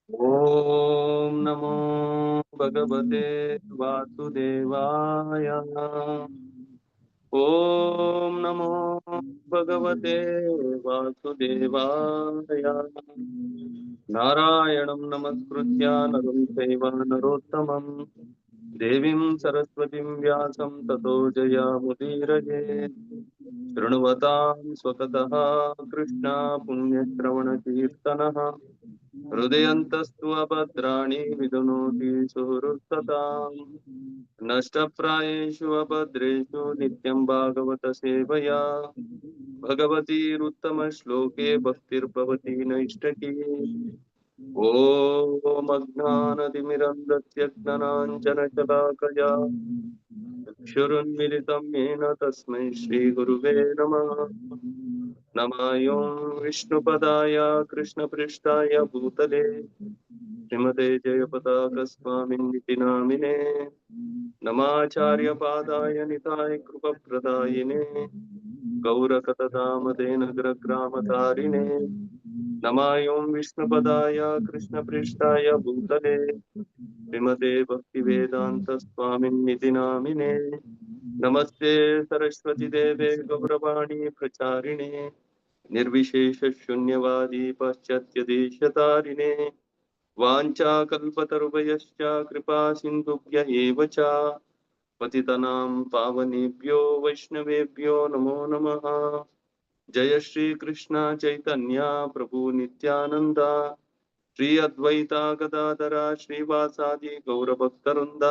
ಓಂ ನಮೋ ಭಗವತೆ ವಾಸುದೇವಾಯ. ಓಂ ನಮೋ ಭಗವತೆ ವಾಸುದೇವಾಯ. ನಾರಾಯಣಂ ನಮಸ್ಕೃತ್ಯ ನರಂ ಚೈವ ನರೋತ್ತಮಂ ದೇವೀಂ ಸರಸ್ವತಿಂ ವ್ಯಾಸಂ ತತೋ ಜಯಾಮುದೀರಯೇ. ಶೃಣ್ವತಾಂ ಸ್ವತಃ ಕೃಷ್ಣ ಪುಣ್ಯಶ್ರವಣ ಕೀರ್ತನಃ. ಹೃದಯಂತಸ್ತು ಅಭದ್ರಾಣಿ ವಿದುನೋತಿ ಸುಹೃತ್ಸತಾಂ. ನಷ್ಟಪ್ರಾಯೇಷು ಅಭದ್ರೇಷು ನಿತ್ಯಂ ಭಾಗವತ ಸೇವಯಾ. ಭಗವತೀರುತ್ತಮ ಶ್ಲೋಕೆ ಭಕ್ತಿರ್ಭವತಿ ನೈಷ್ಟಕಿ. ಓಂ ಅಜ್ಞಾನತಿಮಿರಂಧಸ್ಯ ಜ್ಞಾನಾಂಜನಶಲಾಕಯಾ ಚಕ್ಷುರುನ್ಮಿಲಿತಂ ಯೇನ ತಸ್ಮೈ ಶ್ರೀ ಗುರುವೇ ನಮಃ. ನಮಾಯೋಂ ವಿಷ್ಣುಪದಾಯ ಕೃಷ್ಣಪೃಷ್ಠಾಯ ಭೂತಲೆ ಶ್ರೀಮತೆ ಜಯಪತಾಕ ಸ್ವಾಮಿನ್ನಿತಿ ನಾಮಿನೇ. ನಮಾಚಾರ್ಯ ಪಾದಾಯ ನಿತಾಯ ಕೃಪಪ್ರದಾಯಿನೇ ಗೌರಕತಧಾಮದೇ ನಗರ ಗ್ರಾಮತಾರಿಣೇ. ನಮಾಯೋಂ ವಿಷ್ಣುಪದಾಯ ಕೃಷ್ಣಪೃಷ್ಠಾಯ ಭೂತಲೆ ಶ್ರೀಮತೆ ಭಕ್ತಿವೇದಾಂತ ಸ್ವಾಮಿನ್ನಿತಿ ನಾಮಿನೇ. ನಮಸ್ತೆ ಸರಸ್ವತಿ ದೇವೆ ಗೌರವಾಣಿ ಪ್ರಚಾರಿಣೆ ನಿರ್ವಿಶೇಷ ಶೂನ್ಯವಾದಿ ಪಾಶ್ಚಾತ್ಯ ದೇಶತಾರಿಣೆ. ವಾಂಛಾಕಲ್ಪತರುಭಯಶ್ಚ ಕೃಪಾ ಸಿಂಧುಭ್ಯ ಏವ ಚ ಪತಿತನಾಂ ಪಾವನೇಭ್ಯೋ ವೈಷ್ಣವೇಭ್ಯೋ ನಮೋ ನಮಃ. ಜಯ ಶ್ರೀ ಕೃಷ್ಣ ಚೈತನ್ಯ ಪ್ರಭು ನಿತ್ಯಾನಂದ ಶ್ರೀ ಅದ್ವೈತ ಗದಾಧರ ಶ್ರೀವಾಸಾದಿ ಗೌರಭಕ್ತವೃಂದ.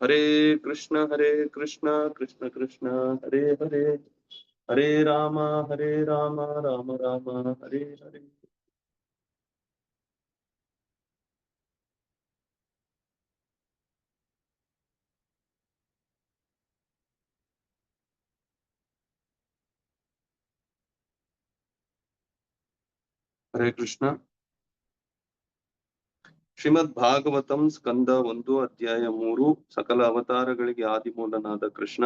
ಹರೇ ಕೃಷ್ಣ ಕೃಷ್ಣ ಕೃಷ್ಣ ಹರೇ ಹರೇ, ಹರೇ ರಾಮ ರಾಮ ರಾಮ ಹರೇ ಹರೇ. ಹರೇ ಕೃಷ್ಣ. ಶ್ರೀಮದ್ ಭಾಗವತಂ ಸ್ಕಂದ 1 ಅಧ್ಯಾಯ 3 ಸಕಲ ಅವತಾರಗಳಿಗೆ ಆದಿಮೂಲನಾದ ಕೃಷ್ಣ.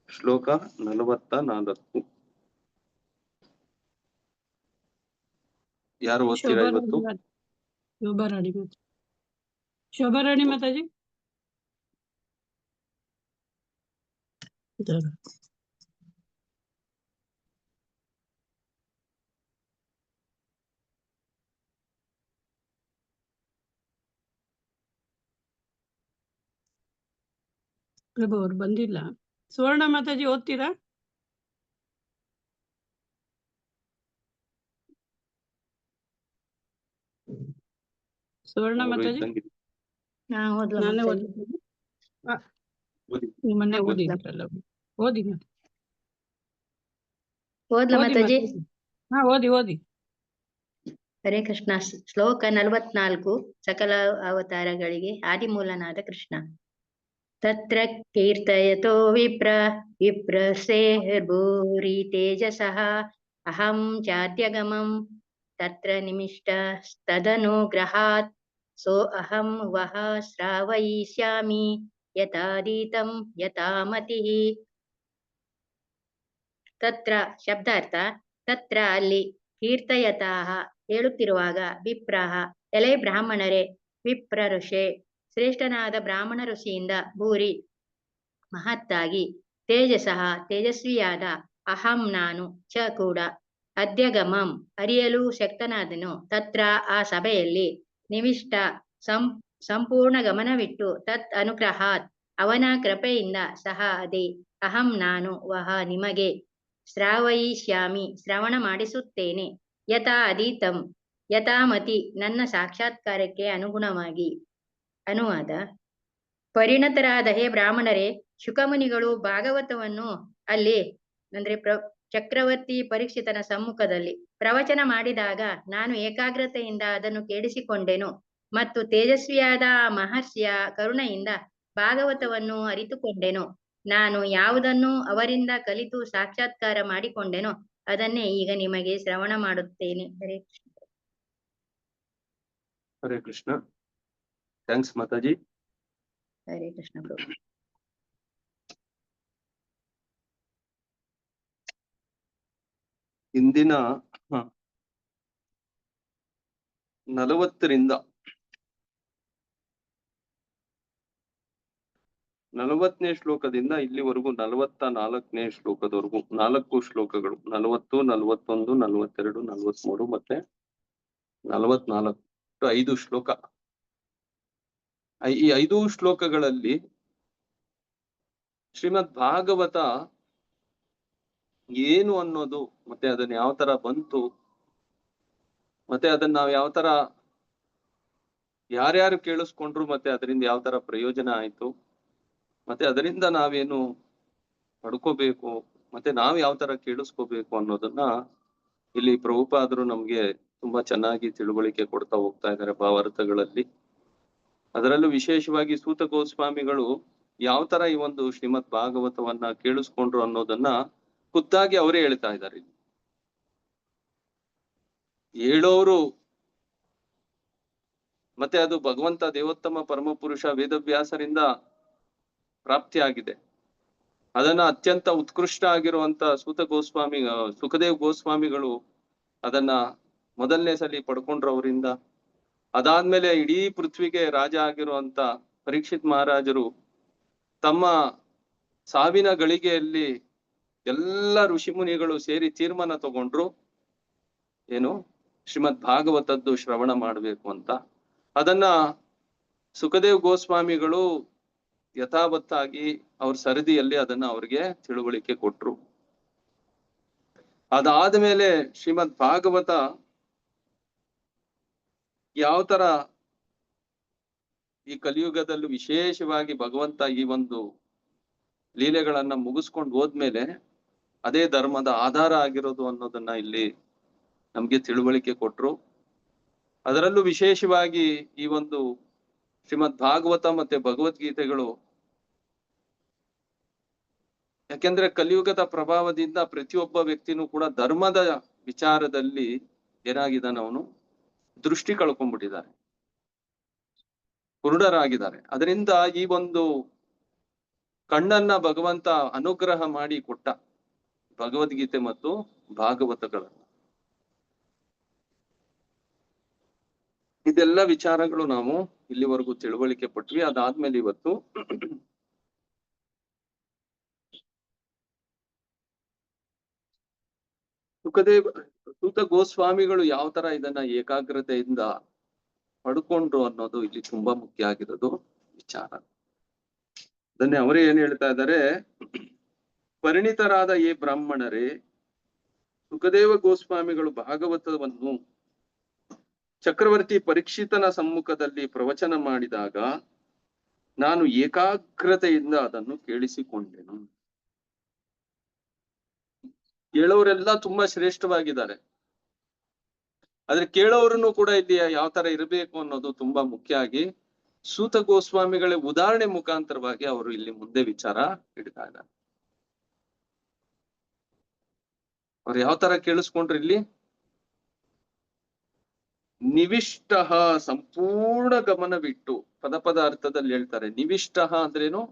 ಶ್ಲೋಕ 44. ಯಾರು ಓದ್ತೀರಾ ಇವತ್ತು? ಶೋಭಾರಾಣಿ ಮಾತಾಜಿ. ಪ್ರಭು ಅವ್ರು ಬಂದಿಲ್ಲ. ಸುವರ್ಣ ಮಾತಾಜಿ ಓದ್ತೀರಾ? ಸುವರ್ಣ ಮಾತಾಜಿ ನಾನೇ ಓದಿದ್ದೀನಿ. ಮೊನ್ನೆ ಓದಿದ್ರಲ್ಲ, ಓದಿ ಮಾತಾಜಿ. ಹಾ, ಓದಿ. ಹರೇ ಕೃಷ್ಣ. ಶ್ಲೋಕ 44. ಸಕಲ ಅವತಾರಗಳಿಗೆ ಆದಿಮೂಲನಾದ ಕೃಷ್ಣ. ತತ್ರ ಕೀರ್ತಯತೋ ವಿಪ್ರಸೇರ್ಭೂರಿ ತೇಜಸಃ ಅಹಂ ಚಾದ್ಯಗಮಂ ತತ್ರ ನಿಮಿಷ್ಟಸ್ತದನುಗ್ರಹಾತ್ ಸೋ ಅಹಂ ವಹ ಶ್ರಾವಯಿಷ್ಯಾಮಿ ಯಥಾದೀತಂ ಯಥಾಮತಿಃ. ತತ್ರ ಶಬ್ದಾರ್ಥ ತತ್ರ ಅಲ್ಲಿ, ಕೀರ್ತಯತಃ ಹೇಳುತ್ತಿರುವಾಗ, ವಿಪ್ರಹ ಎಲೆ ಬ್ರಾಹ್ಮಣರೇ, ವಿಪ್ರ ಋಷೆ ಶ್ರೇಷ್ಠನಾದ ಬ್ರಾಹ್ಮಣ ಋಷಿಯಿಂದ, ಭೂರಿ ಮಹತ್ತಾಗಿ, ತೇಜಸಃ ತೇಜಸ್ವಿಯಾದ, ಅಹಂ ನಾನು, ಚ ಕೂಡ, ಅದ್ಯಗಮಂ ಅರಿಯಲು ಶಕ್ತನಾದನು, ತತ್ರ ಆ ಸಭೆಯಲ್ಲಿ, ನಿವಿಷ್ಟ ಸಂಪೂರ್ಣ ಗಮನವಿಟ್ಟು, ತತ್ ಅನುಗ್ರಹಾತ್ ಅವನ ಕೃಪೆಯಿಂದ, ಸಹ ಅದೇ, ಅಹಂ ನಾನು, ವಹ ನಿಮಗೆ, ಶ್ರಾವಯಿಷ್ಯಾಮಿ ಶ್ರವಣ ಮಾಡಿಸುತ್ತೇನೆ, ಯಥಾ ಅದೀತಂ ಯಥಾಮತಿ ನನ್ನ ಸಾಕ್ಷಾತ್ಕಾರಕ್ಕೆ ಅನುಗುಣವಾಗಿ. ಅನುವಾದ: ಪರಿಣತರಾದ ಹೇ ಬ್ರಾಹ್ಮಣರೇ, ಶುಕಮುನಿಗಳು ಭಾಗವತವನ್ನು ಅಲ್ಲಿ ಅಂದ್ರೆ ಚಕ್ರವರ್ತಿ ಪರೀಕ್ಷಿತನ ಸಮ್ಮುಖದಲ್ಲಿ ಪ್ರವಚನ ಮಾಡಿದಾಗ ನಾನು ಏಕಾಗ್ರತೆಯಿಂದ ಅದನ್ನು ಕೇಳಿಸಿಕೊಂಡೆನು ಮತ್ತು ತೇಜಸ್ವಿಯಾದ ಮಹರ್ಷಿಯ ಕರುಣೆಯಿಂದ ಭಾಗವತವನ್ನು ಅರಿತುಕೊಂಡೆನು. ನಾನು ಯಾವುದನ್ನು ಅವರಿಂದ ಕಲಿತು ಸಾಕ್ಷಾತ್ಕಾರ ಮಾಡಿಕೊಂಡೆನೋ ಅದನ್ನೇ ಈಗ ನಿಮಗೆ ಶ್ರವಣ ಮಾಡುತ್ತೇನೆ. ಹರೇ ಕೃಷ್ಣ. ಹರೇ ಕೃಷ್ಣ. ಥ್ಯಾಂಕ್ಸ್ ಮಾತಾಜಿ. ಹರೇ ಕೃಷ್ಣ ಪ್ರಭು. ಇಂದಿನ 40ರಿಂದ 40ನೇ ಶ್ಲೋಕದಿಂದ ಇಲ್ಲಿವರೆಗೂ 44ನೇ ಶ್ಲೋಕದವರೆಗೂ 4 ಶ್ಲೋಕಗಳು 40, 41, 42, 43 ಮತ್ತೆ 44 5 ಶ್ಲೋಕ. ಈ 5 ಶ್ಲೋಕಗಳಲ್ಲಿ ಶ್ರೀಮದ್ ಭಾಗವತ ಏನು ಅನ್ನೋದು, ಮತ್ತೆ ಅದನ್ನ ಯಾವ ತರ ಬಂತು, ಮತ್ತೆ ಅದನ್ನ ನಾವ್ ಯಾವ ತರ ಯಾರ್ಯಾರು ಕೇಳಿಸ್ಕೊಂಡ್ರು, ಮತ್ತೆ ಅದರಿಂದ ಯಾವ ತರ ಪ್ರಯೋಜನ ಆಯ್ತು, ಮತ್ತೆ ಅದರಿಂದ ನಾವೇನು ಪಡ್ಕೋಬೇಕು, ಮತ್ತೆ ನಾವ್ ಯಾವ ತರ ಕೇಳಿಸ್ಕೋಬೇಕು ಅನ್ನೋದನ್ನ ಇಲ್ಲಿ ಪ್ರಭುಪಾದರು ನಮ್ಗೆ ತುಂಬಾ ಚೆನ್ನಾಗಿ ತಿಳುವಳಿಕೆ ಕೊಡ್ತಾ ಹೋಗ್ತಾ ಇದ್ದಾರೆ ಭಾವಾರ್ಥಗಳಲ್ಲಿ. ಅದರಲ್ಲೂ ವಿಶೇಷವಾಗಿ ಸೂತ ಗೋಸ್ವಾಮಿಗಳು ಯಾವ ತರ ಈ ಒಂದು ಶ್ರೀಮದ್ ಭಾಗವತವನ್ನ ಕೇಳಿಸ್ಕೊಂಡ್ರು ಅನ್ನೋದನ್ನ ಖುದ್ದಾಗಿ ಅವರೇ ಹೇಳ್ತಾ ಇದ್ದಾರೆ. ಹೇಳೋರು ಮತ್ತೆ ಅದು ಭಗವಂತ ದೇವೋತ್ತಮ ಪರಮಪುರುಷ ವೇದವ್ಯಾಸರಿಂದ ಪ್ರಾಪ್ತಿಯಾಗಿದೆ. ಅದನ್ನ ಅತ್ಯಂತ ಉತ್ಕೃಷ್ಟ ಆಗಿರುವಂತ ಸೂತ ಗೋಸ್ವಾಮಿ ಸುಖದೇವ್ ಗೋಸ್ವಾಮಿಗಳು ಅದನ್ನ ಮೊದಲನೇ ಸಲ ಪಡ್ಕೊಂಡ್ರು ಅವರಿಂದ. ಅದಾದ್ಮೇಲೆ ಇಡೀ ಪೃಥ್ವಿಗೆ ರಾಜ ಆಗಿರುವಂತ ಪರೀಕ್ಷಿತ್ ಮಹಾರಾಜರು ತಮ್ಮ ಸಾವಿನ ಗಳಿಗೆಯಲ್ಲಿ ಎಲ್ಲ ಋಷಿ ಮುನಿಗಳು ಸೇರಿ ತೀರ್ಮಾನ ತಗೊಂಡ್ರು, ಏನು ಶ್ರೀಮದ್ ಭಾಗವತದ್ದು ಶ್ರವಣ ಮಾಡ್ಬೇಕು ಅಂತ. ಅದನ್ನ ಸುಖದೇವ್ ಗೋಸ್ವಾಮಿಗಳು ಯಥಾವತ್ತಾಗಿ ಅವ್ರ ಸರದಿಯಲ್ಲಿ ಅದನ್ನ ಅವ್ರಿಗೆ ತಿಳುವಳಿಕೆ ಕೊಟ್ರು. ಅದಾದ್ಮೇಲೆ ಶ್ರೀಮದ್ ಭಾಗವತ ಯಾವ ತರ ಈ ಕಲಿಯುಗದಲ್ಲೂ ವಿಶೇಷವಾಗಿ ಭಗವಂತ ಈ ಒಂದು ಲೀಲೆಗಳನ್ನ ಮುಗಿಸ್ಕೊಂಡು ಹೋದ್ಮೇಲೆ ಅದೇ ಧರ್ಮದ ಆಧಾರ ಆಗಿರೋದು ಅನ್ನೋದನ್ನ ಇಲ್ಲಿ ನಮ್ಗೆ ತಿಳುವಳಿಕೆ ಕೊಟ್ರು. ಅದರಲ್ಲೂ ವಿಶೇಷವಾಗಿ ಈ ಒಂದು ಶ್ರೀಮದ್ ಭಾಗವತ ಮತ್ತೆ ಭಗವದ್ಗೀತೆಗಳು, ಯಾಕೆಂದ್ರೆ ಕಲಿಯುಗದ ಪ್ರಭಾವದಿಂದ ಪ್ರತಿಯೊಬ್ಬ ವ್ಯಕ್ತಿನೂ ಕೂಡ ಧರ್ಮದ ವಿಚಾರದಲ್ಲಿ ಏನಾಗಿದ್ದಾನೆ, ಅವನು ದೃಷ್ಟಿ ಕಳ್ಕೊಂಡ್ಬಿಟ್ಟಿದ್ದಾರೆ, ಕುರುಡರಾಗಿದ್ದಾರೆ. ಅದರಿಂದ ಈ ಒಂದು ಕಣ್ಣನ್ನ ಭಗವಂತ ಅನುಗ್ರಹ ಮಾಡಿ ಕೊಟ್ಟ ಭಗವದ್ಗೀತೆ ಮತ್ತು ಭಾಗವತಗಳನ್ನು. ಇದೆಲ್ಲ ವಿಚಾರಗಳು ನಾವು ಇಲ್ಲಿವರೆಗೂ ತಿಳುವಳಿಕೆ ಪಟ್ವಿ. ಅದಾದ್ಮೇಲೆ ಇವತ್ತು ಸೂತ ಗೋಸ್ವಾಮಿಗಳು ಯಾವ ತರ ಇದನ್ನ ಏಕಾಗ್ರತೆಯಿಂದ ಪಡ್ಕೊಂಡ್ರು ಅನ್ನೋದು ಇಲ್ಲಿ ತುಂಬಾ ಮುಖ್ಯ ಆಗಿರೋದು ವಿಚಾರ. ಅದನ್ನೇ ಅವರೇ ಏನ್ ಹೇಳ್ತಾ ಇದ್ದಾರೆ, ಪರಿಣಿತರಾದ ಈ ಬ್ರಾಹ್ಮಣರೇ, ಸುಖದೇವ ಗೋಸ್ವಾಮಿಗಳು ಭಾಗವತವನ್ನು ಚಕ್ರವರ್ತಿ ಪರೀಕ್ಷಿತನ ಸಮ್ಮುಖದಲ್ಲಿ ಪ್ರವಚನ ಮಾಡಿದಾಗ ನಾನು ಏಕಾಗ್ರತೆಯಿಂದ ಅದನ್ನು ಕೇಳಿಸಿಕೊಂಡೆನು. ಕೇಳೋರೆಲ್ಲ ತುಂಬಾ ಶ್ರೇಷ್ಠವಾಗಿದ್ದಾರೆ, ಆದ್ರೆ ಕೇಳೋರನ್ನು ಕೂಡ ಇಲ್ಲಿ ಯಾವ ತರ ಇರಬೇಕು ಅನ್ನೋದು ತುಂಬಾ ಮುಖ್ಯ ಆಗಿ ಸೂತ ಗೋಸ್ವಾಮಿಗಳೇ ಉದಾಹರಣೆ ಮುಖಾಂತರವಾಗಿ ಅವರು ಇಲ್ಲಿ ಮುಂದೆ ವಿಚಾರ ಇಡ್ತಾ ಇದ್ದಾರೆ. ಅವ್ರು ಯಾವ ತರ ಕೇಳಿಸ್ಕೊಂಡ್ರು ಇಲ್ಲಿ, ನಿವಿಷ್ಟ ಸಂಪೂರ್ಣ ಗಮನವಿಟ್ಟು, ಪದ ಅರ್ಥದಲ್ಲಿ ಹೇಳ್ತಾರೆ. ನಿವಿಷ್ಟ ಅಂದ್ರೇನು,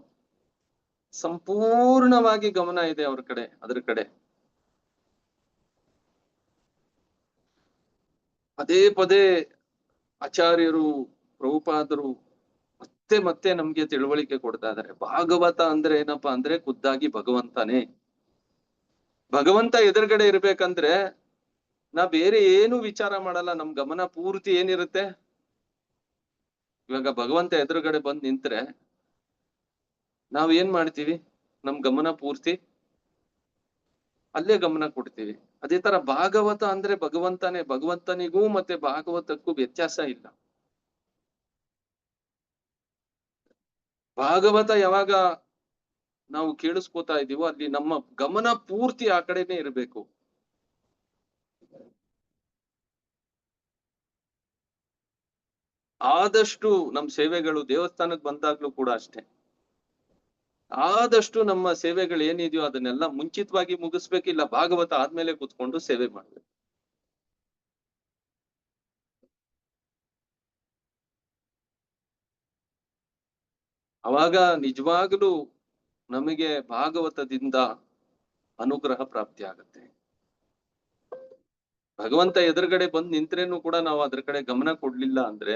ಸಂಪೂರ್ಣವಾಗಿ ಗಮನ ಇದೆ ಅವ್ರ ಕಡೆ, ಅದ್ರ ಕಡೆ. ಪದೇ ಪದೇ ಆಚಾರ್ಯರು ಪ್ರಭುಪಾದರು ಮತ್ತೆ ನಮ್ಗೆ ತಿಳುವಳಿಕೆ ಕೊಡ್ತಾ ಇದ್ದಾರೆ. ಭಾಗವತ ಅಂದ್ರೆ ಏನಪ್ಪಾ ಅಂದ್ರೆ ಖುದ್ದಾಗಿ ಭಗವಂತನೇ. ಭಗವಂತ ಎದುರುಗಡೆ ಇರ್ಬೇಕಂದ್ರೆ ನಾ ಬೇರೆ ಏನು ವಿಚಾರ ಮಾಡಲ್ಲ, ನಮ್ ಗಮನ ಪೂರ್ತಿ ಏನಿರುತ್ತೆ, ಇವಾಗ ಭಗವಂತ ಎದುರುಗಡೆ ಬಂದ್ ನಿಂತ್ರೆ ನಾವ್ ಏನ್ ಮಾಡ್ತೀವಿ, ನಮ್ ಗಮನ ಪೂರ್ತಿ ಅಲ್ಲೇ ಗಮನ ಕೊಡ್ತೀವಿ. ಅದೇ ತರ ಭಾಗವತ ಅಂದ್ರೆ ಭಗವಂತನೇ. ಭಗವಂತನಿಗೂ ಮತ್ತೆ ಭಾಗವತಕ್ಕೂ ವ್ಯತ್ಯಾಸ ಇಲ್ಲ. ಭಾಗವತ ಯಾವಾಗ ನಾವು ಕೇಳಿಸ್ಕೊತಾ ಇದೀವೋ ಅಲ್ಲಿ ನಮ್ಮ ಗಮನ ಪೂರ್ತಿ ಆ ಕಡೆನೆ ಇರಬೇಕು. ಆದಷ್ಟು ನಮ್ ಸೇವೆಗಳು ದೇವಸ್ಥಾನಕ್ಕೆ ಬಂದಾಗ್ಲೂ ಕೂಡ ಅಷ್ಟೇ, ಆದಷ್ಟು ನಮ್ಮ ಸೇವೆಗಳು ಏನಿದೆಯೋ ಅದನ್ನೆಲ್ಲ ಮುಂಚಿತವಾಗಿ ಮುಗಿಸ್ಬೇಕಿಲ್ಲ, ಭಾಗವತ ಆದ್ಮೇಲೆ ಕೂತ್ಕೊಂಡು ಸೇವೆ ಮಾಡ್ಬೇಕು. ಅವಾಗ ನಿಜವಾಗ್ಲೂ ನಮಗೆ ಭಾಗವತದಿಂದ ಅನುಗ್ರಹ ಪ್ರಾಪ್ತಿ ಆಗತ್ತೆ. ಭಗವಂತ ಎದುರುಗಡೆ ಬಂದ್ ನಿಂತ್ರೇನು ಕೂಡ ನಾವು ಅದ್ರ ಕಡೆ ಗಮನ ಕೊಡ್ಲಿಲ್ಲ ಅಂದ್ರೆ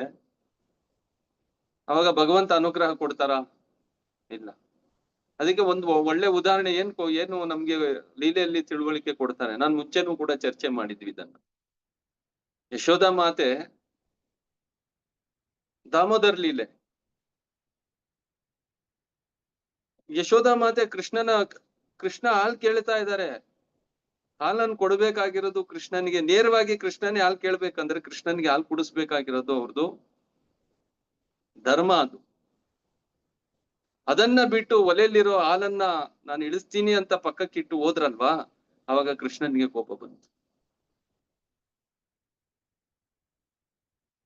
ಅವಾಗ ಭಗವಂತ ಅನುಗ್ರಹ ಕೊಡ್ತಾರಾ? ಇಲ್ಲ. ಅದಕ್ಕೆ ಒಂದು ಒಳ್ಳೆ ಉದಾಹರಣೆ ಏನು ನಮ್ಗೆ ಲೀಲೆಯಲ್ಲಿ ತಿಳುವಳಿಕೆ ಕೊಡ್ತಾರೆ. ನಾನು ಮುಂಚೆನೂ ಕೂಡ ಚರ್ಚೆ ಮಾಡಿದ್ವಿ ಇದನ್ನ. ಯಶೋಧ ಮಾತೆ ದಾಮೋದರ್ ಲೀಲೆ. ಯಶೋಧ ಮಾತೆ ಕೃಷ್ಣ ಹಾಲ್ ಕೇಳ್ತಾ ಇದ್ದಾರೆ. ಹಾಲನ್ನು ಕೊಡ್ಬೇಕಾಗಿರೋದು ಕೃಷ್ಣನಿಗೆ, ನೇರವಾಗಿ ಕೃಷ್ಣನೇ ಹಾಲ್ ಕೇಳ್ಬೇಕಂದ್ರೆ ಕೃಷ್ಣನಿಗೆ ಹಾಲ್ ಕುಡಿಸ್ಬೇಕಾಗಿರೋದು ಅವ್ರದ್ದು ಧರ್ಮ. ಅದು ಅದನ್ನ ಬಿಟ್ಟು ಒಲೆಯಲ್ಲಿರೋ ಹಾಲನ್ನ ನಾನು ಇಳಿಸ್ತೀನಿ ಅಂತ ಪಕ್ಕಕ್ಕಿಟ್ಟು ಹೋದ್ರಲ್ವಾ, ಅವಾಗ ಕೃಷ್ಣನಿಗೆ ಕೋಪ ಬಂತು.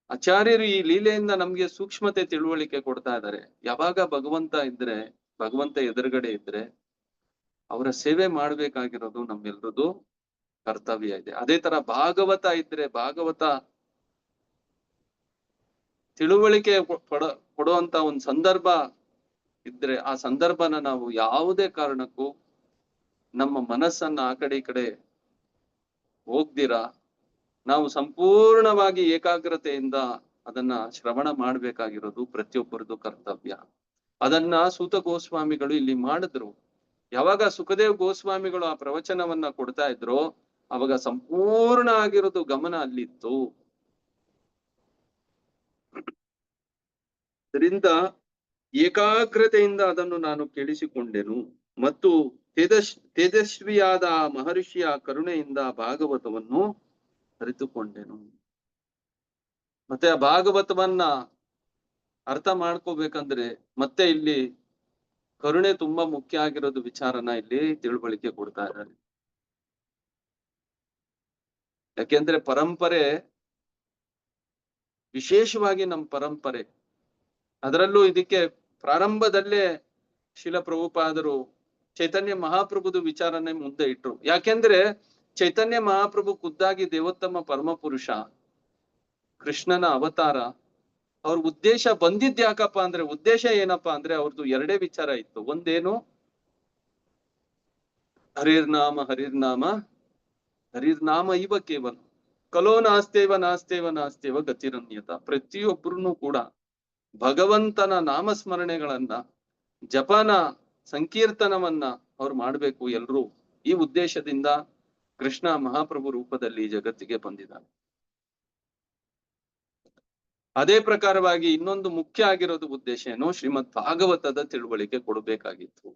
ಆಚಾರ್ಯರು ಈ ಲೀಲೆಯಿಂದ ನಮ್ಗೆ ಸೂಕ್ಷ್ಮತೆ ತಿಳುವಳಿಕೆ ಕೊಡ್ತಾ ಇದ್ದಾರೆ. ಯಾವಾಗ ಭಗವಂತ ಎದುರುಗಡೆ ಇದ್ರೆ ಅವರ ಸೇವೆ ಮಾಡ್ಬೇಕಾಗಿರೋದು ನಮ್ಮೆಲ್ಲರದು ಕರ್ತವ್ಯ ಇದೆ. ಅದೇ ತರ ಭಾಗವತ ಇದ್ರೆ, ಭಾಗವತ ತಿಳುವಳಿಕೆ ಕೊಡುವಂತ ಒಂದು ಸಂದರ್ಭ ಇದ್ರೆ, ಆ ಸಂದರ್ಭನ ನಾವು ಯಾವುದೇ ಕಾರಣಕ್ಕೂ ನಮ್ಮ ಮನಸ್ಸನ್ನ ಆ ಕಡೆ ಈ ಕಡೆ ಹೋಗ್ದಿರಾ ನಾವು ಸಂಪೂರ್ಣವಾಗಿ ಏಕಾಗ್ರತೆಯಿಂದ ಅದನ್ನ ಶ್ರವಣ ಮಾಡ್ಬೇಕಾಗಿರೋದು ಪ್ರತಿಯೊಬ್ಬರದು ಕರ್ತವ್ಯ. ಅದನ್ನ ಸೂತ ಗೋಸ್ವಾಮಿಗಳು ಇಲ್ಲಿ ಮಾಡಿದ್ರು. ಯಾವಾಗ ಸುಖದೇವ್ ಗೋಸ್ವಾಮಿಗಳು ಆ ಪ್ರವಚನವನ್ನ ಕೊಡ್ತಾ ಇದ್ರು, ಅವಾಗ ಸಂಪೂರ್ಣ ಆಗಿರೋದು ಗಮನ ಅಲ್ಲಿತ್ತು. ಅದರಿಂದ ಏಕಾಗ್ರತೆಯಿಂದ ಅದನ್ನು ನಾನು ಕೇಳಿಸಿಕೊಂಡೆನು ಮತ್ತು ತೇಜಸ್ವಿಯಾದ ಮಹರ್ಷಿಯ ಕರುಣೆಯಿಂದ ಭಾಗವತವನ್ನು ಅರಿತುಕೊಂಡೆನು. ಮತ್ತೆ ಆ ಭಾಗವತವನ್ನ ಅರ್ಥ ಮಾಡ್ಕೋಬೇಕಂದ್ರೆ ಮತ್ತೆ ಇಲ್ಲಿ ಕರುಣೆ ತುಂಬಾ ಮುಖ್ಯ ಆಗಿರೋದು ವಿಚಾರನ ಇಲ್ಲಿ ತಿಳುವಳಿಕೆ ಕೊಡ್ತಾ ಇದ್ದಾರೆ. ಯಾಕೆಂದ್ರೆ ಪರಂಪರೆ, ವಿಶೇಷವಾಗಿ ನಮ್ಮ ಪರಂಪರೆ, ಅದರಲ್ಲೂ ಇದಕ್ಕೆ ಪ್ರಾರಂಭದಲ್ಲೇ ಶಿಲ ಪ್ರಭುಪಾದರು ಚೈತನ್ಯ ಮಹಾಪ್ರಭುದು ವಿಚಾರನೆ ಮುಂದೆ ಇಟ್ರು. ಯಾಕೆಂದ್ರೆ ಚೈತನ್ಯ ಮಹಾಪ್ರಭು ಖುದ್ದಾಗಿ ದೇವೋತ್ತಮ ಪರಮ ಪುರುಷ, ಕೃಷ್ಣನ ಅವತಾರ. ಅವ್ರ ಉದ್ದೇಶ ಬಂದಿದ್ಯಾಕಪ್ಪ ಅಂದ್ರೆ, ಉದ್ದೇಶ ಏನಪ್ಪಾ ಅಂದ್ರೆ ಅವ್ರದ್ದು ಎರಡೇ ವಿಚಾರ ಇತ್ತು. ಒಂದೇನು, ಹರಿರ್ನಾಮ ಹರಿರ್ನಾಮ ಹರಿರ್ನಾಮ ಇವ ಕೇವಲ ಕಲೋ ನಾಸ್ತೇವ ಗತಿರನ್ಯತ. ಪ್ರತಿಯೊಬ್ಬರನ್ನು ಕೂಡ ಭಗವಂತನ ನಾಮಸ್ಮರಣೆಗಳನ್ನ, ಜಪನ, ಸಂಕೀರ್ತನವನ್ನ ಅವ್ರು ಮಾಡ್ಬೇಕು ಎಲ್ರು. ಈ ಉದ್ದೇಶದಿಂದ ಕೃಷ್ಣ ಮಹಾಪ್ರಭು ರೂಪದಲ್ಲಿ ಜಗತ್ತಿಗೆ ಬಂದಿದ್ದಾನೆ. ಅದೇ ಪ್ರಕಾರವಾಗಿ ಇನ್ನೊಂದು ಮುಖ್ಯ ಆಗಿರೋದು ಉದ್ದೇಶ ಏನು, ಶ್ರೀಮದ್ ಭಾಗವತದ ತಿಳುವಳಿಕೆ ಕೊಡಬೇಕಾಗಿತ್ತು.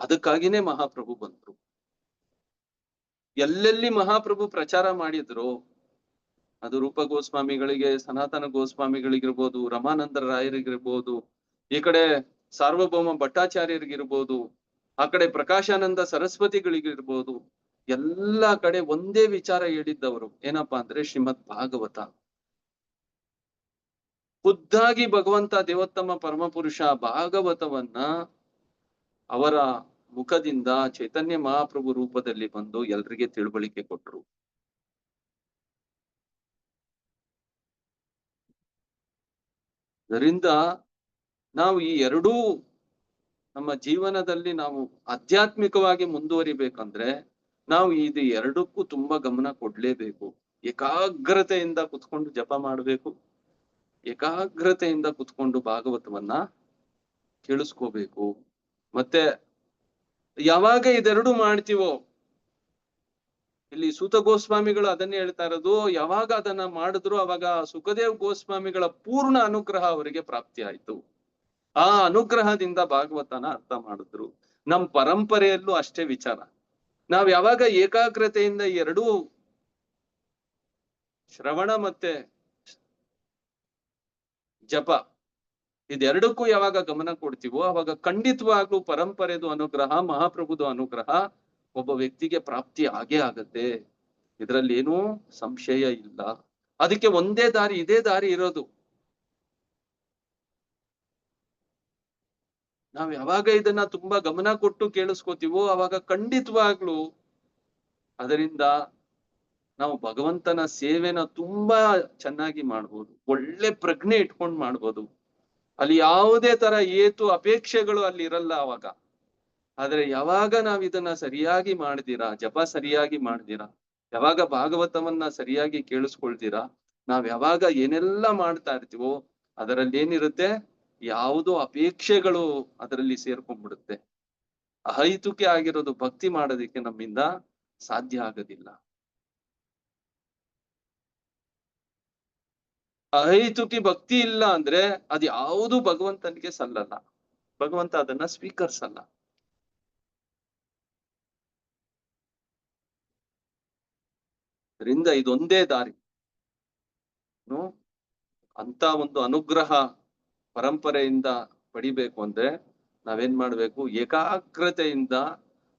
ಅದಕ್ಕಾಗಿನೇ ಮಹಾಪ್ರಭು ಬಂದ್ರು. ಎಲ್ಲೆಲ್ಲಿ ಮಹಾಪ್ರಭು ಪ್ರಚಾರ ಮಾಡಿದ್ರು, ಅದು ರೂಪ ಗೋಸ್ವಾಮಿಗಳಿಗೆ, ಸನಾತನ ಗೋಸ್ವಾಮಿಗಳಿಗಿರ್ಬೋದು, ರಮಾನಂದ ರಾಯರಿಗಿರ್ಬೋದು, ಈ ಕಡೆ ಸಾರ್ವಭೌಮ ಭಟ್ಟಾಚಾರ್ಯರಿಗಿರ್ಬೋದು, ಆ ಕಡೆ ಪ್ರಕಾಶಾನಂದ ಸರಸ್ವತಿಗಳಿಗಿರ್ಬೋದು, ಎಲ್ಲಾ ಕಡೆ ಒಂದೇ ವಿಚಾರ ಹೇಳಿದ್ದವರು. ಏನಪ್ಪಾ ಅಂದ್ರೆ ಶ್ರೀಮದ್ ಭಾಗವತ. ಖುದ್ದಾಗಿ ಭಗವಂತ ದೇವೋತ್ತಮ ಪರಮಪುರುಷ ಭಾಗವತವನ್ನ ಅವರ ಮುಖದಿಂದ ಚೈತನ್ಯ ಮಹಾಪ್ರಭು ರೂಪದಲ್ಲಿ ಬಂದು ಎಲ್ರಿಗೆ ತಿಳುವಳಿಕೆ ಕೊಟ್ರು. ಅದರಿಂದ ನಾವು ಈ ಎರಡೂ ನಮ್ಮ ಜೀವನದಲ್ಲಿ ನಾವು ಆಧ್ಯಾತ್ಮಿಕವಾಗಿ ಮುಂದುವರಿಬೇಕಂದ್ರೆ ನಾವು ಇದು ಎರಡಕ್ಕೂ ತುಂಬಾ ಗಮನ ಕೊಡ್ಲೇಬೇಕು. ಏಕಾಗ್ರತೆಯಿಂದ ಕುತ್ಕೊಂಡು ಜಪ ಮಾಡ್ಬೇಕು, ಏಕಾಗ್ರತೆಯಿಂದ ಕುತ್ಕೊಂಡು ಭಾಗವತವನ್ನ ಕೇಳಿಸ್ಕೋಬೇಕು. ಮತ್ತೆ ಯಾವಾಗ ಇದೆರಡು ಮಾಡ್ತೀವೋ, ಇಲ್ಲಿ ಸೂತ ಗೋಸ್ವಾಮಿಗಳು ಅದನ್ನೇ ಹೇಳ್ತಾ ಇರೋದು, ಯಾವಾಗ ಅದನ್ನ ಮಾಡಿದ್ರು ಅವಾಗ ಸುಖದೇವ್ ಗೋಸ್ವಾಮಿಗಳ ಪೂರ್ಣ ಅನುಗ್ರಹ ಅವರಿಗೆ ಪ್ರಾಪ್ತಿ ಆಯ್ತು. ಆ ಅನುಗ್ರಹದಿಂದ ಭಾಗವತನ ಅರ್ಥ ಮಾಡಿದ್ರು. ನಮ್ ಪರಂಪರೆಯಲ್ಲೂ ಅಷ್ಟೇ ವಿಚಾರ. ನಾವ್ ಯಾವಾಗ ಏಕಾಗ್ರತೆಯಿಂದ ಎರಡೂ ಶ್ರವಣ ಮತ್ತೆ ಜಪ ಇದೆರಡಕ್ಕೂ ಯಾವಾಗ ಗಮನ ಕೊಡ್ತೀವೋ ಅವಾಗ ಖಂಡಿತವಾಗ್ಲೂ ಪರಂಪರೆದು ಅನುಗ್ರಹ, ಮಹಾಪ್ರಭುದು ಅನುಗ್ರಹ ಒಬ್ಬ ವ್ಯಕ್ತಿಗೆ ಪ್ರಾಪ್ತಿ ಆಗೇ ಆಗತ್ತೆ. ಇದ್ರಲ್ಲಿ ಏನೂ ಸಂಶಯ ಇಲ್ಲ. ಅದಕ್ಕೆ ಒಂದೇ ದಾರಿ, ಇದೇ ದಾರಿ ಇರೋದು. ನಾವ್ ಯಾವಾಗ ಇದನ್ನ ತುಂಬಾ ಗಮನ ಕೊಟ್ಟು ಕೇಳಿಸ್ಕೋತೀವೋ ಅವಾಗ ಖಂಡಿತವಾಗ್ಲೂ ಅದರಿಂದ ನಾವು ಭಗವಂತನ ಸೇವೆನ ತುಂಬಾ ಚೆನ್ನಾಗಿ ಮಾಡ್ಬೋದು. ಒಳ್ಳೆ ಪ್ರಜ್ಞೆ ಇಟ್ಕೊಂಡು ಮಾಡ್ಬೋದು. ಅಲ್ಲಿ ಯಾವುದೇ ತರ ಏತು ಅಪೇಕ್ಷೆಗಳು ಅಲ್ಲಿ ಇರಲ್ಲ ಅವಾಗ. ಆದ್ರೆ ಯಾವಾಗ ನಾವ್ ಇದನ್ನ ಸರಿಯಾಗಿ ಮಾಡ್ದಿರಾ, ಜಪ ಸರಿಯಾಗಿ ಮಾಡ್ದಿರಾ, ಯಾವಾಗ ಭಾಗವತವನ್ನ ಸರಿಯಾಗಿ ಕೇಳಿಸ್ಕೊಳ್ತೀರಾ, ನಾವ್ ಯಾವಾಗ ಏನೆಲ್ಲ ಮಾಡ್ತಾ ಇರ್ತೀವೋ ಅದರಲ್ಲಿ ಏನಿರುತ್ತೆ, ಯಾವುದೋ ಅಪೇಕ್ಷೆಗಳು ಅದರಲ್ಲಿ ಸೇರ್ಕೊಂಡ್ಬಿಡುತ್ತೆ. ಅಹೈತುಕಿ ಆಗಿರೋದು ಭಕ್ತಿ ಮಾಡೋದಿಕ್ಕೆ ನಮ್ಮಿಂದ ಸಾಧ್ಯ ಆಗೋದಿಲ್ಲ. ಅಹೈತುಕಿ ಭಕ್ತಿ ಇಲ್ಲ ಅಂದ್ರೆ ಅದು ಯಾವುದು ಭಗವಂತನಿಗೆ ಸಲ್ಲಲ್ಲ, ಭಗವಂತ ಅದನ್ನ ಸ್ವೀಕರಿಸಲ್ಲ. ಅದರಿಂದ ಇದೊಂದೇ ದಾರಿ. ಅಂತ ಒಂದು ಅನುಗ್ರಹ ಪರಂಪರೆಯಿಂದ ಪಡಿಬೇಕು ಅಂದ್ರೆ ನಾವೇನ್ ಮಾಡ್ಬೇಕು, ಏಕಾಗ್ರತೆಯಿಂದ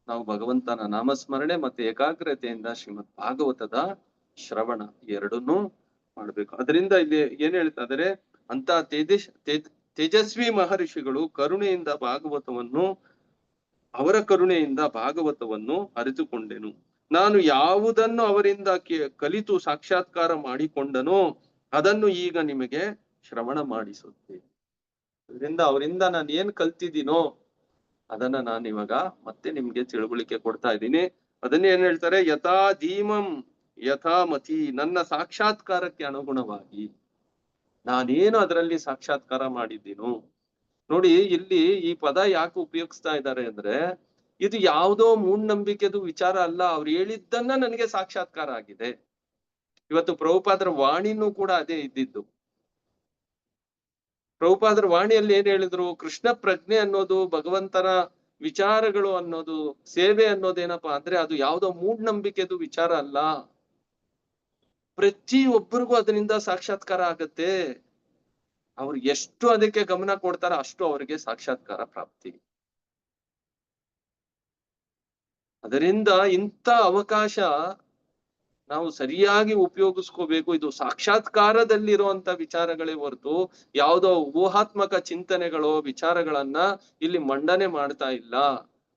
ನಾವು ಭಗವಂತನ ನಾಮಸ್ಮರಣೆ ಮತ್ತೆ ಏಕಾಗ್ರತೆಯಿಂದ ಶ್ರೀಮದ್ ಭಾಗವತದ ಶ್ರವಣ ಎರಡನ್ನೂ ಮಾಡ್ಬೇಕು. ಅದರಿಂದ ಇಲ್ಲಿ ಏನ್ ಹೇಳ್ತಾ ಇದಾರೆ, ಅಂತ ತೇಜಸ್ವಿ ಮಹರ್ಷಿಗಳು ಕರುಣೆಯಿಂದ ಭಾಗವತವನ್ನು, ಅವರ ಕರುಣೆಯಿಂದ ಭಾಗವತವನ್ನು ಅರಿತುಕೊಂಡೆನು. ನಾನು ಯಾವುದನ್ನು ಅವರಿಂದ ಕಲಿತು ಸಾಕ್ಷಾತ್ಕಾರ ಮಾಡಿಕೊಂಡನೋ ಅದನ್ನು ಈಗ ನಿಮಗೆ ಶ್ರವಣ ಮಾಡಿಸುತ್ತೇನೆ. ಅದರಿಂದ ಅವರಿಂದ ನಾನು ಏನ್ ಕಲ್ತಿದ್ದೀನೋ ಅದನ್ನ ನಾನು ಇವಾಗ ಮತ್ತೆ ನಿಮ್ಗೆ ತಿಳುವಳಿಕೆ ಕೊಡ್ತಾ ಇದ್ದೀನಿ. ಅದನ್ನೇ ಏನ್ ಹೇಳ್ತಾರೆ, ಯಥಾ ಧೀಮಂ ಯಥಾ ಮತಿ, ನನ್ನ ಸಾಕ್ಷಾತ್ಕಾರಕ್ಕೆ ಅನುಗುಣವಾಗಿ ನಾನೇನು ಅದರಲ್ಲಿ ಸಾಕ್ಷಾತ್ಕಾರ ಮಾಡಿದ್ದೀನೋ. ನೋಡಿ ಇಲ್ಲಿ ಈ ಪದ ಯಾಕೆ ಉಪಯೋಗಿಸ್ತಾ ಇದ್ದಾರೆ ಅಂದ್ರೆ, ಇದು ಯಾವುದೋ ಮೂಢನಂಬಿಕೆದು ವಿಚಾರ ಅಲ್ಲ, ಅವ್ರು ಹೇಳಿದ್ದನ್ನ ನನಗೆ ಸಾಕ್ಷಾತ್ಕಾರ ಆಗಿದೆ. ಇವತ್ತು ಪ್ರಭುಪಾದರ ವಾಣಿನೂ ಕೂಡ ಅದೇ ಇದ್ದಿದ್ದು. ಪ್ರಭುಪಾದರ ವಾಣಿಯಲ್ಲಿ ಏನ್ ಹೇಳಿದ್ರು, ಕೃಷ್ಣ ಪ್ರಜ್ಞೆ ಅನ್ನೋದು, ಭಗವಂತನ ವಿಚಾರಗಳು ಅನ್ನೋದು, ಸೇವೆ ಅನ್ನೋದೇನಪ್ಪಾ ಅಂದ್ರೆ ಅದು ಯಾವುದೋ ಮೂಢನಂಬಿಕೆದು ವಿಚಾರ ಅಲ್ಲ. ಪ್ರತಿಯೊಬ್ಬರಿಗೂ ಅದರಿಂದ ಸಾಕ್ಷಾತ್ಕಾರ ಆಗತ್ತೆ. ಅವ್ರು ಎಷ್ಟು ಅದಕ್ಕೆ ಗಮನ ಕೊಡ್ತಾರ ಅಷ್ಟು ಅವರಿಗೆ ಸಾಕ್ಷಾತ್ಕಾರ ಪ್ರಾಪ್ತಿ. ಅದರಿಂದ ಇಂಥ ಅವಕಾಶ ನಾವು ಸರಿಯಾಗಿ ಉಪಯೋಗಿಸ್ಕೋಬೇಕು. ಇದು ಸಾಕ್ಷಾತ್ಕಾರದಲ್ಲಿರುವಂತ ವಿಚಾರಗಳೇ ಹೊರತು ಯಾವುದೋ ಊಹಾತ್ಮಕ ಚಿಂತನೆಗಳು ವಿಚಾರಗಳನ್ನ ಇಲ್ಲಿ ಮಂಡನೆ ಮಾಡ್ತಾ ಇಲ್ಲ.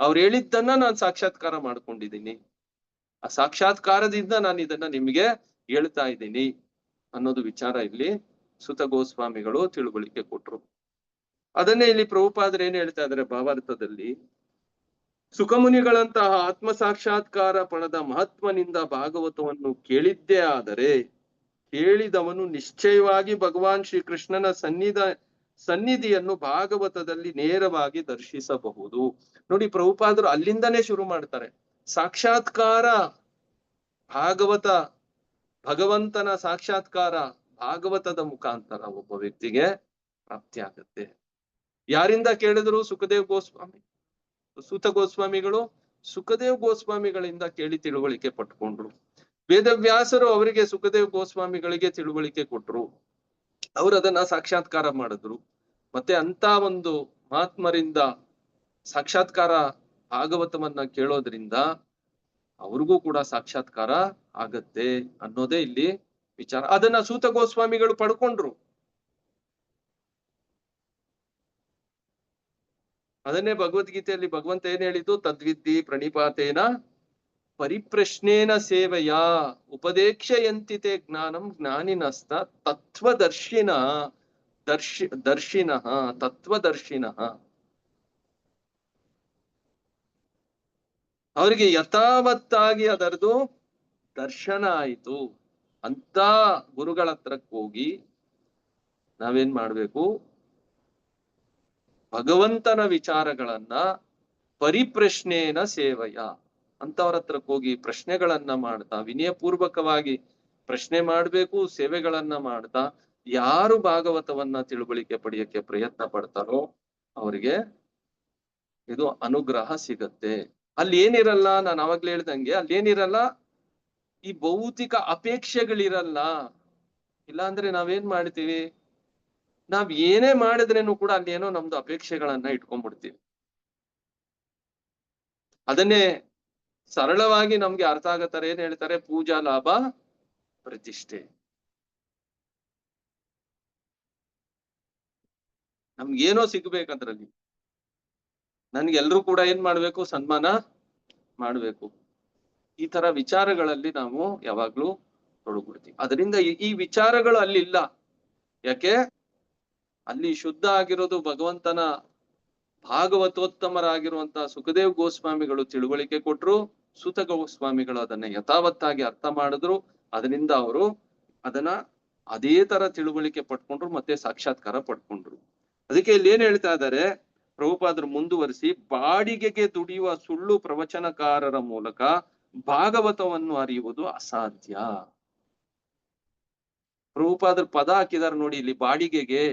ಅವ್ರು ಹೇಳಿದ್ದನ್ನ ನಾನು ಸಾಕ್ಷಾತ್ಕಾರ ಮಾಡ್ಕೊಂಡಿದ್ದೀನಿ, ಆ ಸಾಕ್ಷಾತ್ಕಾರದಿಂದ ನಾನು ಇದನ್ನ ನಿಮ್ಗೆ ಹೇಳ್ತಾ ಇದ್ದೀನಿ ಅನ್ನೋದು ವಿಚಾರ ಇಲ್ಲಿ ಸುತ ಗೋಸ್ವಾಮಿಗಳು ತಿಳುವಳಿಕೆ ಕೊಟ್ರು. ಅದನ್ನೇ ಇಲ್ಲಿ ಪ್ರಭುಪಾದರು ಏನ್ ಹೇಳ್ತಾ ಇದಾರೆ ಭಾವಾರ್ಥದಲ್ಲಿ, ಸುಖಮುನಿಗಳಂತಹ ಆತ್ಮ ಸಾಕ್ಷಾತ್ಕಾರ ಪಡೆದ ಮಹತ್ವನಿಂದ ಭಾಗವತವನ್ನು ಕೇಳಿದ್ದೇ ಆದರೆ ಕೇಳಿದವನು ನಿಶ್ಚಯವಾಗಿ ಭಗವಾನ್ ಶ್ರೀ ಕೃಷ್ಣನ ಸನ್ನಿಧಿಯನ್ನು ಭಾಗವತದಲ್ಲಿ ನೇರವಾಗಿ ದರ್ಶಿಸಬಹುದು. ನೋಡಿ ಪ್ರಭುಪಾದರು ಅಲ್ಲಿಂದನೇ ಶುರು ಮಾಡ್ತಾರೆ. ಸಾಕ್ಷಾತ್ಕಾರ ಭಗವಂತನ ಸಾಕ್ಷಾತ್ಕಾರ ಭಾಗವತದ ಮುಖಾಂತರ ಒಬ್ಬ ವ್ಯಕ್ತಿಗೆ ಪ್ರಾಪ್ತಿ ಆಗುತ್ತೆ. ಯಾರಿಂದ ಕೇಳಿದ್ರು? ಸುಖದೇವ್ ಗೋಸ್ವಾಮಿ, ಸೂತ ಗೋಸ್ವಾಮಿಗಳು ಸುಖದೇವ್ ಗೋಸ್ವಾಮಿಗಳಿಂದ ಕೇಳಿ ತಿಳುವಳಿಕೆ ಪಟ್ಕೊಂಡ್ರು. ವೇದವ್ಯಾಸರು ಅವರಿಗೆ ಸುಖದೇವ್ ಗೋಸ್ವಾಮಿಗಳಿಗೆ ತಿಳುವಳಿಕೆ ಕೊಟ್ರು, ಅವರು ಅದನ್ನ ಸಾಕ್ಷಾತ್ಕಾರ ಮಾಡಿದ್ರು. ಮತ್ತೆ ಅಂತ ಒಂದು ಮಹಾತ್ಮರಿಂದ ಸಾಕ್ಷಾತ್ಕಾರ ಭಾಗವತವನ್ನ ಕೇಳೋದ್ರಿಂದ ಅವ್ರಿಗೂ ಕೂಡ ಸಾಕ್ಷಾತ್ಕಾರ ಆಗತ್ತೆ ಅನ್ನೋದೇ ಇಲ್ಲಿ ವಿಚಾರ. ಅದನ್ನ ಸೂತ ಗೋಸ್ವಾಮಿಗಳು ಪಡ್ಕೊಂಡ್ರು. ಅದನ್ನೇ ಭಗವದ್ಗೀತೆಯಲ್ಲಿ ಭಗವಂತ ಏನ್ ಹೇಳಿದ್ದು, ತದ್ವಿದ್ಧಿ ಪ್ರಣಿಪಾತೇನ ಪರಿಪ್ರಶ್ನೇನ ಸೇವೆಯ ಉಪದೇಕ್ಷಯಂತಿತೆ ಜ್ಞಾನಂ ಜ್ಞಾನಿನಸ್ತ ತತ್ವದರ್ಶಿನಃ ತತ್ವದರ್ಶಿನಃ. ಅವರಿಗೆ ಯಥಾವತ್ತಾಗಿ ಅದರದು ದರ್ಶನ ಆಯಿತು. ಅಂತ ಗುರುಗಳ ಹತ್ರಕ್ಕೆ ಹೋಗಿ ನಾವೇನ್ ಮಾಡ್ಬೇಕು, ಭಗವಂತನ ವಿಚಾರಗಳನ್ನ ಪರಿಪ್ರಶ್ನೇನ ಸೇವೆಯ, ಅಂತವ್ರ ಹತ್ರಕ್ಕೆ ಹೋಗಿ ಪ್ರಶ್ನೆಗಳನ್ನ ಮಾಡ್ತಾ ವಿನಯಪೂರ್ವಕವಾಗಿ ಪ್ರಶ್ನೆ ಮಾಡ್ಬೇಕು, ಸೇವೆಗಳನ್ನ ಮಾಡ್ತಾ ಯಾರು ಭಾಗವತವನ್ನ ತಿಳುವಳಿಕೆ ಪಡೆಯಕ್ಕೆ ಪ್ರಯತ್ನ ಪಡ್ತಾರೋ ಅವರಿಗೆ ಇದು ಅನುಗ್ರಹ ಸಿಗತ್ತೆ. ಅಲ್ಲಿ ಏನಿರಲ್ಲ, ನಾನು ಅವಾಗ್ಲೇ ಹೇಳ್ದಂಗೆ ಅಲ್ಲಿ ಏನಿರಲ್ಲ, ಈ ಭೌತಿಕ ಅಪೇಕ್ಷೆಗಳಿರಲ್ಲ. ಇಲ್ಲಾಂದ್ರೆ ನಾವೇನ್ ಮಾಡ್ತೀವಿ, ನಾವ್ ಏನೇ ಮಾಡಿದ್ರೇನು ಕೂಡ ಅಲ್ಲಿ ಏನೋ ನಮ್ದು ಅಪೇಕ್ಷೆಗಳನ್ನ ಇಟ್ಕೊಂಡ್ಬಿಡ್ತೀವಿ. ಅದನ್ನೇ ಸರಳವಾಗಿ ನಮ್ಗೆ ಅರ್ಥ ಆಗತ್ತಾರೆ, ಏನ್ ಹೇಳ್ತಾರೆ, ಪೂಜಾ ಲಾಭ ಪ್ರತಿಷ್ಠೆ. ನಮ್ಗೇನೋ ಸಿಗ್ಬೇಕಂದ್ರಲ್ಲಿ ನನ್ಗೆಲ್ರೂ ಕೂಡ ಏನ್ ಮಾಡ್ಬೇಕು, ಸನ್ಮಾನ ಮಾಡ್ಬೇಕು. ಈ ತರ ವಿಚಾರಗಳಲ್ಲಿ ನಾವು ಯಾವಾಗ್ಲೂ ತೊಡಗ್ಬಿಡ್ತೀವಿ. ಅದರಿಂದ ಈ ವಿಚಾರಗಳು ಅಲ್ಲಿ ಇಲ್ಲ. ಯಾಕೆ? ಅಲ್ಲಿ ಶುದ್ಧ ಆಗಿರೋದು ಭಗವಂತನ ಭಾಗವತೋತ್ತಮರಾಗಿರುವಂತಹ ಸುಖದೇವ್ ಗೋಸ್ವಾಮಿಗಳು ತಿಳುವಳಿಕೆ ಕೊಟ್ರು. ಸೂತ ಗೋಸ್ವಾಮಿಗಳು ಅದನ್ನ ಯಥಾವತ್ತಾಗಿ ಅರ್ಥ ಮಾಡಿದ್ರು. ಅದರಿಂದ ಅವರು ಅದನ್ನ ಅದೇ ತರ ತಿಳುವಳಿಕೆ ಪಡ್ಕೊಂಡ್ರು, ಮತ್ತೆ ಸಾಕ್ಷಾತ್ಕಾರ ಪಡ್ಕೊಂಡ್ರು. ಅದಕ್ಕೆ ಇಲ್ಲಿ ಏನ್ ಹೇಳ್ತಾ ಇದ್ದಾರೆ ಪ್ರಭುಪಾದರು ಮುಂದುವರಿಸಿ, ಬಾಡಿಗೆಗೆ ದುಡಿಯುವ ಸುಳ್ಳು ಪ್ರವಚನಕಾರರ ಮೂಲಕ ಭಾಗವತವನ್ನು ಅರಿಯುವುದು ಅಸಾಧ್ಯ. ಪ್ರಭುಪಾದರು ಪದ ಹಾಕಿದಾರೆ ನೋಡಿ ಇಲ್ಲಿ, ಬಾಡಿಗೆಗೆ.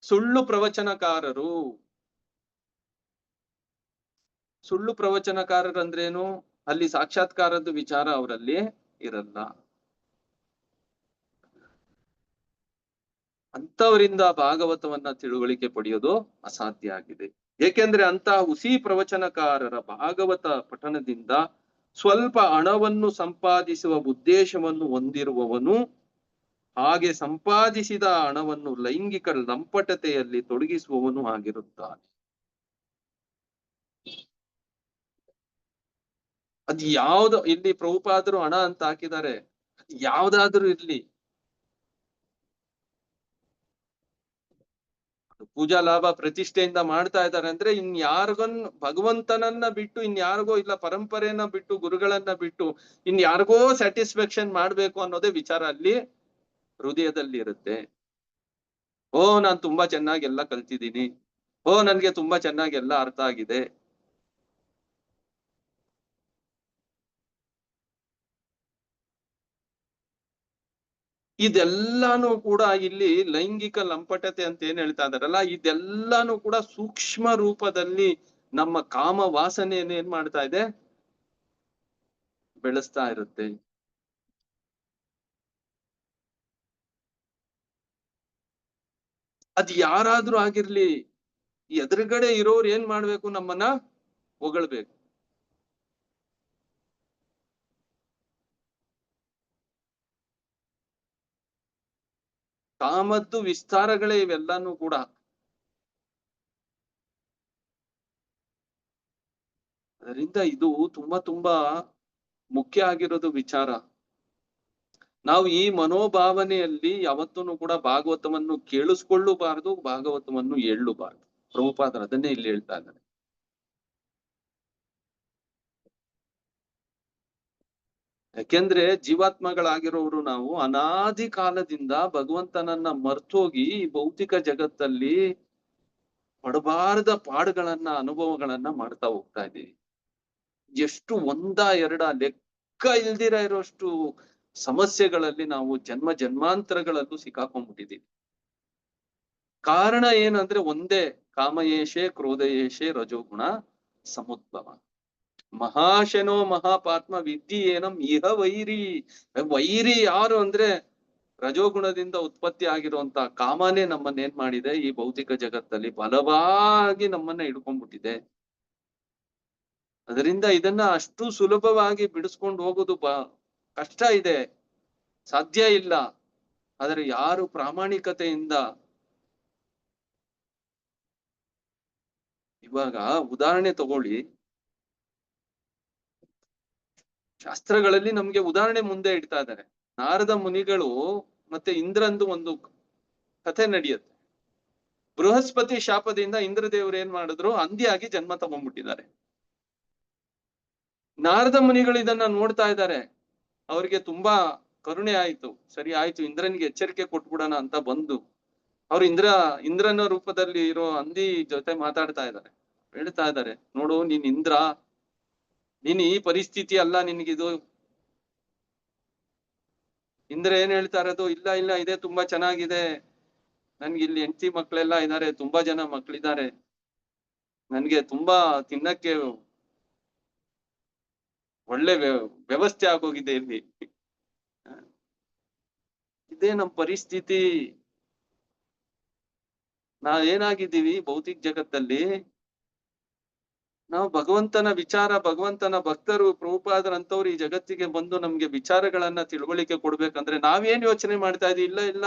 ಸುಳ್ಳು ಪ್ರವಚನಕಾರರು, ಸುಳ್ಳು ಪ್ರವಚನಕಾರರಂದ್ರೇನು? ಅಲ್ಲಿ ಸಾಕ್ಷಾತ್ಕಾರದ ವಿಚಾರ ಅವರಲ್ಲಿ ಇರಲ್ಲ. ಅಂತವರಿಂದ ಭಾಗವತವನ್ನ ತಿಳುವಳಿಕೆ ಪಡೆಯೋದು ಅಸಾಧ್ಯ ಆಗಿದೆ. ಏಕೆಂದ್ರೆ ಅಂತ ಹುಸಿ ಪ್ರವಚನಕಾರರ ಭಾಗವತ ಪಠಣದಿಂದ ಸ್ವಲ್ಪ ಹಣವನ್ನು ಸಂಪಾದಿಸುವ ಉದ್ದೇಶವನ್ನು ಹೊಂದಿರುವವನು ಹಾಗೆ ಸಂಪಾದಿಸಿದ ಹಣವನ್ನು ಲೈಂಗಿಕ ಲಂಪಟತೆಯಲ್ಲಿ ತೊಡಗಿಸುವವನು ಆಗಿರುತ್ತಾನೆ. ಅದ್ ಯಾವ್ದು ಇಲ್ಲಿ ಪ್ರಭುಪಾದರು ಹಣ ಅಂತ ಹಾಕಿದ್ದಾರೆ, ಯಾವ್ದಾದ್ರೂ ಇರ್ಲಿ, ಪೂಜಾ ಲಾಭ ಪ್ರತಿಷ್ಠೆಯಿಂದ ಮಾಡ್ತಾ ಇದ್ದಾರೆ ಅಂದ್ರೆ ಇನ್ಯಾರಿಗನ್ ಭಗವಂತನನ್ನ ಬಿಟ್ಟು ಇನ್ಯಾರಿಗೋ, ಇಲ್ಲ ಪರಂಪರೆಯನ್ನ ಬಿಟ್ಟು, ಗುರುಗಳನ್ನ ಬಿಟ್ಟು ಇನ್ಯಾರಿಗೋ ಸ್ಯಾಟಿಸ್ಫ್ಯಾಕ್ಷನ್ ಮಾಡ್ಬೇಕು ಅನ್ನೋದೇ ವಿಚಾರ ಅಲ್ಲಿ ಹೃದಯದಲ್ಲಿ ಇರುತ್ತೆ. ಓ ನಾನ್ ತುಂಬಾ ಚೆನ್ನಾಗಿ ಎಲ್ಲ ಕಲ್ತಿದ್ದೀನಿ, ಓ ನನ್ಗೆ ತುಂಬಾ ಚೆನ್ನಾಗಿ ಎಲ್ಲ ಅರ್ಥ ಆಗಿದೆ. ಇದೆಲ್ಲಾನು ಕೂಡ ಇಲ್ಲಿ ಲೈಂಗಿಕ ಲಂಪಟತೆ ಅಂತ ಏನ್ ಹೇಳ್ತಾ ಇದಾರಲ್ಲ, ಇದೆಲ್ಲಾನು ಕೂಡ ಸೂಕ್ಷ್ಮ ರೂಪದಲ್ಲಿ ನಮ್ಮ ಕಾಮ ವಾಸನೆಯನ್ನು ಏನ್ ಮಾಡ್ತಾ ಇದೆ, ಬೆಳೆಸ್ತಾ ಇರುತ್ತೆ. ಅದ್ ಯಾರಾದ್ರೂ ಆಗಿರ್ಲಿ, ಎದುರುಗಡೆ ಇರೋರು ಏನ್ ಮಾಡ್ಬೇಕು, ನಮ್ಮನ್ನ ಹೊಗಳ್ಬೇಕು. ಕಾಮದ್ದು ವಿಸ್ತಾರಗಳೇ ಇವೆಲ್ಲಾನು ಕೂಡ. ಅದರಿಂದ ಇದು ತುಂಬಾ ಮುಖ್ಯ ಆಗಿರೋದು ವಿಚಾರ. ನಾವು ಈ ಮನೋಭಾವನೆಯಲ್ಲಿ ಯಾವತ್ತೂ ಕೂಡ ಭಾಗವತವನ್ನು ಕೇಳಿಸ್ಕೊಳ್ಳಬಾರದು, ಭಾಗವತವನ್ನು ಹೇಳಬಾರದು. ಪ್ರಭುಪಾದರು ಅದನ್ನೇ ಇಲ್ಲಿ ಹೇಳ್ತಾ ಇದ್ದಾರೆ. ಯಾಕೆಂದ್ರೆ ಜೀವಾತ್ಮಗಳಾಗಿರೋರು ನಾವು ಅನಾದಿ ಕಾಲದಿಂದ ಭಗವಂತನನ್ನ ಮರ್ತೋಗಿ ಈ ಭೌತಿಕ ಜಗತ್ತಲ್ಲಿ ಪಡಬಾರದ ಪಾಡುಗಳನ್ನ, ಅನುಭವಗಳನ್ನ ಮಾಡ್ತಾ ಹೋಗ್ತಾ ಇದ್ದೀವಿ. ಎಷ್ಟು ಒಂದ ಎರಡ ಲೆಕ್ಕ ಇಲ್ದಿರ ಇರೋಷ್ಟು ಸಮಸ್ಯೆಗಳಲ್ಲಿ ನಾವು ಜನ್ಮ ಜನ್ಮಾಂತರಗಳಲ್ಲೂ ಸಿಕ್ಕಾಕೊಂಡ್ಬಿಟ್ಟಿದ್ದೀವಿ. ಕಾರಣ ಏನಂದ್ರೆ ಒಂದೇ, ಕಾಮಯೇಷೆ ಕ್ರೋಧಯೇಷೆ ರಜೋಗುಣ ಸಮುದ್ಭವ. ಮಹಾಶನೋ ಮಹಾಪಾತ್ಮ ವಿದ್ಧಿ ಏನಂ ಇಹ ವೈರಿ. ವೈರಿ ಯಾರು ಅಂದ್ರೆ ರಜೋಗುಣದಿಂದ ಉತ್ಪತ್ತಿ ಆಗಿರುವಂತ ಕಾಮನೇ ನಮ್ಮನ್ನ ಏನ್ ಮಾಡಿದೆ, ಈ ಭೌತಿಕ ಜಗತ್ತಲ್ಲಿ ಬಲವಾಗಿ ನಮ್ಮನ್ನ ಹಿಡ್ಕೊಂಡ್ಬಿಟ್ಟಿದೆ. ಅದರಿಂದ ಇದನ್ನ ಅಷ್ಟು ಸುಲಭವಾಗಿ ಬಿಡಿಸ್ಕೊಂಡು ಹೋಗೋದು ಕಷ್ಟ ಇದೆ, ಸಾಧ್ಯ ಇಲ್ಲ. ಆದರೆ ಯಾರು ಪ್ರಾಮಾಣಿಕತೆಯಿಂದ, ಇವಾಗ ಉದಾಹರಣೆ ತಗೊಳ್ಳಿ, ಶಾಸ್ತ್ರಗಳಲ್ಲಿ ನಮ್ಗೆ ಉದಾಹರಣೆ ಮುಂದೆ ಇಡ್ತಾ ಇದ್ದಾರೆ. ನಾರದ ಮುನಿಗಳು ಮತ್ತೆ ಇಂದ್ರಂದು ಒಂದು ಕಥೆ ನಡೆಯುತ್ತೆ. ಬೃಹಸ್ಪತಿ ಶಾಪದಿಂದ ಇಂದ್ರದೇವರು ಏನ್ ಮಾಡಿದ್ರು, ಹಂದಿಯಾಗಿ ಜನ್ಮ ತಗೊಂಡ್ಬಿಟ್ಟಿದ್ದಾರೆ. ನಾರದ ಮುನಿಗಳು ಇದನ್ನ ನೋಡ್ತಾ ಇದ್ದಾರೆ. ಅವ್ರಿಗೆ ತುಂಬಾ ಕರುಣೆ ಆಯ್ತು. ಸರಿ ಆಯ್ತು, ಇಂದ್ರನಿಗೆ ಎಚ್ಚರಿಕೆ ಕೊಟ್ಬಿಡೋಣ ಅಂತ ಬಂದು ಅವ್ರು ಇಂದ್ರನ ರೂಪದಲ್ಲಿ ಇರೋ ಹಂದಿ ಜೊತೆ ಮಾತಾಡ್ತಾ ಇದ್ದಾರೆ. ಹೇಳ್ತಾ ಇದ್ದಾರೆ, ನೋಡು ನೀನ್ ಇಂದ್ರ, ನೀನ್ ಈ ಪರಿಸ್ಥಿತಿ ಅಲ್ಲ ನಿನ್ಗಿದು. ಇಂದ್ರ ಏನ್ ಹೇಳ್ತಾ ಇರೋದು, ಇಲ್ಲ ಇಲ್ಲ ಇದೆ ತುಂಬಾ ಚೆನ್ನಾಗಿದೆ, ನನ್ಗೆ ಇಲ್ಲಿ ಹೆಂಡತಿ ಮಕ್ಳೆಲ್ಲ ಇದ್ದಾರೆ, ತುಂಬಾ ಜನ ಮಕ್ಳಿದ್ದಾರೆ, ನನ್ಗೆ ತುಂಬಾ ತಿನ್ನಕ್ಕೆ ಒಳ್ಳೆ ವ್ಯವಸ್ಥೆ ಆಗೋಗಿದೆ ಇಲ್ಲಿ. ಇದೇ ನಮ್ ಪರಿಸ್ಥಿತಿ. ಏನಾಗಿದ್ದೀವಿ ಭೌತಿಕ ಜಗತ್ತಲ್ಲಿ, ನಾವು ಭಗವಂತನ ವಿಚಾರ, ಭಗವಂತನ ಭಕ್ತರು, ಪ್ರಭುಪಾದರಂತವ್ರು ಈ ಜಗತ್ತಿಗೆ ಬಂದು ನಮ್ಗೆ ವಿಚಾರಗಳನ್ನ ತಿಳುವಳಿಕೆ ಕೊಡ್ಬೇಕಂದ್ರೆ ನಾವೇನ್ ಯೋಚನೆ ಮಾಡ್ತಾ ಇದೀವಿ, ಇಲ್ಲ ಇಲ್ಲ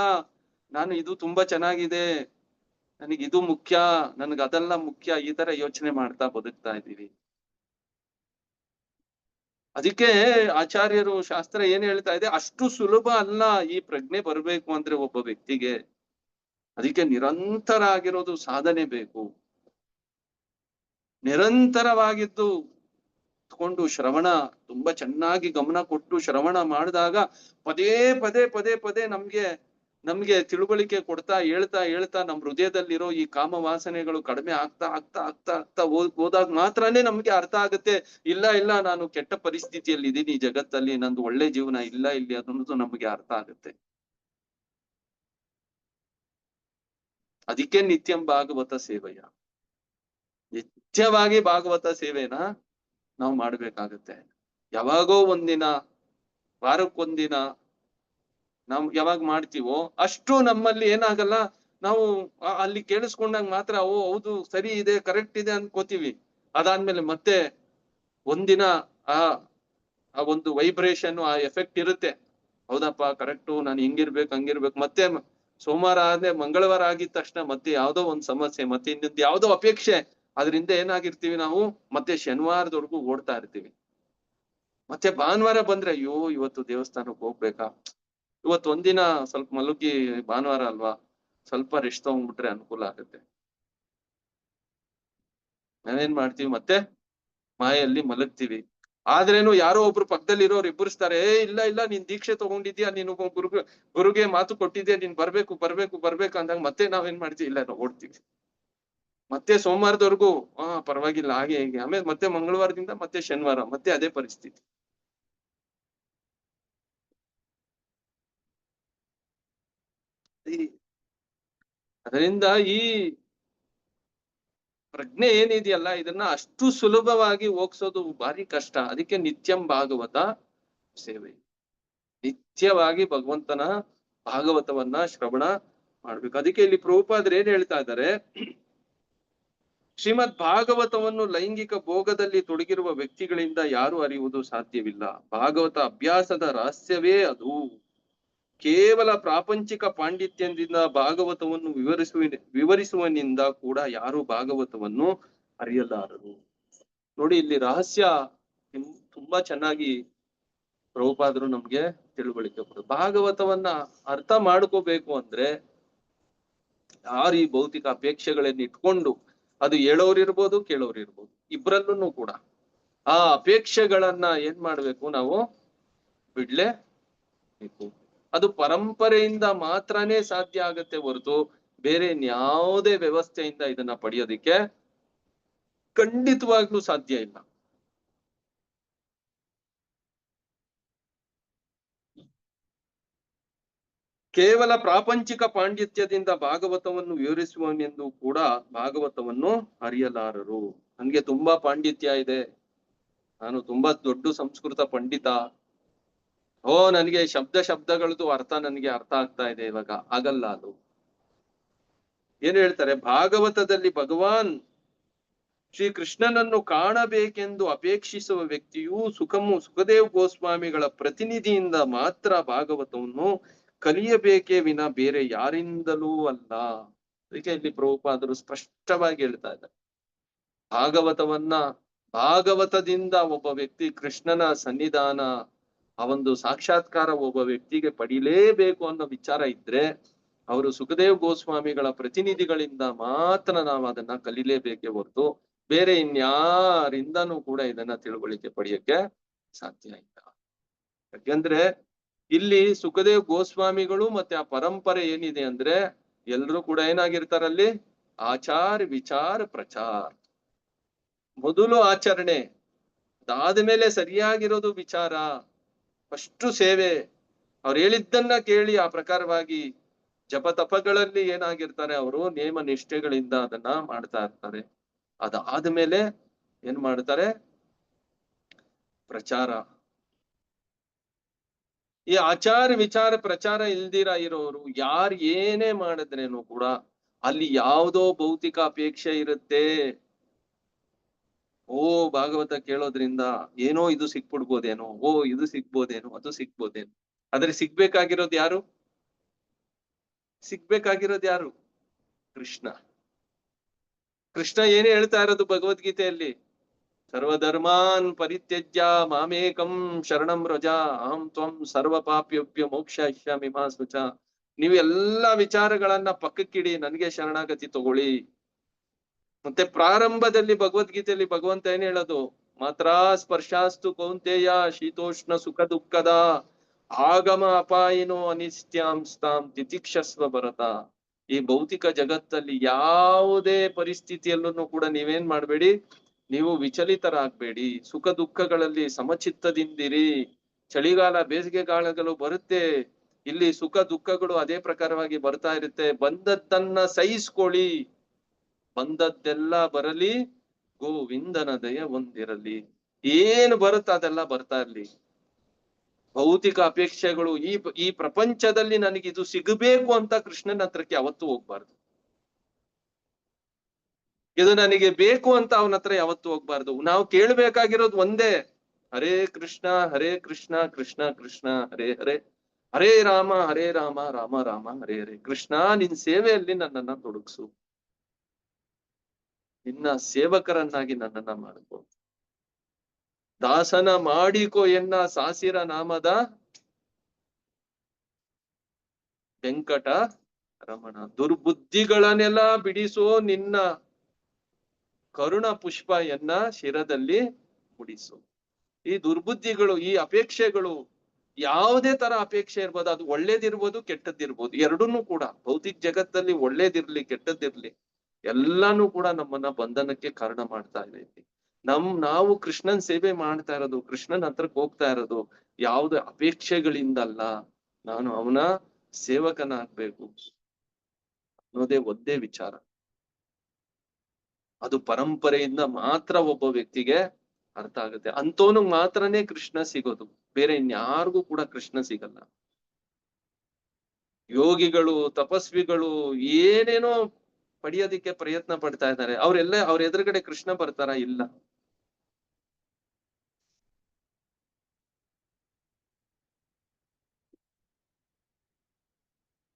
ನಾನು ಇದು ತುಂಬಾ ಚೆನ್ನಾಗಿದೆ, ನನಗೆ ಇದು ಮುಖ್ಯ, ನನ್ಗೆ ಅದೆಲ್ಲ ಮುಖ್ಯ, ಈ ತರ ಯೋಚನೆ ಮಾಡ್ತಾ ಬದುಕ್ತಾ ಇದ್ದೀವಿ. ಅದಕ್ಕೆ ಆಚಾರ್ಯರು, ಶಾಸ್ತ್ರ ಏನ್ ಹೇಳ್ತಾ ಇದೆ, ಅಷ್ಟು ಸುಲಭ ಅಲ್ಲ ಈ ಪ್ರಜ್ಞೆ ಬರ್ಬೇಕು ಅಂದ್ರೆ ಒಬ್ಬ ವ್ಯಕ್ತಿಗೆ. ಅದಕ್ಕೆ ನಿರಂತರ ಆಗಿರೋದು ಸಾಧನೆ ಬೇಕು. ನಿರಂತರವಾಗಿದ್ದು ಕೊಂಡು ಶ್ರವಣ ತುಂಬಾ ಚೆನ್ನಾಗಿ ಗಮನ ಕೊಟ್ಟು ಶ್ರವಣ ಮಾಡಿದಾಗ ಪದೇ ಪದೇ ಪದೇ ಪದೇ ನಮ್ಗೆ ತಿಳುವಳಿಕೆ ಕೊಡ್ತಾ ಹೇಳ್ತಾ ನಮ್ ಹೃದಯದಲ್ಲಿರೋ ಈ ಕಾಮ ವಾಸನೆಗಳು ಕಡಿಮೆ ಆಗ್ತಾ ಹೋದಾಗ ಮಾತ್ರನೇ ನಮ್ಗೆ ಅರ್ಥ ಆಗುತ್ತೆ. ಇಲ್ಲ ನಾನು ಕೆಟ್ಟ ಪರಿಸ್ಥಿತಿಯಲ್ಲಿ ಇದೀನಿ ಈ ಜಗತ್ತಲ್ಲಿ, ನಂದು ಒಳ್ಳೆ ಜೀವನ ಇಲ್ಲ ಇಲ್ಲಿ ಅನ್ನೋದು ನಮ್ಗೆ ಅರ್ಥ ಆಗುತ್ತೆ. ಅದಕ್ಕೆ ನಿತ್ಯಂ ಭಾಗವತ ಸೇವೆಯ, ನಿತ್ಯವಾಗಿ ಭಾಗವತ ಸೇವೆನ ನಾವು ಮಾಡ್ಬೇಕಾಗತ್ತೆ. ಯಾವಾಗೋ ಒಂದಿನ, ವಾರಕ್ಕೊಂದಿನ ನಾವು ಯಾವಾಗ ಮಾಡ್ತೀವೋ ಅಷ್ಟು ನಮ್ಮಲ್ಲಿ ಏನಾಗಲ್ಲ, ನಾವು ಅಲ್ಲಿ ಕೇಳಿಸ್ಕೊಂಡಾಗ ಮಾತ್ರ ಓ ಹೌದು ಸರಿ ಇದೆ ಕರೆಕ್ಟ್ ಇದೆ ಅನ್ಕೋತೀವಿ. ಅದಾದ್ಮೇಲೆ ಮತ್ತೆ ಒಂದಿನ ಆ ಒಂದು ವೈಬ್ರೇಷನ್, ಆ ಎಫೆಕ್ಟ್ ಇರುತ್ತೆ. ಹೌದಪ್ಪ ಕರೆಕ್ಟು, ನಾನು ಹಿಂಗಿರ್ಬೇಕು ಹಂಗಿರ್ಬೇಕು. ಮತ್ತೆ ಸೋಮವಾರ ಆದ್ರೆ ಮಂಗಳವಾರ ಆಗಿದ ತಕ್ಷಣ ಮತ್ತೆ ಯಾವ್ದೋ ಒಂದ್ ಸಮಸ್ಯೆ, ಮತ್ತೆ ಇನ್ನೊಂದು ಯಾವ್ದೋ ಅಪೇಕ್ಷೆ, ಅದರಿಂದ ಏನಾಗಿರ್ತೀವಿ ನಾವು ಮತ್ತೆ ಶನಿವಾರದವರೆಗೂ ಓಡ್ತಾ ಇರ್ತೀವಿ. ಮತ್ತೆ ಭಾನುವಾರ ಬಂದ್ರೆ ಅಯ್ಯೋ ಇವತ್ತು ದೇವಸ್ಥಾನಕ್ಕೆ ಹೋಗ್ಬೇಕಾ, ಇವತ್ತು ಒಂದಿನ ಸ್ವಲ್ಪ ಮಲಗಿ, ಭಾನುವಾರ ಅಲ್ವಾ ಸ್ವಲ್ಪ ರೆಸ್ಟ್ ತಗೊಂಡ್ಬಿಟ್ರೆ ಅನುಕೂಲ ಆಗುತ್ತೆ. ನಾವೇನ್ ಮಾಡ್ತೀವಿ, ಮತ್ತೆ ಮಾಯಲ್ಲಿ ಮಲಗ್ತೀವಿ. ಆದ್ರೇನು ಯಾರೋ ಒಬ್ರು ಪಕ್ಕದಲ್ಲಿ ಇರೋರು ಇಬ್ಬರಿಸ್ತಾರೆ, ಇಲ್ಲ ನೀನ್ ದೀಕ್ಷೆ ತಗೊಂಡಿದ್ಯಾ, ನೀನು ಗುರುಗೆ ಮಾತು ಕೊಟ್ಟಿದ್ಯಾ, ನೀನ್ ಬರ್ಬೇಕು ಅಂದಾಗ ಮತ್ತೆ ನಾವೇನ್ ಮಾಡ್ತೀವಿ, ಇಲ್ಲ ನಾವು ಓಡ್ತೀವಿ. ಮತ್ತೆ ಸೋಮವಾರದವರೆಗೂ ಪರವಾಗಿಲ್ಲ ಹಾಗೆ ಹೇಗೆ, ಆಮೇಲೆ ಮತ್ತೆ ಮಂಗಳವಾರದಿಂದ ಮತ್ತೆ ಶನಿವಾರ ಮತ್ತೆ ಅದೇ ಪರಿಸ್ಥಿತಿ. ಅದರಿಂದ ಈ ಪ್ರಜ್ಞೆ ಏನಿದೆಯಲ್ಲ, ಇದನ್ನ ಅಷ್ಟು ಸುಲಭವಾಗಿ ಹೋಗ್ಸೋದು ಭಾರಿ ಕಷ್ಟ. ಅದಕ್ಕೆ ನಿತ್ಯಂ ಭಾಗವತ ಸೇವೆ, ನಿತ್ಯವಾಗಿ ಭಗವಂತನ ಭಾಗವತವನ್ನ ಶ್ರವಣ ಮಾಡ್ಬೇಕು. ಅದಕ್ಕೆ ಇಲ್ಲಿ ಪ್ರಭುಪಾದರು ಏನ್ ಹೇಳ್ತಾ ಇದ್ದಾರೆ, ಶ್ರೀಮದ್ ಭಾಗವತವನ್ನು ಲೈಂಗಿಕ ಭೋಗದಲ್ಲಿ ತೊಡಗಿರುವ ವ್ಯಕ್ತಿಗಳಿಂದ ಯಾರು ಅರಿಯುವುದು ಸಾಧ್ಯವಿಲ್ಲ. ಭಾಗವತ ಅಭ್ಯಾಸದ ರಹಸ್ಯವೇ ಅದು. ಕೇವಲ ಪ್ರಾಪಂಚಿಕ ಪಾಂಡಿತ್ಯದಿಂದ ಭಾಗವತವನ್ನು ವಿವರಿಸುವನಿಂದ ಕೂಡ ಯಾರು ಭಾಗವತವನ್ನು ಅರಿಯಲಾರರು. ನೋಡಿ ಇಲ್ಲಿ ರಹಸ್ಯ ತುಂಬಾ ಚೆನ್ನಾಗಿ ಪ್ರಭುಪಾದರು ನಮ್ಗೆ ತಿಳುವಳಿಕೆ ಕೊಡು. ಭಾಗವತವನ್ನ ಅರ್ಥ ಮಾಡ್ಕೋಬೇಕು ಅಂದ್ರೆ ಯಾರು ಈ ಭೌತಿಕ ಅಪೇಕ್ಷೆಗಳನ್ನ ಇಟ್ಕೊಂಡು, ಅದು ಹೇಳೋರಿರ್ಬೋದು ಕೇಳೋರಿರ್ಬೋದು, ಇಬ್ಬರಲ್ಲೂ ಕೂಡ ಆ ಅಪೇಕ್ಷೆಗಳನ್ನ ಏನ್ ಮಾಡ್ಬೇಕು, ನಾವು ಬಿಡ್ಲೇಬೇಕು. ಅದು ಪರಂಪರೆಯಿಂದ ಮಾತ್ರನೇ ಸಾಧ್ಯ ಆಗತ್ತೆ ಹೊರತು ಬೇರೆ ಯಾವುದೇ ವ್ಯವಸ್ಥೆಯಿಂದ ಇದನ್ನ ಪಡೆಯೋದಿಕ್ಕೆ ಖಂಡಿತವಾಗ್ಲೂ ಸಾಧ್ಯ ಇಲ್ಲ. ಕೇವಲ ಪ್ರಾಪಂಚಿಕ ಪಾಂಡಿತ್ಯದಿಂದ ಭಾಗವತವನ್ನು ವಿವರಿಸುವನೆಂದು ಕೂಡ ಭಾಗವತವನ್ನು ಅರಿಯಲಾರರು. ನನ್ಗೆ ತುಂಬಾ ಪಾಂಡಿತ್ಯ ಇದೆ, ನಾನು ತುಂಬಾ ದೊಡ್ಡ ಸಂಸ್ಕೃತ ಪಂಡಿತ, ನನಗೆ ಶಬ್ದಗಳದ್ದು ಅರ್ಥ ನನಗೆ ಅರ್ಥ ಆಗ್ತಾ ಇದೆ ಇವಾಗ, ಆಗಲ್ಲ. ಅದು ಏನ್ ಹೇಳ್ತಾರೆ, ಭಾಗವತದಲ್ಲಿ ಭಗವಾನ್ ಶ್ರೀ ಕೃಷ್ಣನನ್ನು ಕಾಣಬೇಕೆಂದು ಅಪೇಕ್ಷಿಸುವ ವ್ಯಕ್ತಿಯು ಸುಖದೇವ್ ಗೋಸ್ವಾಮಿಗಳ ಪ್ರತಿನಿಧಿಯಿಂದ ಮಾತ್ರ ಭಾಗವತವನ್ನು ಕಲಿಯಬೇಕೇ ವಿನ ಬೇರೆ ಯಾರಿಂದಲೂ ಅಲ್ಲ. ಅದಕ್ಕೆ ಇಲ್ಲಿ ಪ್ರಭುಪಾದರು ಸ್ಪಷ್ಟವಾಗಿ ಹೇಳ್ತಾ ಇದ್ದಾರೆ, ಭಾಗವತದಿಂದ ಒಬ್ಬ ವ್ಯಕ್ತಿ ಕೃಷ್ಣನ ಸನ್ನಿಧಾನ, ಆ ಒಂದು ಸಾಕ್ಷಾತ್ಕಾರ ಒಬ್ಬ ವ್ಯಕ್ತಿಗೆ ಪಡಿಲೇಬೇಕು ಅನ್ನೋ ವಿಚಾರ ಇದ್ರೆ ಅವರು ಸುಖದೇವ್ ಗೋಸ್ವಾಮಿಗಳ ಪ್ರತಿನಿಧಿಗಳಿಂದ ಮಾತ್ರ ನಾವು ಅದನ್ನ ಕಲಿಲೇಬೇಕೇ ಹೊರತು ಬೇರೆ ಇನ್ಯಾರಿಂದನೂ ಕೂಡ ಇದನ್ನ ತಿಳುವಳಿಕೆ ಪಡೆಯಕ್ಕೆ ಸಾಧ್ಯ ಇಲ್ಲ. ಯಾಕೆಂದ್ರೆ ಇಲ್ಲಿ ಸುಖದೇವ್ ಗೋಸ್ವಾಮಿಗಳು ಮತ್ತೆ ಆ ಪರಂಪರೆ ಏನಿದೆ ಅಂದ್ರೆ ಎಲ್ರು ಕೂಡ ಏನಾಗಿರ್ತಾರಲ್ಲಿ, ಆಚಾರ ವಿಚಾರ ಪ್ರಚಾರ. ಮೊದಲು ಆಚರಣೆ, ಅದಾದ್ಮೇಲೆ ಸರಿಯಾಗಿರೋದು ವಿಚಾರ, ಫಸ್ಟ್ ಸೇವೆ. ಅವ್ರು ಹೇಳಿದ್ದನ್ನ ಕೇಳಿ ಆ ಪ್ರಕಾರವಾಗಿ ಜಪ ತಪಗಳಲ್ಲಿ ಏನಾಗಿರ್ತಾರೆ, ಅವರು ನೇಮ ನಿಷ್ಠೆಗಳಿಂದ ಅದನ್ನ ಮಾಡ್ತಾ ಇರ್ತಾರೆ. ಅದಾದ್ಮೇಲೆ ಏನ್ ಮಾಡ್ತಾರೆ, ಪ್ರಚಾರ. ಈ ಆಚಾರ ವಿಚಾರ ಪ್ರಚಾರ ಇಲ್ದಿರ ಇರೋರು ಯಾರು ಏನೇ ಮಾಡಿದ್ರೇನು ಕೂಡ ಅಲ್ಲಿ ಯಾವುದೋ ಭೌತಿಕ ಅಪೇಕ್ಷೆ ಇರುತ್ತೆ. ಭಾಗವತ ಕೇಳೋದ್ರಿಂದ ಏನೋ ಇದು ಸಿಕ್ಬಿಡ್ಬೋದೇನೋ, ಇದು ಸಿಗ್ಬೋದೇನೋ, ಅದು ಸಿಗ್ಬೋದೇನೋ. ಆದ್ರೆ ಸಿಗ್ಬೇಕಾಗಿರೋದು ಯಾರು? ಕೃಷ್ಣ ಏನೇ ಹೇಳ್ತಾ ಇರೋದು ಭಗವದ್ಗೀತೆಯಲ್ಲಿ, ಸರ್ವಧರ್ಮಾನ್ ಪರಿತ್ಯಜ್ಯ ಮಾಮೇಕಂ ಶರಣಂ ವ್ರಜ ಅಹಂ ತ್ವಂ ಸರ್ವ ಪಾಪ್ಯೋಪ್ಯ ಮೋಕ್ಷಯಿಷ್ಯಾಮಿ ಮಾ ಶುಚ. ನೀವು ಎಲ್ಲಾ ವಿಚಾರಗಳನ್ನ ಪಕ್ಕಕ್ಕಿಡಿ, ನನಗೆ ಶರಣಾಗತಿ ತಗೊಳ್ಳಿ. ಮತ್ತೆ ಪ್ರಾರಂಭದಲ್ಲಿ ಭಗವದ್ಗೀತೆಯಲ್ಲಿ ಭಗವಂತ ಏನ್ ಹೇಳೋದು? ಮಾತ್ರ ಸ್ಪರ್ಶಾಸ್ತು ಕೌಂತೆಯ ಶೀತೋಷ್ಣ ಸುಖ ದುಃಖದ ಆಗಮ ಅಪಾಯಿನೋ ಅನಿತ್ಯಾಂಸ್ತಾಂ ತಿತಿಕ್ಷಸ್ವ ಭರತ. ಈ ಭೌತಿಕ ಜಗತ್ತಲ್ಲಿ ಯಾವುದೇ ಪರಿಸ್ಥಿತಿಯಲ್ಲೂ ಕೂಡ ನೀವೇನ್ ಮಾಡ್ಬೇಡಿ, ನೀವು ವಿಚಲಿತರಾಗ್ಬೇಡಿ. ಸುಖ ದುಃಖಗಳಲ್ಲಿ ಸಮಚಿತ್ತದಿಂದಿರಿ. ಚಳಿಗಾಲ ಬೇಸಿಗೆಗಾಲಗಳು ಬರುತ್ತೆ, ಇಲ್ಲಿ ಸುಖ ದುಃಖಗಳು ಅದೇ ಪ್ರಕಾರವಾಗಿ ಬರ್ತಾ ಇರುತ್ತೆ. ಬಂದದ್ದನ್ನ ಸಹಿಸ್ಕೊಳ್ಳಿ, ಬಂದದ್ದೆಲ್ಲ ಬರಲಿ, ಗೋವಿಂದನ ದಯ ಹೊಂದಿರಲಿ. ಏನು ಬರುತ್ತ ಅದೆಲ್ಲ ಬರ್ತಾ ಇರ್ಲಿ. ಭೌತಿಕ ಅಪೇಕ್ಷೆಗಳು, ಈ ಪ್ರಪಂಚದಲ್ಲಿ ನನಗಿದು ಸಿಗಬೇಕು ಅಂತ ಕೃಷ್ಣನ ಹತ್ರಕ್ಕೆ ಯಾವತ್ತೂ ಹೋಗ್ಬಾರ್ದು. ಇದು ನನಗೆ ಬೇಕು ಅಂತ ಅವನ ಹತ್ರ ಯಾವತ್ತೂ ಹೋಗ್ಬಾರ್ದು. ನಾವು ಕೇಳ್ಬೇಕಾಗಿರೋದು ಒಂದೇ, ಹರೇ ಕೃಷ್ಣ ಕೃಷ್ಣ ಕೃಷ್ಣ ಹರೇ ಹರೇ, ಹರೇ ರಾಮ ರಾಮ ರಾಮ ಹರೇ ಹರೇ. ಕೃಷ್ಣ, ನಿನ್ ಸೇವೆಯಲ್ಲಿ ನನ್ನನ್ನ ತೊಡಗಿಸು, ನಿನ್ನ ಸೇವಕರನ್ನಾಗಿ ನನ್ನನ್ನ ಮಾಡ್ಕೋ, ದಾಸನ ಮಾಡಿಕೋ ಎನ್ನ ಸಾಸಿರ ನಾಮದ ವೆಂಕಟ ರಮಣ. ದುರ್ಬುದ್ಧಿಗಳನ್ನೆಲ್ಲ ಬಿಡಿಸೋ ನಿನ್ನ ಕರುಣ ಪುಷ್ಪ ಎನ್ನ ಶಿರದಲ್ಲಿ ಮುಡಿಸು. ಈ ದುರ್ಬುದ್ಧಿಗಳು, ಈ ಅಪೇಕ್ಷೆಗಳು, ಯಾವುದೇ ತರ ಅಪೇಕ್ಷೆ ಇರ್ಬೋದು, ಅದು ಒಳ್ಳೇದಿರ್ಬೋದು ಕೆಟ್ಟದ್ದಿರ್ಬೋದು, ಎರಡನ್ನೂ ಕೂಡ ಭೌತಿಕ ಜಗತ್ತಲ್ಲಿ ಒಳ್ಳೇದಿರ್ಲಿ ಕೆಟ್ಟದ್ದಿರ್ಲಿ ಎಲ್ಲಾನು ಕೂಡ ನಮ್ಮನ್ನ ಬಂಧನಕ್ಕೆ ಕಾರಣ ಮಾಡ್ತಾ ಇದೆ. ನಾವು ಕೃಷ್ಣನ್ ಸೇವೆ ಮಾಡ್ತಾ ಇರೋದು, ಕೃಷ್ಣನ್ ಹತ್ರಕ್ಕೆ ಹೋಗ್ತಾ ಇರೋದು ಯಾವುದೇ ಅಪೇಕ್ಷೆಗಳಿಂದಲ್ಲ. ನಾನು ಅವನ ಸೇವಕನಾಗ್ಬೇಕು ಅನ್ನೋದೇ ಒಂದೇ ವಿಚಾರ. ಅದು ಪರಂಪರೆಯಿಂದ ಮಾತ್ರ ಒಬ್ಬ ವ್ಯಕ್ತಿಗೆ ಅರ್ಥ ಆಗುತ್ತೆ. ಅಂತವನು ಮಾತ್ರನೇ ಕೃಷ್ಣ ಸಿಗೋದು, ಬೇರೆ ಇನ್ಯಾರಿಗೂ ಕೂಡ ಕೃಷ್ಣ ಸಿಗಲ್ಲ. ಯೋಗಿಗಳು, ತಪಸ್ವಿಗಳು ಏನೇನೋ ಪಡೆಯೋದಿಕ್ಕೆ ಪ್ರಯತ್ನ ಪಡ್ತಾ ಇದ್ದಾರೆ, ಅವ್ರ ಎದುರುಗಡೆ ಕೃಷ್ಣ ಬರ್ತಾರ? ಇಲ್ಲ.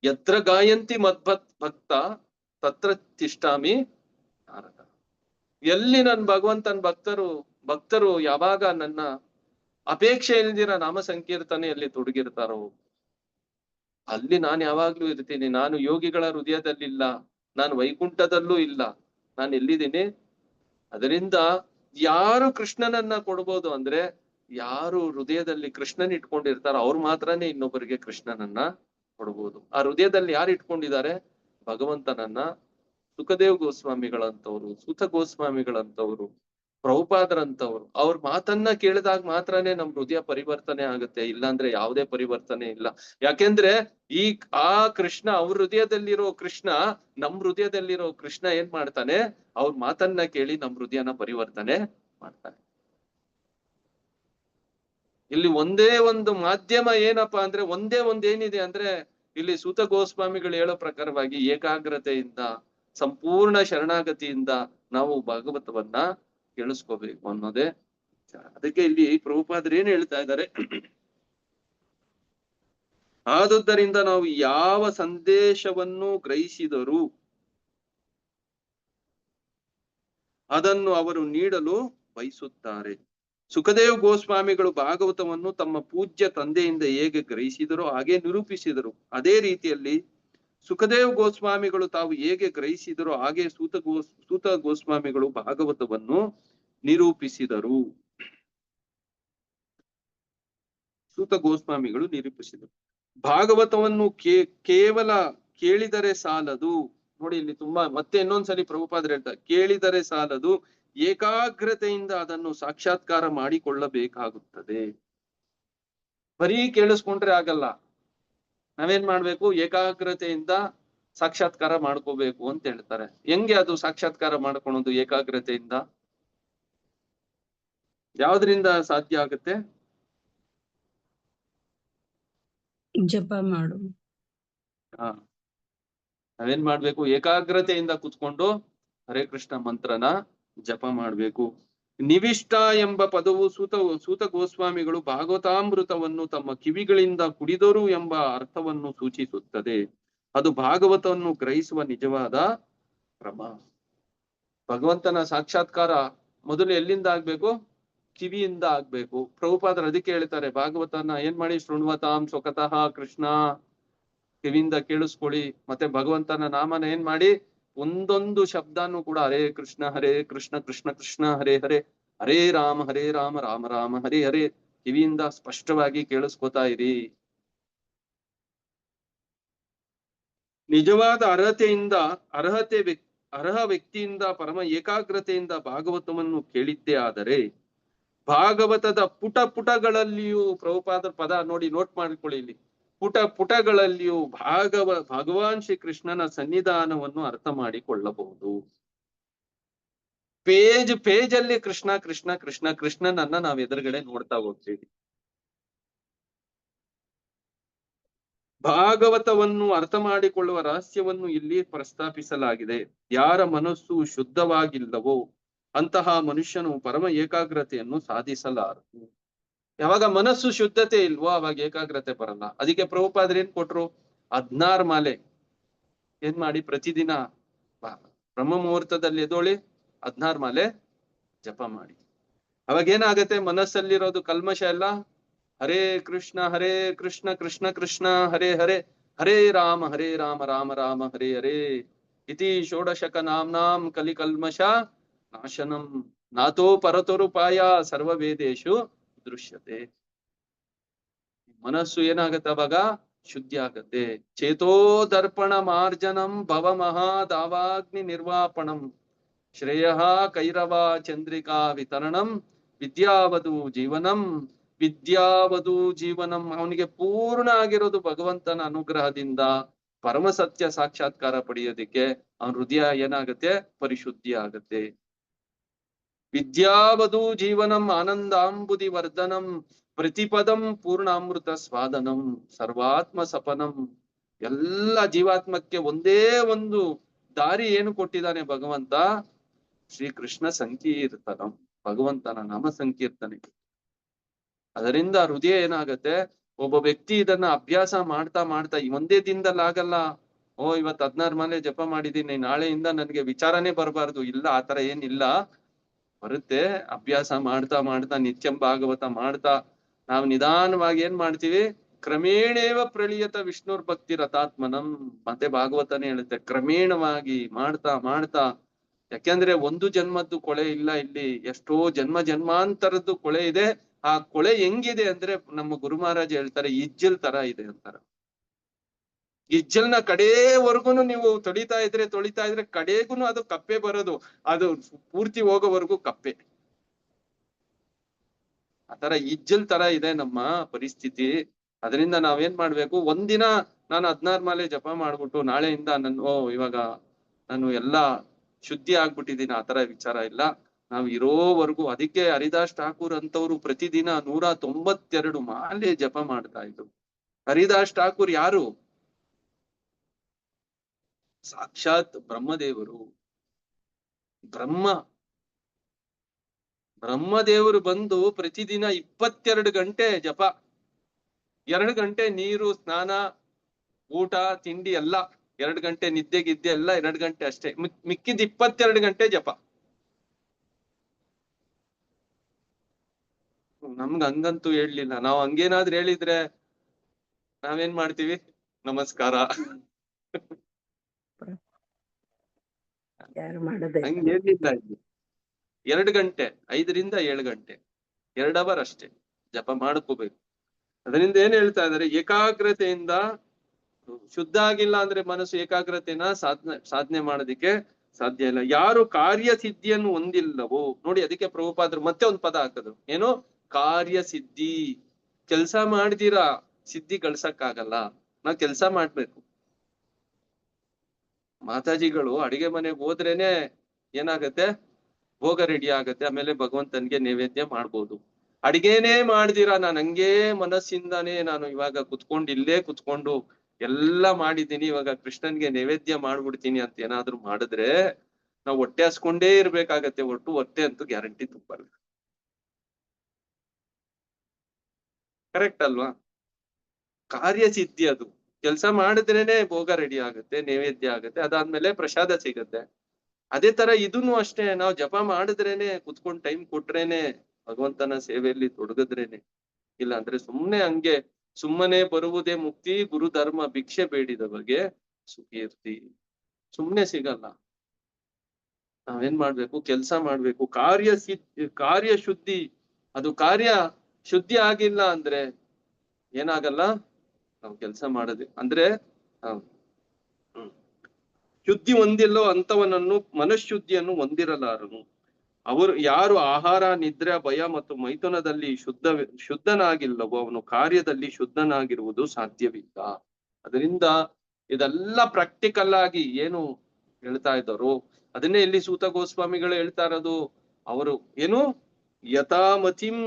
ಯತ್ರ ಗಾಯಂತಿ ಭಕ್ತ ತತ್ರ ತಿಷ್ಠಾಮಿ ನಾರದ. ಎಲ್ಲಿ ನನ್ ಭಗವಂತನ ಭಕ್ತರು ಯಾವಾಗ ನನ್ನ ಅಪೇಕ್ಷೆ ಇಲ್ದಿರ ನಾಮ ಸಂಕೀರ್ತನೆಯಲ್ಲಿ ತೊಡಗಿರ್ತಾರೋ ಅಲ್ಲಿ ನಾನು ಯಾವಾಗ್ಲೂ ಇರ್ತೀನಿ. ನಾನು ಯೋಗಿಗಳ ಹೃದಯದಲ್ಲಿಲ್ಲ, ನಾನು ವೈಕುಂಠದಲ್ಲೂ ಇಲ್ಲ, ನಾನು ಎಲ್ಲಿದ್ದೀನಿ? ಅದರಿಂದ ಯಾರು ಕೃಷ್ಣನನ್ನ ಕೊಡ್ಬೋದು ಅಂದ್ರೆ, ಯಾರು ಹೃದಯದಲ್ಲಿ ಕೃಷ್ಣನ್ ಇಟ್ಕೊಂಡಿರ್ತಾರೋ ಅವ್ರು ಮಾತ್ರನೇ ಇನ್ನೊಬ್ಬರಿಗೆ ಕೃಷ್ಣನನ್ನ ಕೊಡ್ಬೋದು. ಆ ಹೃದಯದಲ್ಲಿ ಯಾರು ಇಟ್ಕೊಂಡಿದ್ದಾರೆ? ಭಗವಂತನನ್ನ. ಸುಖದೇವ್ ಗೋಸ್ವಾಮಿಗಳಂತವ್ರು, ಸೂತ ಗೋಸ್ವಾಮಿಗಳಂತವ್ರು, ಪ್ರಭುಪಾದರಂತವ್ರು, ಅವ್ರ ಮಾತನ್ನ ಕೇಳಿದಾಗ ಮಾತ್ರನೇ ನಮ್ ಹೃದಯ ಪರಿವರ್ತನೆ ಆಗುತ್ತೆ, ಇಲ್ಲಾಂದ್ರೆ ಯಾವುದೇ ಪರಿವರ್ತನೆ ಇಲ್ಲ. ಯಾಕೆಂದ್ರೆ ಆ ಕೃಷ್ಣ, ಅವ್ರ ಹೃದಯದಲ್ಲಿರೋ ಕೃಷ್ಣ ನಮ್ ಹೃದಯದಲ್ಲಿರೋ ಕೃಷ್ಣ ಏನ್ ಮಾಡ್ತಾನೆ? ಅವ್ರ ಮಾತನ್ನ ಕೇಳಿ ನಮ್ ಹೃದಯನ ಪರಿವರ್ತನೆ ಮಾಡ್ತಾನೆ. ಇಲ್ಲಿ ಒಂದೇ ಒಂದು ಮಾಧ್ಯಮ ಏನಪ್ಪಾ ಅಂದ್ರೆ, ಒಂದೇ ಏನಿದೆ ಅಂದ್ರೆ, ಇಲ್ಲಿ ಸೂತ ಗೋಸ್ವಾಮಿಗಳು ಹೇಳೋ ಪ್ರಕಾರವಾಗಿ ಏಕಾಗ್ರತೆಯಿಂದ, ಸಂಪೂರ್ಣ ಶರಣಾಗತಿಯಿಂದ ನಾವು ಭಾಗವತವನ್ನ ಕೇಳಿಸ್ಕೋಬೇಕು ಅನ್ನೋದೇ ವಿಚಾರ. ಅದಕ್ಕೆ ಇಲ್ಲಿ ಪ್ರಭುಪಾದರು ಏನ್ ಹೇಳ್ತಾ ಇದ್ದಾರೆ? ಆದುದರಿಂದ ನಾವು ಯಾವ ಸಂದೇಶವನ್ನು ಗ್ರಹಿಸಿದರೂ ಅದನ್ನು ಅವರು ನೀಡಲು ಬಯಸುತ್ತಾರೆ. ಸುಖದೇವ್ ಗೋಸ್ವಾಮಿಗಳು ಭಾಗವತವನ್ನು ತಮ್ಮ ಪೂಜ್ಯ ತಂದೆಯಿಂದ ಹೇಗೆ ಗ್ರಹಿಸಿದರೋ ಹಾಗೆ ನಿರೂಪಿಸಿದರು. ಅದೇ ರೀತಿಯಲ್ಲಿ ಸುಖದೇವ್ ಗೋಸ್ವಾಮಿಗಳು ತಾವು ಹೇಗೆ ಗ್ರಹಿಸಿದರೋ ಹಾಗೆ ಸೂತ ಗೋಸ್ವಾಮಿಗಳು ಭಾಗವತವನ್ನು ನಿರೂಪಿಸಿದರು. ಸೂತ ಗೋಸ್ವಾಮಿಗಳು ನಿರೂಪಿಸಿದರು. ಭಾಗವತವನ್ನು ಕೇವಲ ಕೇಳಿದರೆ ಸಾಲದು. ನೋಡಿ ಇಲ್ಲಿ ತುಂಬಾ ಮತ್ತೆ ಇನ್ನೊಂದ್ಸಲಿ ಪ್ರಭುಪಾದರು ಹೇಳ್ತಾರೆ, ಕೇಳಿದರೆ ಸಾಲದು, ಏಕಾಗ್ರತೆಯಿಂದ ಅದನ್ನು ಸಾಕ್ಷಾತ್ಕಾರ ಮಾಡಿಕೊಳ್ಳಬೇಕಾಗುತ್ತದೆ. ಬರೀ ಕೇಳಿಸ್ಕೊಂಡ್ರೆ ಆಗಲ್ಲ, ನಾವೇನ್ ಮಾಡ್ಬೇಕು? ಏಕಾಗ್ರತೆಯಿಂದ ಸಾಕ್ಷಾತ್ಕಾರ ಮಾಡ್ಕೋಬೇಕು ಅಂತ ಹೇಳ್ತಾರೆ. ಹೆಂಗೆ ಅದು ಸಾಕ್ಷಾತ್ಕಾರ ಮಾಡ್ಕೊಳೋದು? ಏಕಾಗ್ರತೆಯಿಂದ ಯಾವ್ದ್ರಿಂದ ಸಾಧ್ಯ ಆಗುತ್ತೆ? ಜಪ ಮಾಡು. ನಾವೇನ್ ಮಾಡ್ಬೇಕು? ಏಕಾಗ್ರತೆಯಿಂದ ಕುತ್ಕೊಂಡು ಹರೇ ಕೃಷ್ಣ ಮಂತ್ರನ ಜಪ ಮಾಡ್ಬೇಕು. ನಿವಿಷ್ಟ ಎಂಬ ಪದವು ಸೂತ ಗೋಸ್ವಾಮಿಗಳು ಭಾಗವತಾಮೃತವನ್ನು ತಮ್ಮ ಕಿವಿಗಳಿಂದ ಕುಡಿದರು ಎಂಬ ಅರ್ಥವನ್ನು ಸೂಚಿಸುತ್ತದೆ. ಅದು ಭಾಗವತವನ್ನು ಗ್ರಹಿಸುವ ನಿಜವಾದ ಕ್ರಮ. ಭಗವಂತನ ಸಾಕ್ಷಾತ್ಕಾರ ಮೊದಲು ಎಲ್ಲಿಂದ ಆಗ್ಬೇಕು? ಕಿವಿಯಿಂದ ಆಗ್ಬೇಕು. ಪ್ರಭುಪಾದರು ಅದಕ್ಕೆ ಹೇಳ್ತಾರೆ, ಭಾಗವತನ ಏನ್ ಮಾಡಿ? ಶೃಣ್ವತಾಂ ಸ್ವಕತಃ ಕೃಷ್ಣ. ಕಿವಿಯಿಂದ ಕೇಳಿಸ್ಕೊಳ್ಳಿ. ಮತ್ತೆ ಭಗವಂತನ ನಾಮನ ಏನ್ ಮಾಡಿ, ಒಂದೊಂದು ಶಬ್ದನೂ ಕೂಡ ಹರೇ ಕೃಷ್ಣ ಕೃಷ್ಣ ಕೃಷ್ಣ ಹರೇ ಹರೇ, ಹರೇ ರಾಮ ರಾಮ ರಾಮ ಹರೇ ಹರೇ ಕಿವಿಯಿಂದ ಸ್ಪಷ್ಟವಾಗಿ ಕೇಳಿಸ್ಕೊತಾ ಇರಿ. ನಿಜವಾದ ಅರ್ಹ ವ್ಯಕ್ತಿಯಿಂದ ಪರಮ ಏಕಾಗ್ರತೆಯಿಂದ ಭಾಗವತವನ್ನು ಕೇಳಿದ್ದೇ ಆದರೆ ಭಾಗವತದ ಪುಟಗಳಲ್ಲಿಯೂ, ಪ್ರಭುಪಾದರ ಪದ ನೋಡಿ, ನೋಟ್ ಮಾಡಿಕೊಳ್ಳಿ ಇಲ್ಲಿ, ಪುಟಗಳಲ್ಲಿಯೂ ಭಗವಾನ್ ಶ್ರೀ ಕೃಷ್ಣನ ಸನ್ನಿಧಾನವನ್ನು ಅರ್ಥ ಮಾಡಿಕೊಳ್ಳಬಹುದು. ಪೇಜ್ ಅಲ್ಲಿ ಕೃಷ್ಣ ಕೃಷ್ಣ ಕೃಷ್ಣ ಕೃಷ್ಣನನ್ನ ನಾವ್ ಎದುರುಗಡೆ ನೋಡ್ತಾ ಹೋಗ್ತೀವಿ. ಭಾಗವತವನ್ನು ಅರ್ಥ ಮಾಡಿಕೊಳ್ಳುವ ರಹಸ್ಯವನ್ನು ಇಲ್ಲಿ ಪ್ರಸ್ತಾಪಿಸಲಾಗಿದೆ. ಯಾರ ಮನಸ್ಸು ಶುದ್ಧವಾಗಿಲ್ಲವೋ ಅಂತಹ ಮನುಷ್ಯನು ಪರಮ ಏಕಾಗ್ರತೆಯನ್ನು ಸಾಧಿಸಲಾರನು. ಯಾವಾಗ ಮನಸ್ಸು ಶುದ್ಧತೆ ಇಲ್ವೋ ಅವಾಗ ಏಕಾಗ್ರತೆ ಬರಲ್ಲ. ಅದಕ್ಕೆ ಪ್ರಭುಪಾದರು ಏನ್ ಕೊಟ್ರು, 16 ಮಾಲೆ ಏನ್ ಮಾಡಿ, ಪ್ರತಿದಿನ ಬ್ರಹ್ಮ ಮುಹೂರ್ತದಲ್ಲಿ ಎದೋಳಿ 16 ಮಾಲೆ ಜಪ ಮಾಡಿ. ಅವಾಗ ಏನಾಗತ್ತೆ, ಮನಸ್ಸಲ್ಲಿರೋದು ಕಲ್ಮಶ ಎಲ್ಲ ಹರೇ ಕೃಷ್ಣ ಕೃಷ್ಣ ಕೃಷ್ಣ ಹರೇ ಹರೇ, ಹರೇ ರಾಮ ರಾಮ ರಾಮ ಹರೇ ಹರೇ ಇತಿ ಷೋಡಶಕ ನಾಮ್ನಾಂ ಕಲಿ ಕಲ್ಮಶ ನಾಶನಂ ನಾತೋ ಪರತೋರುಪಾಯ ಸರ್ವವೇದೇಶು ದೃಶ್ಯತೆ. ಮನಸ್ಸು ಏನಾಗತ್ತೆ ಅವಾಗ, ಶುದ್ಧಿ ಆಗತ್ತೆ. ಚೇತೋ ದರ್ಪಣ ಮಾರ್ಜನಂ ಭವ ಮಹಾದಾವಾಗ್ನಿ ನಿರ್ವಾಪಣಂ ಶ್ರೇಯ ಕೈರವ ಚಂದ್ರಿಕಾ ವಿತರಣಂ ವಿದ್ಯಾವಧು ಜೀವನಂ. ಅವನಿಗೆ ಪೂರ್ಣ ಆಗಿರೋದು ಭಗವಂತನ ಅನುಗ್ರಹದಿಂದ ಪರಮ ಸತ್ಯ ಸಾಕ್ಷಾತ್ಕಾರ ಪಡೆಯೋದಿಕ್ಕೆ ಅವನ ಹೃದಯ ಏನಾಗತ್ತೆ, ಪರಿಶುದ್ಧಿ ಆಗತ್ತೆ. ವಿದ್ಯಾವಧು ಜೀವನಂ ಆನಂದಾಂಬುದಿ ವರ್ಧನಂ ಪ್ರತಿಪದಂ ಪೂರ್ಣಾಮೃತ ಸ್ವಾದನಂ ಸರ್ವಾತ್ಮ ಸಪನಂ. ಎಲ್ಲ ಜೀವಾತ್ಮಕ್ಕೆ ಒಂದೇ ಒಂದು ದಾರಿ ಏನು ಕೊಟ್ಟಿದ್ದಾನೆ ಭಗವಂತ, ಶ್ರೀಕೃಷ್ಣ ಸಂಕೀರ್ತನಂ, ಭಗವಂತನ ನಾಮ ಸಂಕೀರ್ತನೆ. ಅದರಿಂದ ಹೃದಯ ಏನಾಗತ್ತೆ, ಒಬ್ಬ ವ್ಯಕ್ತಿ ಇದನ್ನ ಅಭ್ಯಾಸ ಮಾಡ್ತಾ ಒಂದೇ ದಿನದಲ್ಲಿ ಆಗಲ್ಲ. ಇವತ್ತು 16 ಮಾಲೆ ಜಪ ಮಾಡಿದೀನಿ, ನಾಳೆಯಿಂದ ನನ್ಗೆ ವಿಚಾರನೇ ಬರಬಾರ್ದು, ಇಲ್ಲ, ಆತರ ಏನಿಲ್ಲ, ಬರುತ್ತೆ. ಅಭ್ಯಾಸ ಮಾಡ್ತಾ ನಿತ್ಯಂ ಭಾಗವತ ಮಾಡ್ತಾ ನಾವು ನಿಧಾನವಾಗಿ ಏನ್ ಮಾಡ್ತೀವಿ, ಕ್ರಮೇಣೇವ ಪ್ರಳಿಯತ ವಿಷ್ಣುರ್ ಭಕ್ತಿ ರಥಾತ್ಮನಂ. ಮತ್ತೆ ಭಾಗವತನೇ ಹೇಳುತ್ತೆ, ಕ್ರಮೇಣವಾಗಿ ಮಾಡ್ತಾ. ಯಾಕೆಂದ್ರೆ ಒಂದು ಜನ್ಮದ್ದು ಕೊಳೆ ಇಲ್ಲ ಇಲ್ಲಿ, ಎಷ್ಟೋ ಜನ್ಮಾಂತರದ್ದು ಕೊಳೆ ಇದೆ. ಆ ಕೊಳೆ ಹೆಂಗಿದೆ ಅಂದ್ರೆ, ನಮ್ಮ ಗುರು ಮಹಾರಾಜ್ ಹೇಳ್ತಾರೆ, ಇಜ್ಜಲ್ ತರ ಇದೆ ಅಂತಾರ. ಇಜ್ಜಲ್ನ ಕಡೆವರೆಗೂನು ನೀವು ತೊಳಿತಾ ಇದ್ರೆ ಕಡೆಗೂನು ಅದು ಕಪ್ಪೆ ಬರೋದು, ಅದು ಪೂರ್ತಿ ಹೋಗೋವರೆಗೂ ಕಪ್ಪೆ. ಆತರ ಇಜ್ಜಲ್ ತರ ಇದೆ ನಮ್ಮ ಪರಿಸ್ಥಿತಿ. ಅದರಿಂದ ನಾವೇನ್ ಮಾಡ್ಬೇಕು, ಒಂದಿನ ನಾನು 16 ಮಾಲೆ ಜಪ ಮಾಡ್ಬಿಟ್ಟು ನಾಳೆಯಿಂದ ಇವಾಗ ನಾನು ಎಲ್ಲಾ ಶುದ್ಧಿ ಆಗ್ಬಿಟ್ಟಿದೀನಿ, ಆತರ ವಿಚಾರ ಇಲ್ಲ. ನಾವು ಇರೋವರೆಗೂ. ಅದಕ್ಕೆ ಹರಿದಾಸ್ ಠಾಕೂರ್ ಅಂತವ್ರು ಪ್ರತಿದಿನ 192 ಮಾಲೆ ಜಪ ಮಾಡ್ತಾ ಇದ್ರು. ಹರಿದಾಸ್ ಠಾಕೂರ್ ಯಾರು? ಸಾಕ್ಷಾತ್ ಬ್ರಹ್ಮದೇವರು. ಬ್ರಹ್ಮದೇವರು ಬಂದು ಪ್ರತಿದಿನ 22 ಗಂಟೆ ಜಪ, 2 ಗಂಟೆ ನೀರು, ಸ್ನಾನ, ಊಟ, ತಿಂಡಿ ಎಲ್ಲ, 2 ಗಂಟೆ ನಿದ್ದೆ ಎಲ್ಲ 2 ಗಂಟೆ ಅಷ್ಟೇ. ಮಿಕ್ಕಿದ 22 ಗಂಟೆ ಜಪ. ನಮ್ಗ ಹಂಗಂತೂ ಹೇಳ್ಲಿಲ್ಲ. ನಾವು ಹಂಗೇನಾದ್ರೂ ಹೇಳಿದ್ರೆ ನಾವೇನ್ ಮಾಡ್ತೀವಿ, ನಮಸ್ಕಾರ. ಹಂಗೇನಿಲ್ಲ. 2 ಗಂಟೆ, 5 ರಿಂದ 7 ಗಂಟೆ, 2 ಅವರ್ ಅಷ್ಟೇ ಜಪ ಮಾಡ್ಕೋಬೇಕು. ಅದರಿಂದ ಏನ್ ಹೇಳ್ತಾ ಇದಾರೆ, ಏಕಾಗ್ರತೆಯಿಂದ ಶುದ್ಧ ಆಗಿಲ್ಲ ಅಂದ್ರೆ ಮನಸ್ಸು ಏಕಾಗ್ರತೆನ ಸಾಧನೆ ಮಾಡೋದಿಕ್ಕೆ ಸಾಧ್ಯ ಇಲ್ಲ. ಯಾರು ಕಾರ್ಯಸಿದ್ಧಿಯನ್ನು ಹೊಂದಿಲ್ಲವೋ ನೋಡಿ, ಅದಕ್ಕೆ ಪ್ರಭುಪಾದರು ಮತ್ತೆ ಒಂದು ಪದ ಹಾಕದ್ರು, ಏನು, ಕಾರ್ಯಸಿದ್ಧಿ. ಕೆಲ್ಸ ಮಾಡ್ದಿರಾ ಸಿದ್ಧಿ ಗಳಿಸಕ್ಕಾಗಲ್ಲ, ನಾವ್ ಕೆಲ್ಸ ಮಾಡ್ಬೇಕು. ಮಾತಾಜಿಗಳು ಅಡಿಗೆ ಮನೆಗೆ ಹೋದ್ರೇನೆ ಏನಾಗತ್ತೆ, ಭೋಗ ರೆಡಿ ಆಗತ್ತೆ, ಆಮೇಲೆ ಭಗವಂತನ್ಗೆ ನೈವೇದ್ಯ ಮಾಡ್ಬೋದು. ಅಡಿಗೆನೇ ಮಾಡ್ದಿರಾ ನಾನು ಹಂಗೇ ಮನಸ್ಸಿಂದಾನೇ ನಾನು ಇವಾಗ ಇಲ್ಲೇ ಕುತ್ಕೊಂಡು ಎಲ್ಲ ಮಾಡಿದ್ದೀನಿ, ಇವಾಗ ಕೃಷ್ಣನ್ಗೆ ನೈವೇದ್ಯ ಮಾಡ್ಬಿಡ್ತೀನಿ ಅಂತ ಏನಾದ್ರು ಮಾಡಿದ್ರೆ ನಾವು ಹೊಟ್ಟೆ ಹಸ್ಕೊಂಡೇ ಇರ್ಬೇಕಾಗತ್ತೆ, ಹೊಟ್ಟೆ ಅಂತೂ ಗ್ಯಾರಂಟಿ ತುಂಬಲ್ಲ. ಕರೆಕ್ಟ್ ಅಲ್ವಾ? ಕಾರ್ಯಸಿದ್ಧಿ ಅದು. ಕೆಲಸ ಮಾಡಿದ್ರೇನೆ ಭೋಗ ರೆಡಿ ಆಗುತ್ತೆ, ನೈವೇದ್ಯ ಆಗುತ್ತೆ, ಅದಾದ್ಮೇಲೆ ಪ್ರಸಾದ ಸಿಗತ್ತೆ. ಅದೇ ತರ ಇದನ್ನು ಅಷ್ಟೇ, ನಾವು ಜಪ ಮಾಡಿದ್ರೇನೆ, ಕುತ್ಕೊಂಡ್ ಟೈಮ್ ಕೊಟ್ರೇನೆ, ಭಗವಂತನ ಸೇವೆಯಲ್ಲಿ ತೊಡಗಿದ್ರೇನೆ. ಇಲ್ಲ ಅಂದ್ರೆ ಸುಮ್ನೆ ಹಂಗೆ ಸುಮ್ಮನೆ ಬರುವುದೇ ಮುಕ್ತಿ, ಗುರು ಧರ್ಮ ಭಿಕ್ಷೆ ಬೇಡಿದ ಬಗೆ ಸುಕೀರ್ತಿ. ಸುಮ್ಮನೆ ಸಿಗಲ್ಲ. ನಾವೇನ್ ಮಾಡ್ಬೇಕು? ಕೆಲಸ ಮಾಡ್ಬೇಕು. ಕಾರ್ಯ ಶುದ್ಧಿ, ಅದು ಕಾರ್ಯ ಶುದ್ಧಿ ಆಗಿಲ್ಲ ಅಂದ್ರೆ ಏನಾಗಲ್ಲ. ನಾವು ಕೆಲಸ ಮಾಡದೆ ಅಂದ್ರೆ ಶುದ್ಧಿ ಹೊಂದಿಲ್ಲೋ ಅಂತವನನ್ನು ಮನಃಶುದ್ಧಿಯನ್ನು ಹೊಂದಿರಲಾರನು. ಅವರು ಯಾರು ಆಹಾರ, ನಿದ್ರೆ, ಭಯ ಮತ್ತು ಮೈಥುನದಲ್ಲಿ ಶುದ್ಧನಾಗಿಲ್ಲವೋ ಅವನು ಕಾರ್ಯದಲ್ಲಿ ಶುದ್ಧನಾಗಿರುವುದು ಸಾಧ್ಯವಿಲ್ಲ. ಅದರಿಂದ ಇದೆಲ್ಲ ಪ್ರಾಕ್ಟಿಕಲ್ ಆಗಿ ಏನು ಹೇಳ್ತಾ ಇದ್ದಾರೋ ಅದನ್ನೇ ಇಲ್ಲಿ ಸೂತ ಗೋಸ್ವಾಮಿಗಳು ಹೇಳ್ತಾ ಇರೋದು. ಅವರು ಏನು ಯಥಾಮತಿಂ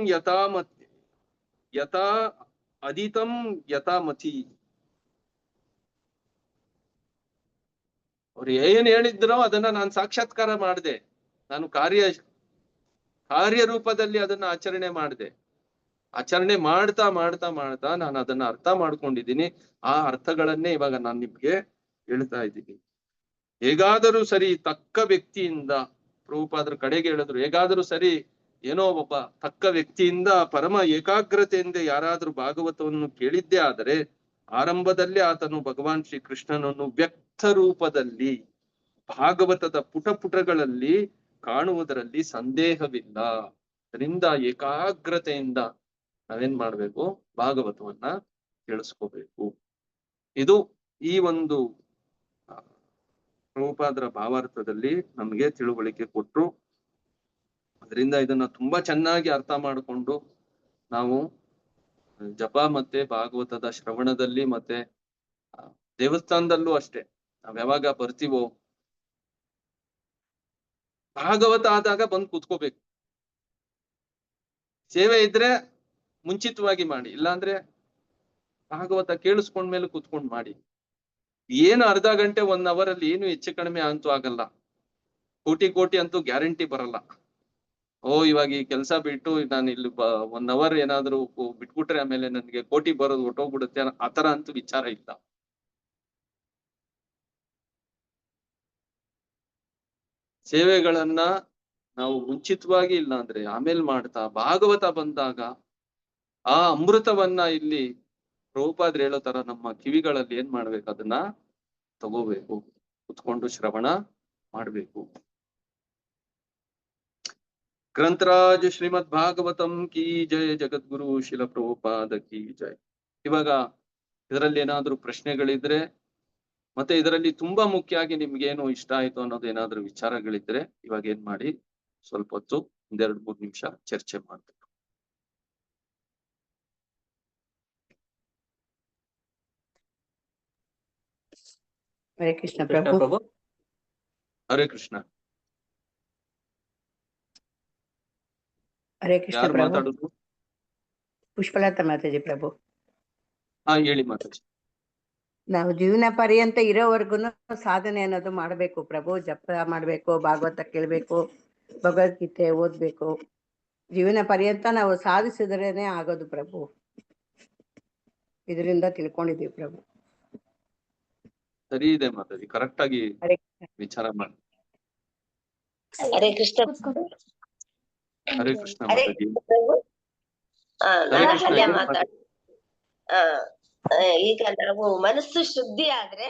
ಯಥಾ ಅದಿತಂ ಯಥಾಮತಿ. ಅವ್ರು ಏನ್ ಹೇಳಿದ್ರೋ ಅದನ್ನ ನಾನು ಸಾಕ್ಷಾತ್ಕಾರ ಮಾಡಿದೆ. ನಾನು ಕಾರ್ಯ ರೂಪದಲ್ಲಿ ಅದನ್ನ ಆಚರಣೆ ಮಾಡಿದೆ. ಆಚರಣೆ ಮಾಡ್ತಾ ಮಾಡ್ತಾ ಮಾಡ್ತಾ ನಾನು ಅದನ್ನ ಅರ್ಥ ಮಾಡ್ಕೊಂಡಿದ್ದೀನಿ. ಆ ಅರ್ಥಗಳನ್ನೇ ಇವಾಗ ನಾನು ನಿಮ್ಗೆ ಹೇಳ್ತಾ ಇದ್ದೀನಿ. ಹೇಗಾದರೂ ಸರಿ ತಕ್ಕ ವ್ಯಕ್ತಿಯಿಂದ, ಪ್ರಭುಪಾದ್ರ ಕಡೆಗೆ ಹೇಳಿದ್ರು, ಹೇಗಾದರೂ ಸರಿ ಏನೋ ಒಬ್ಬ ತಕ್ಕ ವ್ಯಕ್ತಿಯಿಂದ ಪರಮ ಏಕಾಗ್ರತೆಯಿಂದ ಯಾರಾದ್ರೂ ಭಾಗವತವನ್ನು ಕೇಳಿದ್ದೇ ಆದರೆ ಆರಂಭದಲ್ಲಿ ಆತನು ಭಗವಾನ್ ಶ್ರೀ ಕೃಷ್ಣನನ್ನು ವ್ಯಕ್ತ ರೂಪದಲ್ಲಿ ಭಾಗವತದ ಪುಟಗಳಲ್ಲಿ ಕಾಣುವುದರಲ್ಲಿ ಸಂದೇಹವಿಲ್ಲ. ಅದರಿಂದ ಏಕಾಗ್ರತೆಯಿಂದ ನಾವೇನ್ ಮಾಡ್ಬೇಕು? ಭಾಗವತವನ್ನ ಕೇಳಿಸ್ಕೋಬೇಕು. ಇದು ಈ ಒಂದು ಪ್ರಭುಪಾದರ ಭಾವಾರ್ಥದಲ್ಲಿ ನಮ್ಗೆ ತಿಳುವಳಿಕೆ ಕೊಟ್ರು. ಅದರಿಂದ ಇದನ್ನ ತುಂಬಾ ಚೆನ್ನಾಗಿ ಅರ್ಥ ಮಾಡಿಕೊಂಡು ನಾವು ಜಪ ಮತ್ತೆ ಭಾಗವತದ ಶ್ರವಣದಲ್ಲಿ ಮತ್ತೆ ದೇವಸ್ಥಾನದಲ್ಲೂ ಅಷ್ಟೇ ನಾವ್ ಯಾವಾಗ ಬರ್ತೀವೋ ಭಾಗವತ ಆದಾಗ ಬಂದು ಕೂತ್ಕೋಬೇಕು. ಸೇವೆ ಇದ್ರೆ ಮುಂಚಿತವಾಗಿ ಮಾಡಿ, ಇಲ್ಲಾಂದ್ರೆ ಭಾಗವತ ಕೇಳಿಸ್ಕೊಂಡ್ಮೇಲೆ ಕೂತ್ಕೊಂಡ್ ಮಾಡಿ. ಏನು ಅರ್ಧ ಗಂಟೆ 1 hour ಅಲ್ಲಿ ಏನು ಹೆಚ್ಚು ಕಡಿಮೆ ಅಂತೂ ಆಗಲ್ಲ. ಕೋಟಿ ಅಂತೂ ಗ್ಯಾರಂಟಿ ಬರಲ್ಲ. ಇವಾಗ ಈ ಕೆಲಸ ಬಿಟ್ಟು ನಾನು ಇಲ್ಲಿ 1 hour ಏನಾದ್ರು ಬಿಟ್ಬಿಟ್ರೆ ಆಮೇಲೆ ನನ್ಗೆ ಕೋಟಿ ಬರೋದು ಹೊಟ್ಟೋಗ್ಬಿಡುತ್ತೆ ಆತರ ಅಂತೂ ವಿಚಾರ ಇಲ್ಲ. ಸೇವೆಗಳನ್ನ ನಾವು ಮುಂಚಿತವಾಗಿ ಇಲ್ಲ ಅಂದ್ರೆ ಆಮೇಲೆ ಮಾಡ್ತಾ ಭಾಗವತ ಬಂದಾಗ ಆ ಅಮೃತವನ್ನ ಇಲ್ಲಿ ಪ್ರಭುಪಾದ್ರು ಹೇಳೋ ತರ ನಮ್ಮ ಕಿವಿಗಳಲ್ಲಿ ಏನ್ ಮಾಡ್ಬೇಕು? ಅದನ್ನ ತಗೋಬೇಕು, ಕುತ್ಕೊಂಡು ಶ್ರವಣ ಮಾಡ್ಬೇಕು. ಗ್ರಂಥರಾಜ್ ಶ್ರೀಮದ್ ಭಾಗವತಂ ಕೀ ಜಯ, ಜಗದ್ಗುರು ಶಿಲ ಪ್ರಭುಪಾದ ಕೀ ಜಯ. ಇವಾಗ ಇದರಲ್ಲಿ ಏನಾದ್ರೂ ಪ್ರಶ್ನೆಗಳಿದ್ರೆ ಮತ್ತೆ ಇದರಲ್ಲಿ ತುಂಬಾ ಮುಖ್ಯವಾಗಿ ನಿಮ್ಗೇನು ಇಷ್ಟ ಆಯ್ತು ಅನ್ನೋದು ಏನಾದ್ರೂ ವಿಚಾರಗಳಿದ್ರೆ ಇವಾಗ ಏನ್ ಮಾಡಿ, ಸ್ವಲ್ಪ ಹೊತ್ತು 1-2-3 ನಿಮಿಷ ಚರ್ಚೆ ಮಾಡ್ಬೇಕು. ಹರೇ ಕೃಷ್ಣ ಪ್ರಭು. ಹರೇ ಕೃಷ್ಣ. ಹರೇ ಕೃಷ್ಣ ಯಾರು ಪ್ರಭು. ಮಾತಾಡುದು? ಪುಷ್ಪಲತಾ ಮಾತಾಜಿ ಪ್ರಭು. ಹೇಳಿ ಮಾತಾಜಿ. ನಾವು ಜೀವನ ಪರ್ಯಂತ ಇರೋವರೆಗೂ ಸಾಧನೆ ಅನ್ನೋದು ಮಾಡ್ಬೇಕು ಪ್ರಭು. ಜಪ ಮಾಡ್ಬೇಕು, ಭಾಗವತ ಕೇಳ್ಬೇಕು, ಭಗವದ್ಗೀತೆ ಓದ್ಬೇಕು. ಜೀವನ ಪರ್ಯಂತ ನಾವು ಸಾಧಿಸಿದ್ರೇನೆ ಆಗೋದು ಪ್ರಭು. ಇದರಿಂದ ತಿಳ್ಕೊಂಡಿದೀವಿ ಪ್ರಭು. ಸರಿ ಇದೆ ಮಾತಾಜಿ, ಕರೆಕ್ಟ್ ಆಗಿ ವಿಚಾರ ಮಾಡಿ. ಹರೇ ಕೃಷ್ಣ. ಹರೇ ಕೃಷ್ಣ ಹರೇ ಮಾತಾಜಿ. ನಾನು ಕಲ್ಯಾಣ ಮಾತಾಡ. ಈಗ ನಾವು ಮನಸ್ಸು ಶುದ್ಧಿ ಆದ್ರೆ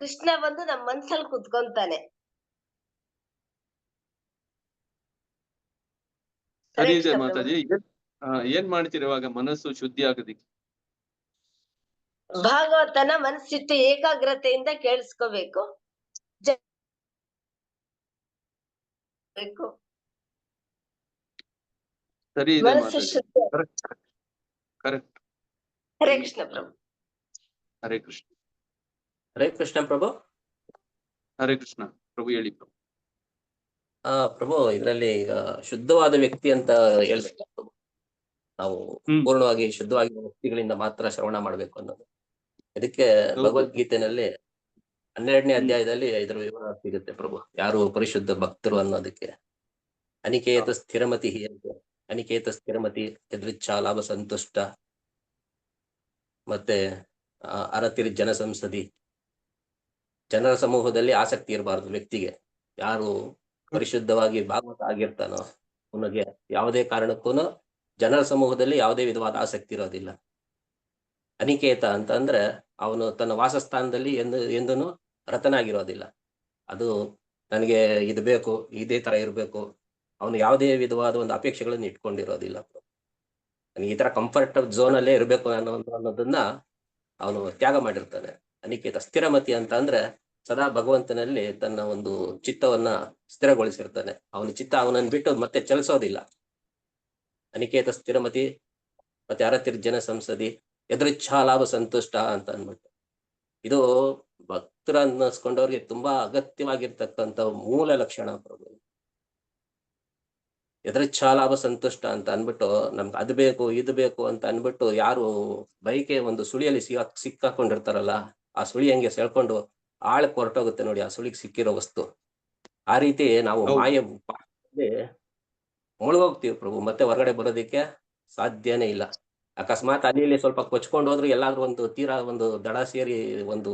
ಕೃಷ್ಣ ಬಂದು ನಮ್ ಮನ್ಸಲ್ಲಿ ಕುತ್ಕೊಂತಾನೆ. ಸರಿ ಇದೆ ಮಾತಾಜಿ. ಏನ್ ಮಾಡ್ತೀರಿ ಇವಾಗ ಮನಸ್ಸು ಶುದ್ಧಿ ಆಗೋದಿಕ್ಕೆ? ಭಾಗವತನ ಮನಸ್ಸಿಟ್ಟು ಏಕಾಗ್ರತೆಯಿಂದ ಕೇಳಿಸ್ಕೋಬೇಕು. ಸರಿ ಇದೆ ಮನಸ್ಸು ಮಾತಾಜಿ, ಶುದ್ಧಿ. ಕರೆಕ್ಟ್. ಹರೇ ಕೃಷ್ಣ ಪ್ರಭು. ಹರೇ ಕೃಷ್ಣ. ಹರೇ ಕೃಷ್ಣ ಪ್ರಭು. ಹರೇ ಕೃಷ್ಣ ಪ್ರಭು, ಹೇಳಿ ಪ್ರಭು. ಪ್ರಭು, ಇದರಲ್ಲಿ ಈಗ ಶುದ್ಧವಾದ ವ್ಯಕ್ತಿ ಅಂತ ಹೇಳ್ಬೇಕು ಪ್ರಭು. ನಾವು ಪೂರ್ಣವಾಗಿ ಶುದ್ಧವಾಗಿರುವ ವ್ಯಕ್ತಿಗಳಿಂದ ಮಾತ್ರ ಶ್ರವಣ ಮಾಡ್ಬೇಕು ಅನ್ನೋದು. ಇದಕ್ಕೆ ಭಗವದ್ಗೀತೆನಲ್ಲಿ 12ನೇ ಅಧ್ಯಾಯದಲ್ಲಿ ಇದರ ವಿವರ ಸಿಗುತ್ತೆ ಪ್ರಭು. ಯಾರು ಪರಿಶುದ್ಧ ಭಕ್ತರು ಅನ್ನೋದಕ್ಕೆ. ಅನಿಕೇತ ಸ್ಥಿರಮತಿ ಅಂತ. ಅನಿಕೇತ ಸ್ಥಿರಮತಿ, ಯದೃಚ್ಛಾ ಲಾಭ ಸಂತುಷ್ಟ, ಮತ್ತೆ ಅರತಿರ್ ಜನ ಸಂಸದಿ. ಜನರ ಸಮೂಹದಲ್ಲಿ ಆಸಕ್ತಿ ಇರಬಾರ್ದು ವ್ಯಕ್ತಿಗೆ. ಯಾರು ಪರಿಶುದ್ಧವಾಗಿ ಭಾಗವತ ಆಗಿರ್ತಾನೋ ಅವನಿಗೆ ಯಾವುದೇ ಕಾರಣಕ್ಕೂ ಜನರ ಸಮೂಹದಲ್ಲಿ ಯಾವುದೇ ವಿಧವಾದ ಆಸಕ್ತಿ ಇರೋದಿಲ್ಲ. ಅನಿಕೇತ ಅಂತ ಅಂದ್ರೆ ಅವನು ತನ್ನ ವಾಸಸ್ಥಾನದಲ್ಲಿ ಎಂದೂ ರತನಾಗಿರೋದಿಲ್ಲ. ಅದು ನನಗೆ ಇದು ಬೇಕು, ಇದೇ ತರ ಇರಬೇಕು, ಅವನು ಯಾವುದೇ ವಿಧವಾದ ಒಂದು ಅಪೇಕ್ಷೆಗಳನ್ನು ಇಟ್ಕೊಂಡಿರೋದಿಲ್ಲ. ನನಗೆ ಈ ತರ ಕಂಫರ್ಟ್ ಝೋನ್ ಅಲ್ಲೇ ಇರಬೇಕು ಅನ್ನೋದನ್ನ ಅವನು ತ್ಯಾಗ ಮಾಡಿರ್ತಾನೆ. ಅನಿಕೇತ ಸ್ಥಿರಮತಿ ಅಂತ ಅಂದ್ರೆ ಸದಾ ಭಗವಂತನಲ್ಲಿ ತನ್ನ ಒಂದು ಚಿತ್ತವನ್ನ ಸ್ಥಿರಗೊಳಿಸಿರ್ತಾನೆ. ಅವನ ಚಿತ್ತ ಅವನನ್ನು ಬಿಟ್ಟು ಮತ್ತೆ ಚಲಿಸೋದಿಲ್ಲ. ಅನಿಕೇತ ಸ್ಥಿರಮತಿ ಮತ್ತೆ ಅರತಿರ್ಜನ ಸಂಸದಿ ಎದುರಿಚ್ಛಾ ಲಾಭ ಸಂತುಷ್ಟ ಅಂತ ಅಂದ್ಬಿಟ್ಟು, ಇದು ಭಕ್ತರ ಅನ್ನಿಸ್ಕೊಂಡವ್ರಿಗೆ ತುಂಬಾ ಅಗತ್ಯವಾಗಿರ್ತಕ್ಕಂಥ ಮೂಲ ಲಕ್ಷಣ ಪ್ರಭು. ಎದುರಿಚ್ಛಾ ಲಾಭ ಸಂತುಷ್ಟ ಅಂತ ಅನ್ಬಿಟ್ಟು ನಮ್ಗೆ ಅದು ಬೇಕು ಇದು ಬೇಕು ಅಂತ ಅನ್ಬಿಟ್ಟು ಯಾರು ಬೈಕೆ ಒಂದು ಸುಳಿಯಲ್ಲಿ ಸಿಕ್ಕಾಕೊಂಡಿರ್ತಾರಲ್ಲ, ಆ ಸುಳಿ ಹಂಗೆ ಸೆಳ್ಕೊಂಡು ಆಳಕ್ಕೆ ಹೊರಟೋಗುತ್ತೆ ನೋಡಿ ಆ ಸುಳಿಗೆ ಸಿಕ್ಕಿರೋ ವಸ್ತು. ಆ ರೀತಿ ನಾವು ಮಾಯ ಮುಳುಗೋಗ್ತೀವಿ ಪ್ರಭು, ಮತ್ತೆ ಹೊರಗಡೆ ಬರೋದಿಕ್ಕೆ ಸಾಧ್ಯನೇ ಇಲ್ಲ. ಅಕಸ್ಮಾತ್ ಅಲ್ಲಿ ಇಲ್ಲಿ ಸ್ವಲ್ಪ ಕೊಚ್ಕೊಂಡು ಹೋದ್ರು ಎಲ್ಲಾದ್ರೂ ಒಂದು ತೀರಾ ಒಂದು ದಡ ಸೇರಿ ಒಂದು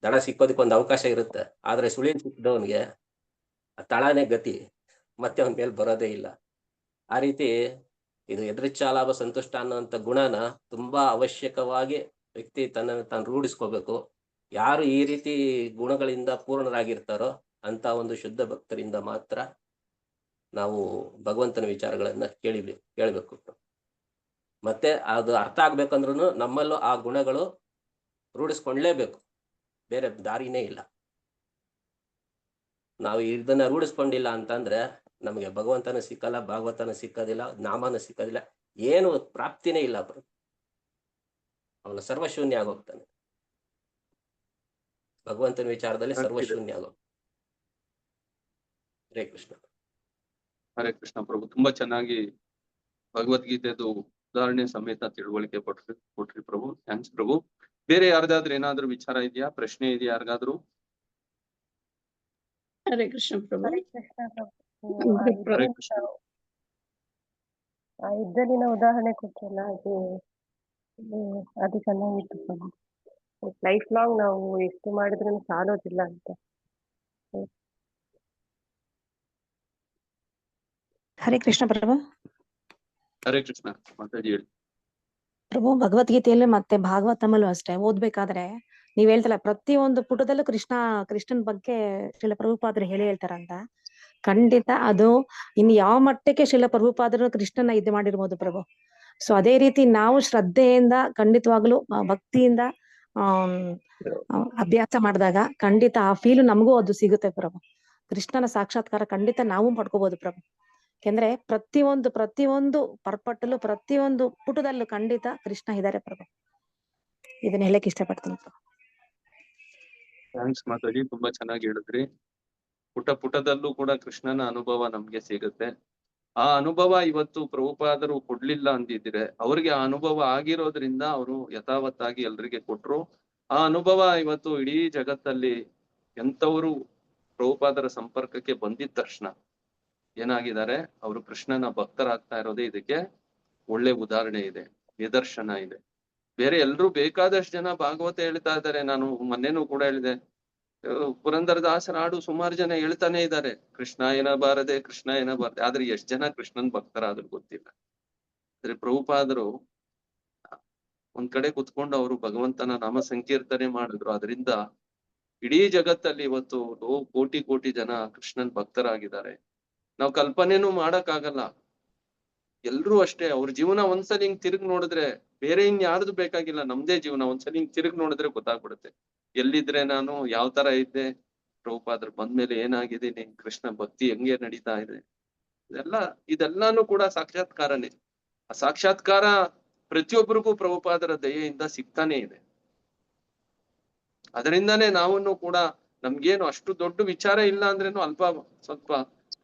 ದಡ ಸಿಕ್ಕೋದಕ್ಕೊಂದು ಅವಕಾಶ ಇರುತ್ತೆ. ಆದ್ರೆ ಸುಳಿ ಸಿಕ್ಕಿದವನಿಗೆ ತಳಾನೇ ಗತಿ, ಮತ್ತೆ ಅವನ ಮೇಲೆ ಬರೋದೇ ಇಲ್ಲ. ಆ ರೀತಿ ಇದು ಎದುರಿಚ್ಛಾ ಲಾಭ ಸಂತುಷ್ಟ ಅನ್ನೋಂಥ ಗುಣನ ತುಂಬಾ ಅವಶ್ಯಕವಾಗಿ ವ್ಯಕ್ತಿ ತನ್ನನ್ನು ತಾನು ರೂಢಿಸ್ಕೋಬೇಕು. ಯಾರು ಈ ರೀತಿ ಗುಣಗಳಿಂದ ಪೂರ್ಣರಾಗಿರ್ತಾರೋ ಅಂತ ಒಂದು ಶುದ್ಧ ಭಕ್ತರಿಂದ ಮಾತ್ರ ನಾವು ಭಗವಂತನ ವಿಚಾರಗಳನ್ನ ಕೇಳಬೇಕು. ಮತ್ತೆ ಅದು ಅರ್ಥ ಆಗ್ಬೇಕಂದ್ರೂ ನಮ್ಮಲ್ಲೂ ಆ ಗುಣಗಳು ರೂಢಿಸ್ಕೊಂಡ್ಲೇಬೇಕು, ಬೇರೆ ದಾರಿನೇ ಇಲ್ಲ. ನಾವು ಇದನ್ನ ರೂಢಿಸ್ಕೊಂಡಿಲ್ಲ ಅಂತಂದ್ರೆ ನಮಗೆ ಭಗವಂತನ ಸಿಕ್ಕಲ್ಲ, ಭಾಗವತನ ಸಿಕ್ಕೋದಿಲ್ಲ, ನಾಮನ ಸಿಕ್ಕೋದಿಲ್ಲ, ಏನು ಪ್ರಾಪ್ತಿನೇ ಇಲ್ಲ. ಅವನು ಸರ್ವಶೂನ್ಯ ಆಗೋಗ್ತಾನೆ. ಭಗವಂತನ ವಿಚಾರದಲ್ಲಿ ಸರ್ವಶೂನ್ಯ ಆಗೋಗ್ತಾನೆ. ಹರೇ ಕೃಷ್ಣ. ಹರೇ ಕೃಷ್ಣ ಪ್ರಭು. ತುಂಬಾ ಚೆನ್ನಾಗಿ ಭಗವದ್ಗೀತೆದು ಉದಾಹರಣೆ ಸಮೇತ ತಿಳುವಳಿಕೆ ಕೊಟ್ರಿ ಪ್ರಭು. ಥ್ಯಾಂಕ್ಸ್ ಪ್ರಭು. ಬೇರೆ ಯಾರ್ದಾದ್ರೂ ಏನಾದ್ರೂ ವಿಚಾರ ಇದೆಯಾ, ಪ್ರಶ್ನೆ ಇದೆಯಾ ಯಾರಿಗಾದ್ರೂ? ಹರೇ ಕೃಷ್ಣ ಪ್ರಭು. ಹರೇ ಕೃಷ್ಣ ಪ್ರಭು. ಹರೇ ಕೃಷ್ಣ. ಆ ಇದ್ದಲಿನ ಉದಾಹರಣೆ ಕೊಟ್ಟಲ್ಲ, ಅದು ಚೆನ್ನಾಗಿತ್ತು ಪ್ರಭು. ಲೈಫ್ ಲಾಂಗ್ ನಾವು ಎಷ್ಟು ಮಾಡಿದ್ರೂ ಸಾಲೋದಿಲ್ಲ ಅಂತ. ಹರೇ ಕೃಷ್ಣ ಪ್ರಭು. ಹರೇ ಕೃಷ್ಣ ಮಾತಾಜಿ ಹೇಳಿ ಪ್ರಭು. ಭಗವದ್ಗೀತೆಯಲ್ಲಿ ಮತ್ತೆ ಭಾಗವತಮಲ್ಲೂ ಅಷ್ಟೇ ಓದ್ಬೇಕಾದ್ರೆ ನೀವ್ ಹೇಳ್ತಲ್ಲ ಪ್ರತಿಯೊಂದು ಪುಟದಲ್ಲೂ ಕೃಷ್ಣನ್ ಬಗ್ಗೆ ಶ್ರೀಲ ಪ್ರಭುಪಾದರು ಹೇಳ್ತಾರಂತ. ಖಂಡಿತ ಅದು ಇನ್ನು ಯಾವ ಮಟ್ಟಕ್ಕೆ ಶ್ರೀಲ ಪ್ರಭುಪಾದರು ಕೃಷ್ಣನ ಇದು ಮಾಡಿರ್ಬೋದು ಪ್ರಭು. ಸೊ ಅದೇ ರೀತಿ ನಾವು ಶ್ರದ್ಧೆಯಿಂದ ಖಂಡಿತವಾಗ್ಲೂ ಭಕ್ತಿಯಿಂದ ಅಭ್ಯಾಸ ಮಾಡಿದಾಗ ಖಂಡಿತ ಆ ಫೀಲ್ ನಮಗೂ ಅದು ಸಿಗುತ್ತೆ ಪ್ರಭು. ಕೃಷ್ಣನ ಸಾಕ್ಷಾತ್ಕಾರ ಖಂಡಿತ ನಾವು ಪಡ್ಕೋಬಹುದು ಪ್ರಭು. ಯಾಕೆಂದ್ರೆ ಪ್ರತಿಯೊಂದು ಪರ್ಪಟ್ಟಲು ಪ್ರತಿಯೊಂದು ಪುಟದಲ್ಲೂ ಖಂಡಿತ ಕೃಷ್ಣ ಇದ್ದಾರೆ ಪ್ರಭು. ಇದನ್ನ ಹೇಳಕ್ ಇಷ್ಟಪಡ್ತೀನಿ ಪ್ರಭು. ಥ್ಯಾಂಕ್ಸ್ ಮಾತಾಜಿ, ತುಂಬಾ ಚೆನ್ನಾಗಿ ಹೇಳಿದ್ರಿ. ಪುಟದಲ್ಲೂ ಕೂಡ ಕೃಷ್ಣನ ಅನುಭವ ನಮ್ಗೆ ಸಿಗುತ್ತೆ. ಆ ಅನುಭವ ಇವತ್ತು ಪ್ರಭುಪಾದರು ಕೊಡ್ಲಿಲ್ಲ ಅಂದಿದ್ರೆ ಅವ್ರಿಗೆ ಆ ಅನುಭವ ಆಗಿರೋದ್ರಿಂದ ಅವರು ಯಥಾವತ್ತಾಗಿ ಎಲ್ರಿಗೆ ಕೊಟ್ರು. ಆ ಅನುಭವ ಇವತ್ತು ಇಡೀ ಜಗತ್ತಲ್ಲಿ ಎಂತವರು ಪ್ರಭುಪಾದರ ಸಂಪರ್ಕಕ್ಕೆ ಬಂದಿದ್ದ ತಕ್ಷಣ ಏನಾಗಿದ್ದಾರೆ, ಅವರು ಕೃಷ್ಣನ ಭಕ್ತರಾಗ್ತಾ ಇರೋದೇ ಇದಕ್ಕೆ ಒಳ್ಳೆ ಉದಾಹರಣೆ ಇದೆ, ನಿದರ್ಶನ ಇದೆ. ಬೇರೆ ಎಲ್ರು ಬೇಕಾದಷ್ಟು ಜನ ಭಾಗವತ ಹೇಳ್ತಾ ಇದ್ದಾರೆ. ನಾನು ಮೊನ್ನೆನೂ ಕೂಡ ಹೇಳಿದೆ, ಪುರಂದರದಾಸರ ಹಾಡು ಸುಮಾರು ಜನ ಹೇಳ್ತಾನೆ ಇದ್ದಾರೆ, ಕೃಷ್ಣ ಏನಬಾರದೆ ಕೃಷ್ಣ ಏನಬಾರದೆ. ಆದ್ರೆ ಎಷ್ಟ್ ಜನ ಕೃಷ್ಣನ್ ಭಕ್ತರಾದ್ರು ಗೊತ್ತಿಲ್ಲ. ಆದ್ರೆ ಪ್ರಭುಪಾದರು ಒಂದ್ ಕಡೆ ಕುತ್ಕೊಂಡು ಅವರು ಭಗವಂತನ ನಾಮ ಸಂಕೀರ್ತನೆ ಮಾಡಿದ್ರು. ಅದರಿಂದ ಇಡೀ ಜಗತ್ತಲ್ಲಿ ಇವತ್ತು ಕೋಟಿ ಜನ ಕೃಷ್ಣನ್ ಭಕ್ತರಾಗಿದ್ದಾರೆ. ನಾವು ಕಲ್ಪನೆನೂ ಮಾಡಕ್ಕಾಗಲ್ಲ. ಎಲ್ರೂ ಅಷ್ಟೇ, ಅವ್ರ ಜೀವನ ಒಂದ್ಸಲಿ ಹಿಂಗ್ ತಿರುಗಿ ನೋಡಿದ್ರೆ ಬೇರೆ ಯಾರ್ದು ಬೇಕಾಗಿಲ್ಲ, ನಮ್ದೇ ಜೀವನ ಒಂದ್ಸಲಿ ಹಿಂಗ್ ತಿರುಗಿ ನೋಡಿದ್ರೆ ಗೊತ್ತಾಗ್ಬಿಡುತ್ತೆ ಎಲ್ಲಿದ್ರೆ ನಾನು, ಯಾವ ತರ ಇದ್ದೆ, ಪ್ರಭುಪಾದರು ಬಂದ್ಮೇಲೆ ಏನಾಗಿದ್ದೀನಿ, ಕೃಷ್ಣ ಭಕ್ತಿ ಹೆಂಗೆ ನಡೀತಾ ಇದೆ. ಇದೆಲ್ಲಾನು ಕೂಡ ಸಾಕ್ಷಾತ್ಕಾರನೇ. ಆ ಸಾಕ್ಷಾತ್ಕಾರ ಪ್ರತಿಯೊಬ್ಬರಿಗೂ ಪ್ರಭುಪಾದರ ದಯೆಯಿಂದ ಸಿಗ್ತಾನೆ ಇದೆ. ಅದರಿಂದಾನೇ ನಾವನ್ನು ಕೂಡ ನಮ್ಗೇನು ಅಷ್ಟು ದೊಡ್ಡ ವಿಚಾರ ಇಲ್ಲ ಅಂದ್ರೇನು ಸ್ವಲ್ಪ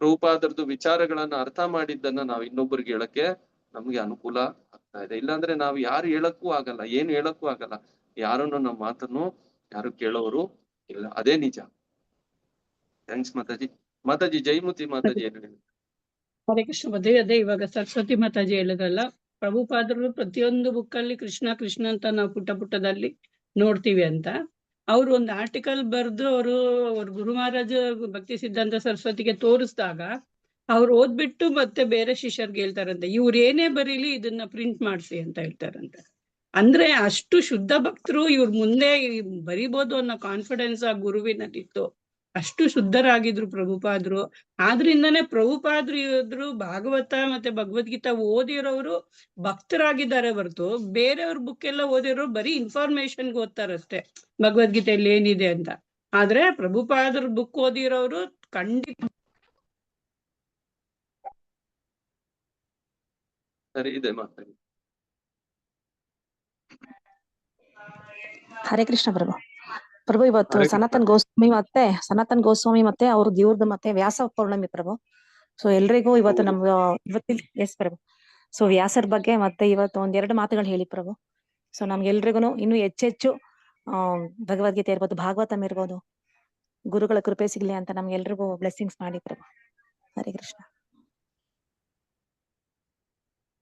ಪ್ರಭುಪಾದರದ್ದು ವಿಚಾರಗಳನ್ನ ಅರ್ಥ ಮಾಡಿದ್ದನ್ನ ನಾವ್ ಇನ್ನೊಬ್ಬರಿಗೆ ಹೇಳಕ್ಕೆ ನಮ್ಗೆ ಅನುಕೂಲ ಆಗ್ತಾ ಇದೆ. ಇಲ್ಲಾಂದ್ರೆ ನಾವು ಯಾರು ಹೇಳಕ್ಕೂ ಆಗಲ್ಲ, ಏನು ಹೇಳಕ್ಕೂ ಆಗಲ್ಲ. ಯಾರನ್ನು ನಮ್ಮ ಮಾತನ್ನು ಯಾರು ಕೇಳೋರು ಇಲ್ಲ, ಅದೇ ನಿಜ. ಥ್ಯಾಂಕ್ಸ್ ಮಾತಾಜಿ. ಜೈಮುತಿ ಮಾತಾಜಿ ಏನು ಹೇಳಿ? ಹರೇ ಕೃಷ್ಣ. ಅದೇ ಇವಾಗ ಸರಸ್ವತಿ ಮಾತಾಜಿ ಹೇಳಿದ್ರಲ್ಲ, ಪ್ರಭುಪಾದರು ಪ್ರತಿಯೊಂದು ಬುಕ್ಕಲ್ಲಿ ಕೃಷ್ಣ ಅಂತ ನಾವು ಪುಟದಲ್ಲಿ ನೋಡ್ತೀವಿ ಅಂತ. ಅವ್ರು ಒಂದು ಆರ್ಟಿಕಲ್ ಬರೆದು ಅವ್ರ ಗುರು ಮಹಾರಾಜ ಭಕ್ತಿ ಸಿದ್ಧಾಂತ ಸರಸ್ವತಿಗೆ ತೋರಿಸಿದಾಗ ಅವ್ರು ಓದ್ಬಿಟ್ಟು ಮತ್ತೆ ಬೇರೆ ಶಿಷ್ಯರ್ಗೆ ಹೇಳ್ತಾರಂತೆ, ಇವ್ರು ಏನೇ ಬರೀಲಿ ಇದನ್ನ ಪ್ರಿಂಟ್ ಮಾಡ್ಸಿ ಅಂತ ಹೇಳ್ತಾರಂತೆ. ಅಂದ್ರೆ ಅಷ್ಟು ಶುದ್ಧ ಭಕ್ತರು ಇವ್ರ ಮುಂದೆ ಬರಿಬೋದು ಅನ್ನೋ ಕಾನ್ಫಿಡೆನ್ಸ್ ಆ ಗುರುವಿನಲ್ಲಿತ್ತು. ಅಷ್ಟು ಶುದ್ಧರಾಗಿದ್ರು ಪ್ರಭುಪಾದ್ರು. ಆದ್ರಿಂದಾನೇ ಪ್ರಭುಪಾದ್ರು ಇದ್ರು ಭಾಗವತ ಮತ್ತೆ ಭಗವದ್ಗೀತಾ ಓದಿರೋರು ಭಕ್ತರಾಗಿದ್ದಾರೆ ಹೊರತು ಬೇರೆಯವ್ರ ಬುಕ್ ಎಲ್ಲ ಓದಿರೋರು ಬರೀ ಇನ್ಫಾರ್ಮೇಶನ್ ಓದ್ತಾರಷ್ಟೇ ಭಗವದ್ಗೀತೆಯಲ್ಲಿ ಏನಿದೆ ಅಂತ. ಆದ್ರೆ ಪ್ರಭುಪಾದ್ರ ಬುಕ್ ಓದಿರೋರು ಖಂಡಿತ. ಸರಿ ಇದೆ ಮಾತಾಡಿ. ಹರೇ ಕೃಷ್ಣ ಪ್ರಭು. ಪ್ರಭು ಇವತ್ತು ಹರೇ ಕೃಷ್ಣ. ಸನಾತನ್ ಗೋಸ್ವಾಮಿ ಮತ್ತೆ ಅವ್ರ ದೇವ್ರದ್ದು ಮತ್ತೆ ವ್ಯಾಸ ಪೌರ್ಣಮಿ ಪ್ರಭು. ಸೊ ಎಲ್ರಿಗೂ ಇವತ್ತು ಹೌದು. ನಮ್ಗೆ ಇವತ್ತಿಲ್ ಎಸ್ ಪ್ರಭು. ಸೊ ವ್ಯಾಸರ ಬಗ್ಗೆ ಮತ್ತೆ ಇವತ್ತು ಒಂದೆರಡು ಮಾತುಗಳು ಹೇಳಿ ಪ್ರಭು. ಸೊ ನಮ್ಗೆಲ್ರಿಗೂ ಇನ್ನು ಹೆಚ್ಚೆಚ್ಚು ಭಗವದ್ಗೀತೆ ಇರ್ಬೋದು, ಭಾಗವತಂ ಇರ್ಬೋದು, ಗುರುಗಳ ಕೃಪೆ ಸಿಗ್ಲಿ ಅಂತ ನಮ್ಗೆಲ್ರಿಗೂ ಬ್ಲೆಸ್ಸಿಂಗ್ಸ್ ಮಾಡಿ ಪ್ರಭು. ಹರೇ ಕೃಷ್ಣ.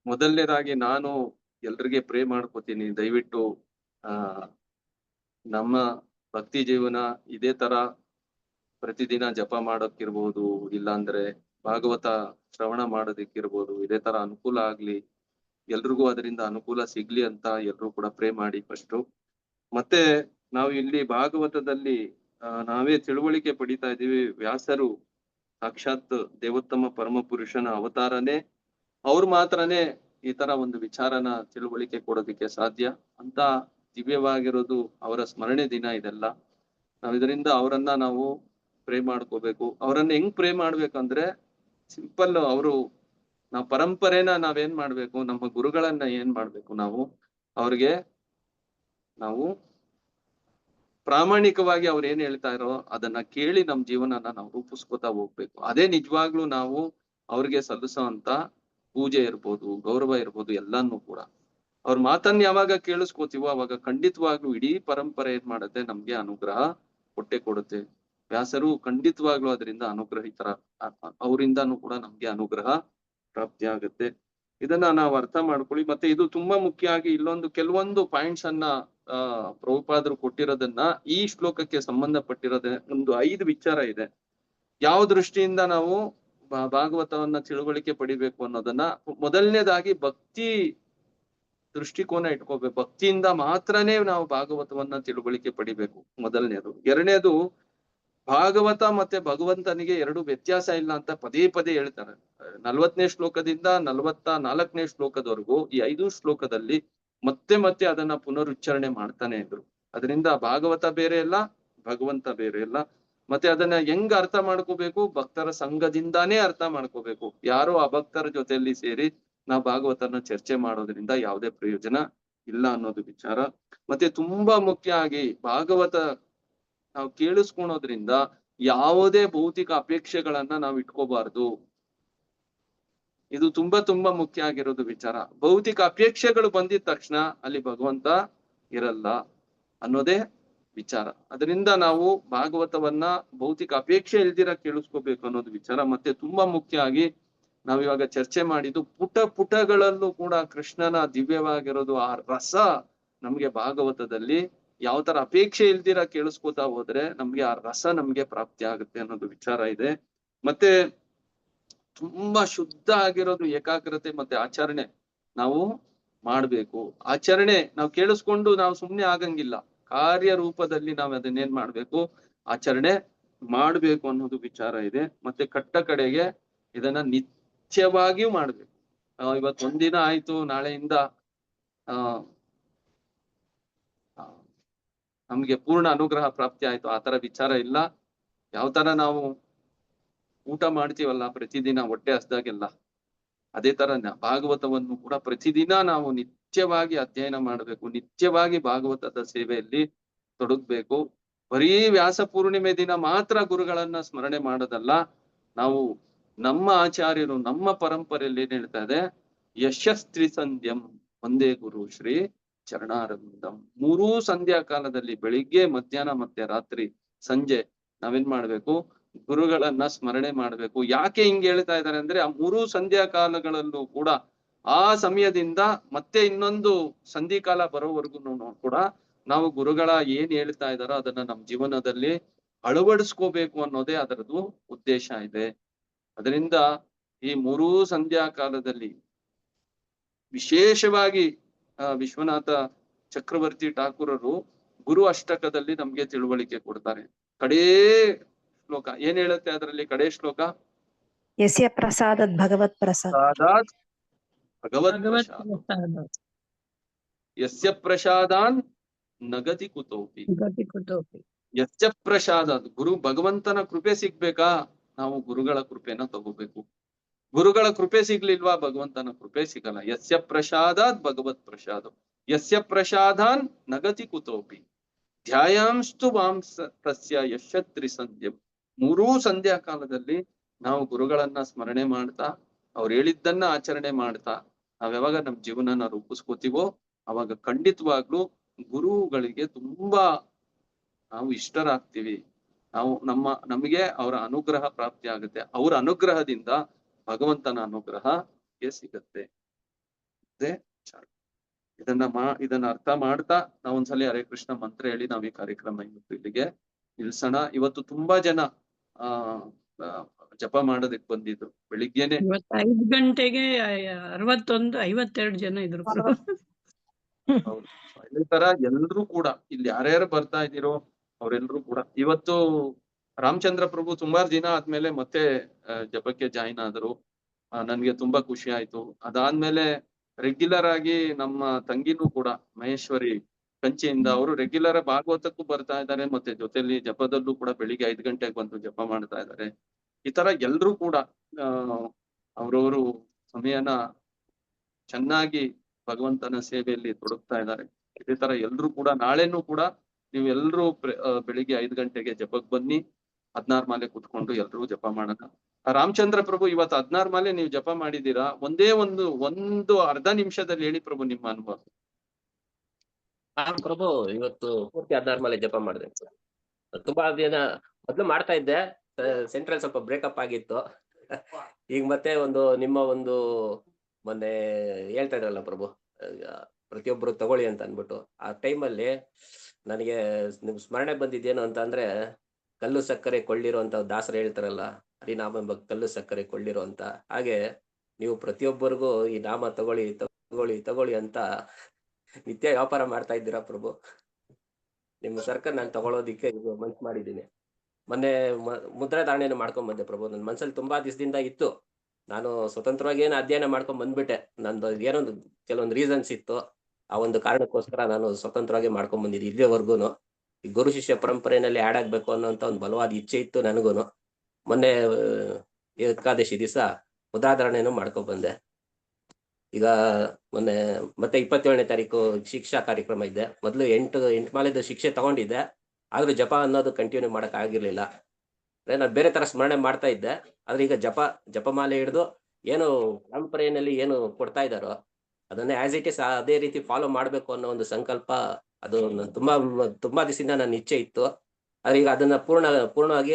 ಮೊದಲನೇದಾಗಿ ನಾನು ಎಲ್ರಿಗೆ ಪ್ರೇ ಮಾಡ್ಕೋತೀನಿ, ದಯವಿಟ್ಟು ನಮ್ಮ ಭಕ್ತಿ ಜೀವನ ಇದೇ ತರ ಪ್ರತಿದಿನ ಜಪ ಮಾಡೋಕ್ಕಿರ್ಬೋದು, ಇಲ್ಲಾಂದ್ರೆ ಭಾಗವತ ಶ್ರವಣ ಮಾಡೋದಕ್ಕಿರ್ಬೋದು, ಇದೇ ತರ ಅನುಕೂಲ ಆಗ್ಲಿ, ಎಲ್ರಿಗೂ ಅದರಿಂದ ಅನುಕೂಲ ಸಿಗ್ಲಿ ಅಂತ ಎಲ್ರು ಕೂಡ ಪ್ರೇ ಮಾಡಿ ಫಸ್ಟು. ಮತ್ತೆ ನಾವು ಇಲ್ಲಿ ಭಾಗವತದಲ್ಲಿ ನಾವೇ ತಿಳುವಳಿಕೆ ಪಡಿತಾ ಇದೀವಿ. ವ್ಯಾಸರು ಸಾಕ್ಷಾತ್ ದೇವೋತ್ತಮ ಪರಮ ಪುರುಷನ ಅವತಾರನೇ, ಅವ್ರು ಮಾತ್ರನೇ ಈ ತರ ಒಂದು ವಿಚಾರನ ತಿಳುವಳಿಕೆ ಕೊಡೋದಿಕ್ಕೆ ಸಾಧ್ಯ ಅಂತ. ದಿವ್ಯವಾಗಿರೋದು ಅವರ ಸ್ಮರಣೆ ದಿನ ಇದೆಲ್ಲ. ನಾವ್ ಇದರಿಂದ ಅವರನ್ನ ನಾವು ಪ್ರೇ ಮಾಡ್ಕೋಬೇಕು. ಅವರನ್ನ ಹೆಂಗ್ ಪ್ರೇ ಮಾಡ್ಬೇಕಂದ್ರೆ ಸಿಂಪಲ್, ಅವರು ನಾವು ಪರಂಪರೆನ ನಾವೇನ್ ಮಾಡ್ಬೇಕು, ನಮ್ಮ ಗುರುಗಳನ್ನ ಏನ್ ಮಾಡ್ಬೇಕು, ನಾವು ಅವ್ರಿಗೆ ನಾವು ಪ್ರಾಮಾಣಿಕವಾಗಿ ಅವ್ರು ಏನ್ ಹೇಳ್ತಾ ಇರೋ ಅದನ್ನ ಕೇಳಿ ನಮ್ ಜೀವನನ ನಾವು ರೂಪಿಸ್ಕೊತಾ ಹೋಗ್ಬೇಕು. ಅದೇ ನಿಜವಾಗ್ಲೂ ನಾವು ಅವ್ರಿಗೆ ಸಲ್ಲಿಸೋ ಅಂತ ಪೂಜೆ ಇರ್ಬೋದು, ಗೌರವ ಇರ್ಬೋದು, ಎಲ್ಲಾನು ಕೂಡ. ಅವ್ರ ಮಾತನ್ನ ಯಾವಾಗ ಕೇಳಿಸ್ಕೋತೀವೋ ಅವಾಗ ಖಂಡಿತವಾಗ್ಲೂ ಇಡೀ ಪರಂಪರೆ ಏನ್ ಮಾಡುತ್ತೆ, ನಮ್ಗೆ ಅನುಗ್ರಹ ಕೊಡುತ್ತೆ. ವ್ಯಾಸರು ಖಂಡಿತವಾಗ್ಲೂ ಅದರಿಂದ ಅನುಗ್ರಹಿತರ, ಅವರಿಂದಾನು ಕೂಡ ನಮ್ಗೆ ಅನುಗ್ರಹ ಪ್ರಾಪ್ತಿ ಆಗುತ್ತೆ. ಇದನ್ನ ನಾವು ಅರ್ಥ ಮಾಡ್ಕೊಳ್ಳಿ. ಮತ್ತೆ ಇದು ತುಂಬಾ ಮುಖ್ಯ ಆಗಿ ಇಲ್ಲೊಂದು ಕೆಲವೊಂದು ಪಾಯಿಂಟ್ಸ್ ಅನ್ನ ಪ್ರಭುಪಾದರು ಕೊಟ್ಟಿರೋದನ್ನ, ಈ ಶ್ಲೋಕಕ್ಕೆ ಸಂಬಂಧಪಟ್ಟಿರೋದ ಒಂದು 5 ವಿಚಾರ ಇದೆ. ಯಾವ ದೃಷ್ಟಿಯಿಂದ ನಾವು ಭಾಗವತವನ್ನ ತಿಳುವಳಿಕೆ ಪಡಿಬೇಕು ಅನ್ನೋದನ್ನ, ಮೊದಲನೇದಾಗಿ ಭಕ್ತಿ ದೃಷ್ಟಿಕೋನ ಇಟ್ಕೋಬೇಕು. ಭಕ್ತಿಯಿಂದ ಮಾತ್ರನೇ ನಾವು ಭಾಗವತವನ್ನ ತಿಳುವಳಿಕೆ ಪಡಿಬೇಕು, ಮೊದಲನೇದು. ಎರಡನೇದು, ಭಾಗವತ ಮತ್ತೆ ಭಗವಂತನಿಗೆ 2 ವ್ಯತ್ಯಾಸ ಇಲ್ಲ ಅಂತ ಪದೇ ಪದೇ ಹೇಳ್ತಾರೆ. 40ನೇ ಶ್ಲೋಕದಿಂದ 44ನೇ ಶ್ಲೋಕದವರೆಗೂ ಈ 5 ಶ್ಲೋಕದಲ್ಲಿ ಮತ್ತೆ ಮತ್ತೆ ಅದನ್ನ ಪುನರುಚ್ಚಾರಣೆ ಮಾಡ್ತಾನೆ ಇದ್ರು. ಅದರಿಂದ ಭಾಗವತ ಬೇರೆ ಇಲ್ಲ, ಭಗವಂತ ಬೇರೆ ಇಲ್ಲ. ಮತ್ತೆ ಅದನ್ನ ಹೆಂಗ್ ಅರ್ಥ ಮಾಡ್ಕೋಬೇಕು, ಭಕ್ತರ ಸಂಘದಿಂದಾನೇ ಅರ್ಥ ಮಾಡ್ಕೋಬೇಕು. ಯಾರೋ ಅಭಕ್ತರ ಜೊತೆಯಲ್ಲಿ ಸೇರಿ ನಾವು ಭಾಗವತನ ಚರ್ಚೆ ಮಾಡೋದ್ರಿಂದ ಯಾವುದೇ ಪ್ರಯೋಜನ ಇಲ್ಲ ಅನ್ನೋದು ವಿಚಾರ. ಮತ್ತೆ ತುಂಬಾ ಮುಖ್ಯ ಆಗಿ ಭಾಗವತ ನಾವು ಕೇಳಿಸ್ಕೊಳೋದ್ರಿಂದ ಯಾವುದೇ ಭೌತಿಕ ಅಪೇಕ್ಷೆಗಳನ್ನ ನಾವು ಇಟ್ಕೋಬಾರ್ದು. ಇದು ತುಂಬಾ ಮುಖ್ಯ ಆಗಿರೋದು ವಿಚಾರ. ಭೌತಿಕ ಅಪೇಕ್ಷೆಗಳು ಬಂದಿದ ತಕ್ಷಣ ಅಲ್ಲಿ ಭಗವಂತ ಇರಲ್ಲ ಅನ್ನೋದೇ ವಿಚಾರ. ಅದರಿಂದ ನಾವು ಭಾಗವತವನ್ನ ಭೌತಿಕ ಅಪೇಕ್ಷೆ ಇಲ್ದಿರ ಕೇಳಿಸ್ಕೋಬೇಕು ಅನ್ನೋದು ವಿಚಾರ. ಮತ್ತೆ ತುಂಬಾ ಮುಖ್ಯ ಆಗಿ ನಾವಿವಾಗ ಚರ್ಚೆ ಮಾಡಿದ್ದು ಪುಟಗಳಲ್ಲೂ ಕೂಡ ಕೃಷ್ಣನ ದಿವ್ಯವಾಗಿರೋದು ಆ ರಸ ನಮ್ಗೆ ಭಾಗವತದಲ್ಲಿ ಯಾವ ತರ ಅಪೇಕ್ಷೆ ಇಲ್ದಿರ ಕೇಳಿಸ್ಕೊತಾ ಹೋದ್ರೆ ನಮ್ಗೆ ಆ ರಸ ನಮ್ಗೆ ಪ್ರಾಪ್ತಿ ಆಗುತ್ತೆ ಅನ್ನೋದು ವಿಚಾರ ಇದೆ. ಮತ್ತೆ ತುಂಬಾ ಶುದ್ಧ ಆಗಿರೋದು ಏಕಾಗ್ರತೆ ಮತ್ತೆ ಆಚರಣೆ ನಾವು ಮಾಡ್ಬೇಕು. ಆಚರಣೆ ನಾವು ಕೇಳಿಸ್ಕೊಂಡು ನಾವು ಸುಮ್ನೆ ಆಗಂಗಿಲ್ಲ, ಕಾರ್ಯ ರೂಪದಲ್ಲಿ ನಾವ್ ಅದನ್ನೇನ್ ಮಾಡ್ಬೇಕು, ಆಚರಣೆ ಮಾಡ್ಬೇಕು ಅನ್ನೋದು ವಿಚಾರ ಇದೆ. ಮತ್ತೆ ಕಡೆಗೆ ಇದನ್ನ ನಿತ್ಯವಾಗಿಯೂ ಮಾಡ್ಬೇಕು. ಇವತ್ತು ಒಂದಿನ ಆಯ್ತು, ನಾಳೆಯಿಂದ ನಮ್ಗೆ ಪೂರ್ಣ ಅನುಗ್ರಹ ಪ್ರಾಪ್ತಿ ಆಯ್ತು, ಆ ತರ ವಿಚಾರ ಇಲ್ಲ. ಯಾವ ತರ ನಾವು ಊಟ ಮಾಡ್ತೀವಲ್ಲ ಪ್ರತಿದಿನ ಹೊಟ್ಟೆ ಹಸ್ದಾಗೆಲ್ಲ, ಅದೇ ತರ ಭಾಗವತವನ್ನು ಕೂಡ ಪ್ರತಿದಿನ ನಾವು ನಿತ್ಯವಾಗಿ ಅಧ್ಯಯನ ಮಾಡ್ಬೇಕು, ನಿತ್ಯವಾಗಿ ಭಾಗವತದ ಸೇವೆಯಲ್ಲಿ ತೊಡಗ್ಬೇಕು. ಬರೀ ವ್ಯಾಸ ಪೂರ್ಣಿಮೆ ದಿನ ಮಾತ್ರ ಗುರುಗಳನ್ನ ಸ್ಮರಣೆ ಮಾಡೋದಲ್ಲ. ನಾವು ನಮ್ಮ ಆಚಾರ್ಯರು ನಮ್ಮ ಪರಂಪರೆಯಲ್ಲಿ ಏನ್ ಹೇಳ್ತಾ ಇದೆ, ಯಶಸ್ತ್ರಿ ಸಂಧ್ಯಂ ಒಂದೇ ಗುರು ಶ್ರೀ ಚರಣಾರವಿಂದಂ. 3 ಸಂಧ್ಯಾ ಕಾಲದಲ್ಲಿ, ಬೆಳಿಗ್ಗೆ, ಮಧ್ಯಾಹ್ನ ಮತ್ತೆ ರಾತ್ರಿ, ಸಂಜೆ ನಾವೇನ್ ಮಾಡ್ಬೇಕು, ಗುರುಗಳನ್ನ ಸ್ಮರಣೆ ಮಾಡ್ಬೇಕು. ಯಾಕೆ ಹಿಂಗ್ ಹೇಳ್ತಾ ಇದ್ದಾರೆ ಅಂದ್ರೆ, ಆ 3 ಸಂಧ್ಯಾ ಕಾಲಗಳಲ್ಲೂ ಕೂಡ ಆ ಸಮಯದಿಂದ ಮತ್ತೆ ಇನ್ನೊಂದು ಸಂಧಿಕಾಲ ಬರೋವರೆಗೂ ಕೂಡ ನಾವು ಗುರುಗಳ ಏನ್ ಹೇಳ್ತಾ ಇದಾರೋ ಅದನ್ನ ನಮ್ ಜೀವನದಲ್ಲಿ ಅಳವಡಿಸ್ಕೋಬೇಕು ಅನ್ನೋದೇ ಅದರದ್ದು ಉದ್ದೇಶ ಇದೆ. ಅದರಿಂದ ಈ ಮೂರೂ ಸಂಧ್ಯಾ ಕಾಲದಲ್ಲಿ ವಿಶೇಷವಾಗಿ ವಿಶ್ವನಾಥ ಚಕ್ರವರ್ತಿ ಠಾಕೂರರು ಗುರು ಅಷ್ಟಕದಲ್ಲಿ ನಮ್ಗೆ ತಿಳುವಳಿಕೆ ಕೊಡ್ತಾರೆ. ಕಡೇ ಶ್ಲೋಕ ಏನ್ ಹೇಳುತ್ತೆ ಅದರಲ್ಲಿ? ಕಡೇ ಶ್ಲೋಕ ಯಸ್ಯ ಪ್ರಸಾದದ್ ಭಗವತ್ ಪ್ರಸಾದ ಭಗವತ್ ಪ್ರಸಾದ ಯಸ್ಯ ಪ್ರಸಾದಾನ್ ನಗತಿ ಕುತೋಪಿ. ಯಸ್ಯ ಪ್ರಸಾದ, ಗುರು ಭಗವಂತನ ಕೃಪೆ ಸಿಗ್ಬೇಕಾ? ನಾವು ಗುರುಗಳ ಕೃಪೆನ ತಗೋಬೇಕು. ಗುರುಗಳ ಕೃಪೆ ಸಿಗ್ಲಿಲ್ವಾ ಭಗವಂತನ ಕೃಪೆ ಸಿಗಲ್ಲ. ಯಸ್ಯ ಪ್ರಸಾದಾತ್ ಭಗವತ್ ಪ್ರಸಾದ ಯಸ್ಯ ಪ್ರಸಾದಾನ್ ನಗತಿ ಕುತೋಪಿ ಧ್ಯಾಯಾಂಸ್ತು ವಾಂಸ ತಸ್ಯ ಯಶತ್ರಿ ಸಂಧ್ಯಂ. ಮೂರೂ ಸಂಧ್ಯಾ ಕಾಲದಲ್ಲಿ ನಾವು ಗುರುಗಳನ್ನ ಸ್ಮರಣೆ ಮಾಡ್ತಾ ಅವ್ರು ಹೇಳಿದ್ದನ್ನ ಆಚರಣೆ ಮಾಡ್ತಾ ನಾವ್ ಯಾವಾಗ ನಮ್ ಜೀವನನ ರೂಪಿಸ್ಕೋತೀವೋ ಅವಾಗ ಖಂಡಿತವಾಗ್ಲೂ ಗುರುಗಳಿಗೆ ತುಂಬಾ ನಾವು ಇಷ್ಟರಾಗ್ತೀವಿ. ನಾವು ನಮಗೆ ಅವರ ಅನುಗ್ರಹ ಪ್ರಾಪ್ತಿ ಆಗುತ್ತೆ. ಅವರ ಅನುಗ್ರಹದಿಂದ ಭಗವಂತನ ಅನುಗ್ರಹಕ್ಕೆ ಸಿಗತ್ತೆ. ಇದನ್ನ ಅರ್ಥ ಮಾಡ್ತಾ ನಾವೊಂದ್ಸಲಿ ಹರೇ ಕೃಷ್ಣ ಮಂತ್ರ ಹೇಳಿ ನಾವ್ ಈ ಕಾರ್ಯಕ್ರಮ ಇವತ್ತು ಇಲ್ಲಿಗೆ ನಿಲ್ಸೋಣ. ಇವತ್ತು ತುಂಬಾ ಜನ ಜಪ ಮಾಡೋದಕ್ಕೆ ಬಂದಿದ್ರು ಬೆಳಿಗ್ಗೆನೆ. 5 ಗಂಟೆಗೆ 52 ಜನ ಇದ್ರು. ಹೌದು, ಇದೇ ತರ ಎಲ್ರು ಕೂಡ ಇಲ್ಲಿ ಯಾರ್ಯಾರು ಬರ್ತಾ ಇದ್ದೀರೋ ಅವ್ರೆಲ್ರು ಕೂಡ ಇವತ್ತು ರಾಮಚಂದ್ರ ಪ್ರಭು ಸುಮಾರು ದಿನ ಆದ್ಮೇಲೆ ಮತ್ತೆ ಜಪಕ್ಕೆ ಜಾಯಿನ್ ಆದ್ರು. ನನ್ಗೆ ತುಂಬಾ ಖುಷಿ ಆಯ್ತು. ಅದಾದ್ಮೇಲೆ ರೆಗ್ಯುಲರ್ ಆಗಿ ನಮ್ಮ ತಂಗಿನೂ ಕೂಡ ಮಹೇಶ್ವರಿ ಕಂಚಿಯಿಂದ ಅವರು ರೆಗ್ಯುಲರ್ ಭಾಗವತಕ್ಕೂ ಬರ್ತಾ ಇದ್ದಾರೆ, ಮತ್ತೆ ಜೊತೆಲಿ ಜಪದಲ್ಲೂ ಕೂಡ ಬೆಳಿಗ್ಗೆ 5 ಗಂಟೆಗೆ ಬಂದು ಜಪ ಮಾಡ್ತಾ ಇದ್ದಾರೆ. ಈ ತರ ಎಲ್ರು ಕೂಡ ಅವ್ರವ್ರು ಸಮಯನ ಚೆನ್ನಾಗಿ ಭಗವಂತನ ಸೇವೆಯಲ್ಲಿ ತೊಡಗ್ತಾ ಇದ್ದಾರೆ. ಇದೇ ತರ ಎಲ್ರು ಕೂಡ ನಾಳೆನೂ ಕೂಡ ನೀವು ಎಲ್ರು ಬೆಳಿಗ್ಗೆ 5 ಗಂಟೆಗೆ ಜಪಕ್ ಬನ್ನಿ. 16 ಮಾಲೆ ಕುತ್ಕೊಂಡು ಎಲ್ರು ಜಪ ಮಾಡೋಣ. ರಾಮಚಂದ್ರ ಪ್ರಭು ಇವತ್ತು 16 ಮಾಲೆ ನೀವು ಜಪ ಮಾಡಿದೀರಾ. ಒಂದೇ ಒಂದು ಅರ್ಧ ನಿಮಿಷದಲ್ಲಿ ಹೇಳಿ ಪ್ರಭು ನಿಮ್ಮ ಅನುಭವ. ಪ್ರಭು ಇವತ್ತು ಪೂರ್ತಿ 16 ಮಾಲೆ ಜಪ ಮಾಡಿದೆ. ತುಂಬಾ ದಿನ ಮೊದ್ಲು ಮಾಡ್ತಾ ಇದ್ದೆ, ಸೆಂಟ್ರಲ್ ಸ್ವಲ್ಪ ಬ್ರೇಕಪ್ ಆಗಿತ್ತು. ಈಗ ಮತ್ತೆ ನಿಮ್ಮ ಮೊನ್ನೆ ಹೇಳ್ತಾ ಇದ್ರಲ್ಲ ಪ್ರಭು, ಪ್ರತಿಯೊಬ್ರು ತಗೊಳ್ಳಿ ಅಂತ ಅನ್ಬಿಟ್ಟು, ಆ ಟೈಮಲ್ಲಿ ನನಗೆ ನಿಮ್ ಸ್ಮರಣೆ ಬಂದಿದ್ದೇನು ಅಂತ ಅಂದ್ರೆ, ಕಲ್ಲು ಸಕ್ಕರೆ ಕೊಳ್ಳಿರೋ ಅಂತ ದಾಸರು ಹೇಳ್ತಾರಲ್ಲ, ಹರಿನಾಮ ಕಲ್ಲು ಸಕ್ಕರೆ ಕೊಳ್ಳಿರೋ ಅಂತ. ಹಾಗೆ ನೀವು ಪ್ರತಿಯೊಬ್ಬರಿಗೂ ಈ ನಾಮ ತಗೊಳ್ಳಿ ತಗೊಳ್ಳಿ ತಗೊಳ್ಳಿ ಅಂತ ನಿತ್ಯ ವ್ಯಾಪಾರ ಮಾಡ್ತಾ ಇದ್ದೀರಾ ಪ್ರಭು. ನಿಮ್ಮ ಸರ್ಕಲ್ ನಾನು ತಗೊಳ್ಳೋದಿಕ್ಕೆ ಇದು ಮನ್ಸು ಮಾಡಿದ್ದೀನಿ. ಮೊನ್ನೆ ಮುದ್ರಾ ಧಾರಣೆಯನ್ನು ಮಾಡ್ಕೊಂಡ್ ಬಂದೆ ಪ್ರಭು. ನನ್ನ ಮನ್ಸಲ್ಲಿ ತುಂಬಾ ದಿವಸದಿಂದ ಇತ್ತು. ನಾನು ಸ್ವತಂತ್ರವಾಗಿ ಏನು ಅಧ್ಯಯನ ಮಾಡ್ಕೊಂಡ್ ಬಂದ್ಬಿಟ್ಟೆ. ನಂದು ಕೆಲವೊಂದು ರೀಸನ್ಸ್ ಇತ್ತು. ಆ ಒಂದು ಕಾರಣಕ್ಕೋಸ್ಕರ ನಾನು ಸ್ವತಂತ್ರವಾಗಿ ಮಾಡ್ಕೊಂಡ್ ಬಂದಿದ್ದೆ. ಇಲ್ಲಿವರೆಗೂ ಈ ಗುರು ಶಿಷ್ಯ ಪರಂಪರೆಯಲ್ಲಿ ಆಡ್ ಆಗ್ಬೇಕು ಅನ್ನೋಂಥ ಒಂದು ಬಲವಾದ ಇಚ್ಛೆ ಇತ್ತು ನನಗೂನು. ಮೊನ್ನೆ ಏಕಾದಶಿ ದಿವಸ ಮುದ್ರಾಧಾರಣೆಯನ್ನು ಮಾಡ್ಕೊಂಡ್ ಬಂದೆ. ಈಗ ಮೊನ್ನೆ ಮತ್ತೆ 27ನೇ ತಾರೀಕು ಶಿಕ್ಷಾ ಕಾರ್ಯಕ್ರಮ ಇದೆ. ಮೊದಲು 8 ಮಾಲೆದ ಶಿಕ್ಷೆ ತಗೊಂಡಿದ್ದೆ, ಆದ್ರೂ ಜಪ ಅನ್ನೋದು ಕಂಟಿನ್ಯೂ ಮಾಡಕ್ ಆಗಿರ್ಲಿಲ್ಲ. ನಾನು ಬೇರೆ ತರ ಸ್ಮರಣೆ ಮಾಡ್ತಾ ಇದ್ದೆ. ಆದ್ರೆ ಈಗ ಜಪಮಾಲೆ ಹಿಡಿದು ಏನು ಪರಂಪರೆಯಲ್ಲಿ ಏನು ಕೊಡ್ತಾ ಇದ್ದಾರೋ ಅದನ್ನೇ ಆಸ್ ಇಟ್ ಇಸ್ ಅದೇ ರೀತಿ ಫಾಲೋ ಮಾಡ್ಬೇಕು ಅನ್ನೋ ಒಂದು ಸಂಕಲ್ಪ, ಅದು ತುಂಬಾ ದಿವಸದಿಂದ ನನ್ನ ಇಚ್ಛೆ ಇತ್ತು. ಆದ್ರೆ ಈಗ ಅದನ್ನ ಪೂರ್ಣವಾಗಿ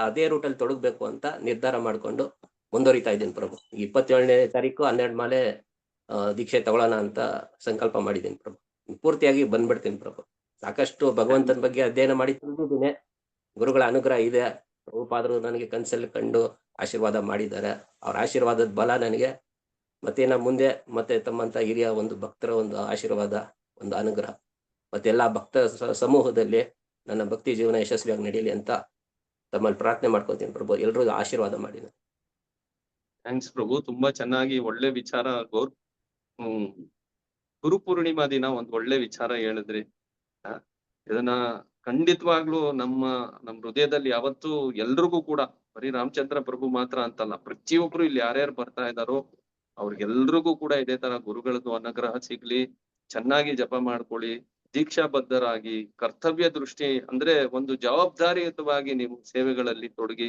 ಅದೇ ರೂಟಲ್ಲಿ ತೊಡಗಬೇಕು ಅಂತ ನಿರ್ಧಾರ ಮಾಡ್ಕೊಂಡು ಮುಂದುವರಿತಾ ಇದ್ದೀನಿ ಪ್ರಭು. 27ನೇ ತಾರೀಕು 12 ಮಾಲೆ ದೀಕ್ಷೆ ತಗೊಳ್ಳೋಣ ಅಂತ ಸಂಕಲ್ಪ ಮಾಡಿದ್ದೀನಿ ಪ್ರಭು. ಪೂರ್ತಿಯಾಗಿ ಬಂದ್ಬಿಡ್ತೀನಿ ಪ್ರಭು. ಸಾಕಷ್ಟು ಭಗವಂತನ ಬಗ್ಗೆ ಅಧ್ಯಯನ ಮಾಡಿ ತಿಳಿದಿದ್ದೀನಿ. ಗುರುಗಳ ಅನುಗ್ರಹ ಇದೆ. ಪ್ರಭುಪಾದರು ನನಗೆ ಕನಸಲ್ಲಿ ಕಂಡು ಆಶೀರ್ವಾದ ಮಾಡಿದ್ದಾರೆ. ಅವ್ರ ಆಶೀರ್ವಾದದ ಬಲ ನನಗೆ ಮತ್ತೆ ಮುಂದೆ ಮತ್ತೆ ತಮ್ಮಂತ ಹಿರಿಯ ಒಂದು ಭಕ್ತರ ಒಂದು ಆಶೀರ್ವಾದ, ಒಂದು ಅನುಗ್ರಹ ಮತ್ತೆ ಎಲ್ಲಾ ಭಕ್ತ ಸಮೂಹದಲ್ಲಿ ನನ್ನ ಭಕ್ತಿ ಜೀವನ ಯಶಸ್ವಿಯಾಗಿ ನಡೀಲಿ ಅಂತ ತಮ್ಮಲ್ಲಿ ಪ್ರಾರ್ಥನೆ ಮಾಡ್ಕೋತೀನಿ ಪ್ರಭು. ಎಲ್ರಿಗೂ ಆಶೀರ್ವಾದ ಮಾಡಿ. ಥ್ಯಾಂಕ್ಸ್ ಪ್ರಭು, ತುಂಬಾ ಚೆನ್ನಾಗಿ ಒಳ್ಳೆ ವಿಚಾರ. ಗುರು ಪೂರ್ಣಿಮಾ ದಿನ ಒಂದ್ ಒಳ್ಳೆ ವಿಚಾರ ಹೇಳಿದ್ರಿ. ಇದನ್ನ ಖಂಡಿತವಾಗ್ಲೂ ನಮ್ಮ ಹೃದಯದಲ್ಲಿ ಯಾವತ್ತೂ ಎಲ್ರಿಗೂ ಕೂಡ, ಬರೀ ರಾಮಚಂದ್ರ ಪ್ರಭು ಮಾತ್ರ ಅಂತಲ್ಲ, ಪ್ರತಿಯೊಬ್ರು ಇಲ್ಲಿ ಯಾರ್ಯಾರು ಬರ್ತಾ ಇದ್ದಾರೋ ಅವ್ರಿಗೆಲ್ರಿಗೂ ಕೂಡ ಇದೇ ತರ ಗುರುಗಳದ್ದು ಅನುಗ್ರಹ ಸಿಗ್ಲಿ. ಚೆನ್ನಾಗಿ ಜಪ ಮಾಡ್ಕೊಳ್ಳಿ, ದೀಕ್ಷಾ ಬದ್ಧರಾಗಿ, ಕರ್ತವ್ಯ ದೃಷ್ಟಿ ಅಂದ್ರೆ ಒಂದು ಜವಾಬ್ದಾರಿಯುತವಾಗಿ ನೀವು ಸೇವೆಗಳಲ್ಲಿ ತೊಡಗಿ.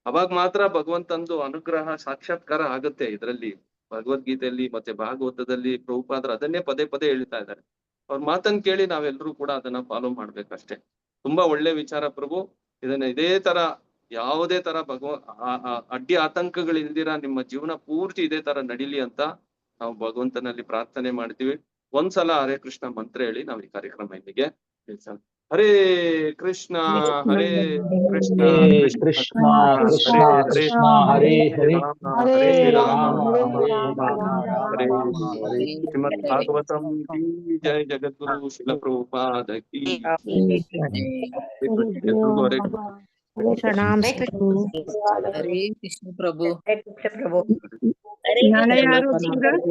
ಅವಾಗ ಮಾತ್ರ ಭಗವಂತಂದು ಅನುಗ್ರಹ ಸಾಕ್ಷಾತ್ಕಾರ ಆಗುತ್ತೆ. ಇದರಲ್ಲಿ ಭಗವದ್ಗೀತೆಯಲ್ಲಿ ಮತ್ತೆ ಭಾಗವತದಲ್ಲಿ ಪ್ರಭುಪಾದರು ಅದನ್ನೇ ಪದೇ ಪದೇ ಹೇಳ್ತಾ ಇದ್ದಾರೆ. ಅವ್ರ ಮಾತನ್ನ ಕೇಳಿ ನಾವೆಲ್ಲರೂ ಕೂಡ ಅದನ್ನ ಫಾಲೋ ಮಾಡ್ಬೇಕಷ್ಟೇ. ತುಂಬಾ ಒಳ್ಳೆ ವಿಚಾರ ಪ್ರಭು. ಇದನ್ನ ಇದೇ ತರ ಯಾವುದೇ ತರ ಅಡ್ಡಿ ಆತಂಕಗಳಿಲ್ದಿರ ನಿಮ್ಮ ಜೀವನ ಪೂರ್ತಿ ಇದೇ ತರ ನಡೀಲಿ ಅಂತ ನಾವು ಭಗವಂತನಲ್ಲಿ ಪ್ರಾರ್ಥನೆ ಮಾಡ್ತೀವಿ. ಒಂದ್ಸಲ ಹರೇ ಕೃಷ್ಣ ಮಂತ್ರ ಹೇಳಿ ನಾವು ಈ ಕಾರ್ಯಕ್ರಮ ಇಲ್ಲಿಗೆ ನಿಲ್ಸೋಣ. ಹರೇ ಕೃಷ್ಣ ಹರೇ ಕೃಷ್ಣ ಹರೇ ಕೃಷ್ಣ ಕೃಷ್ಣ ಕೃಷ್ಣ ಕೃಷ್ಣ ಹರೇ ಕೃಷ್ಣ ಹರೇ ಹರೇ ಹರೇ ರಾಮ ಹರೇ ಹರೇ ರಾಮ ರಾಮ ಹರೇ ಹರೇ ರಾಮ ಹರೇ ಶ್ರೀಮದ್ ಭಾಗವತಂ ಕೀ ಜಯ ಜಗದ್ಗುರು ಶಿಲ ಪ್ರಭುಪಾದ ಕೀ ಎಲ್ರಿಗೂ ಹರೇ ಶರಣಾಮ್ ಹರೇ ಕೃಷ್ಣ. ಪ್ರಭು. ಹರೇ ಕೃಷ್ಣ ಪ್ರಭು. ಹರೇ ಕೃಷ್ಣ ಪ್ರಭು. ಹರೇ ನಾಳೆ ಕೃಷ್ಣ. ಯಾರು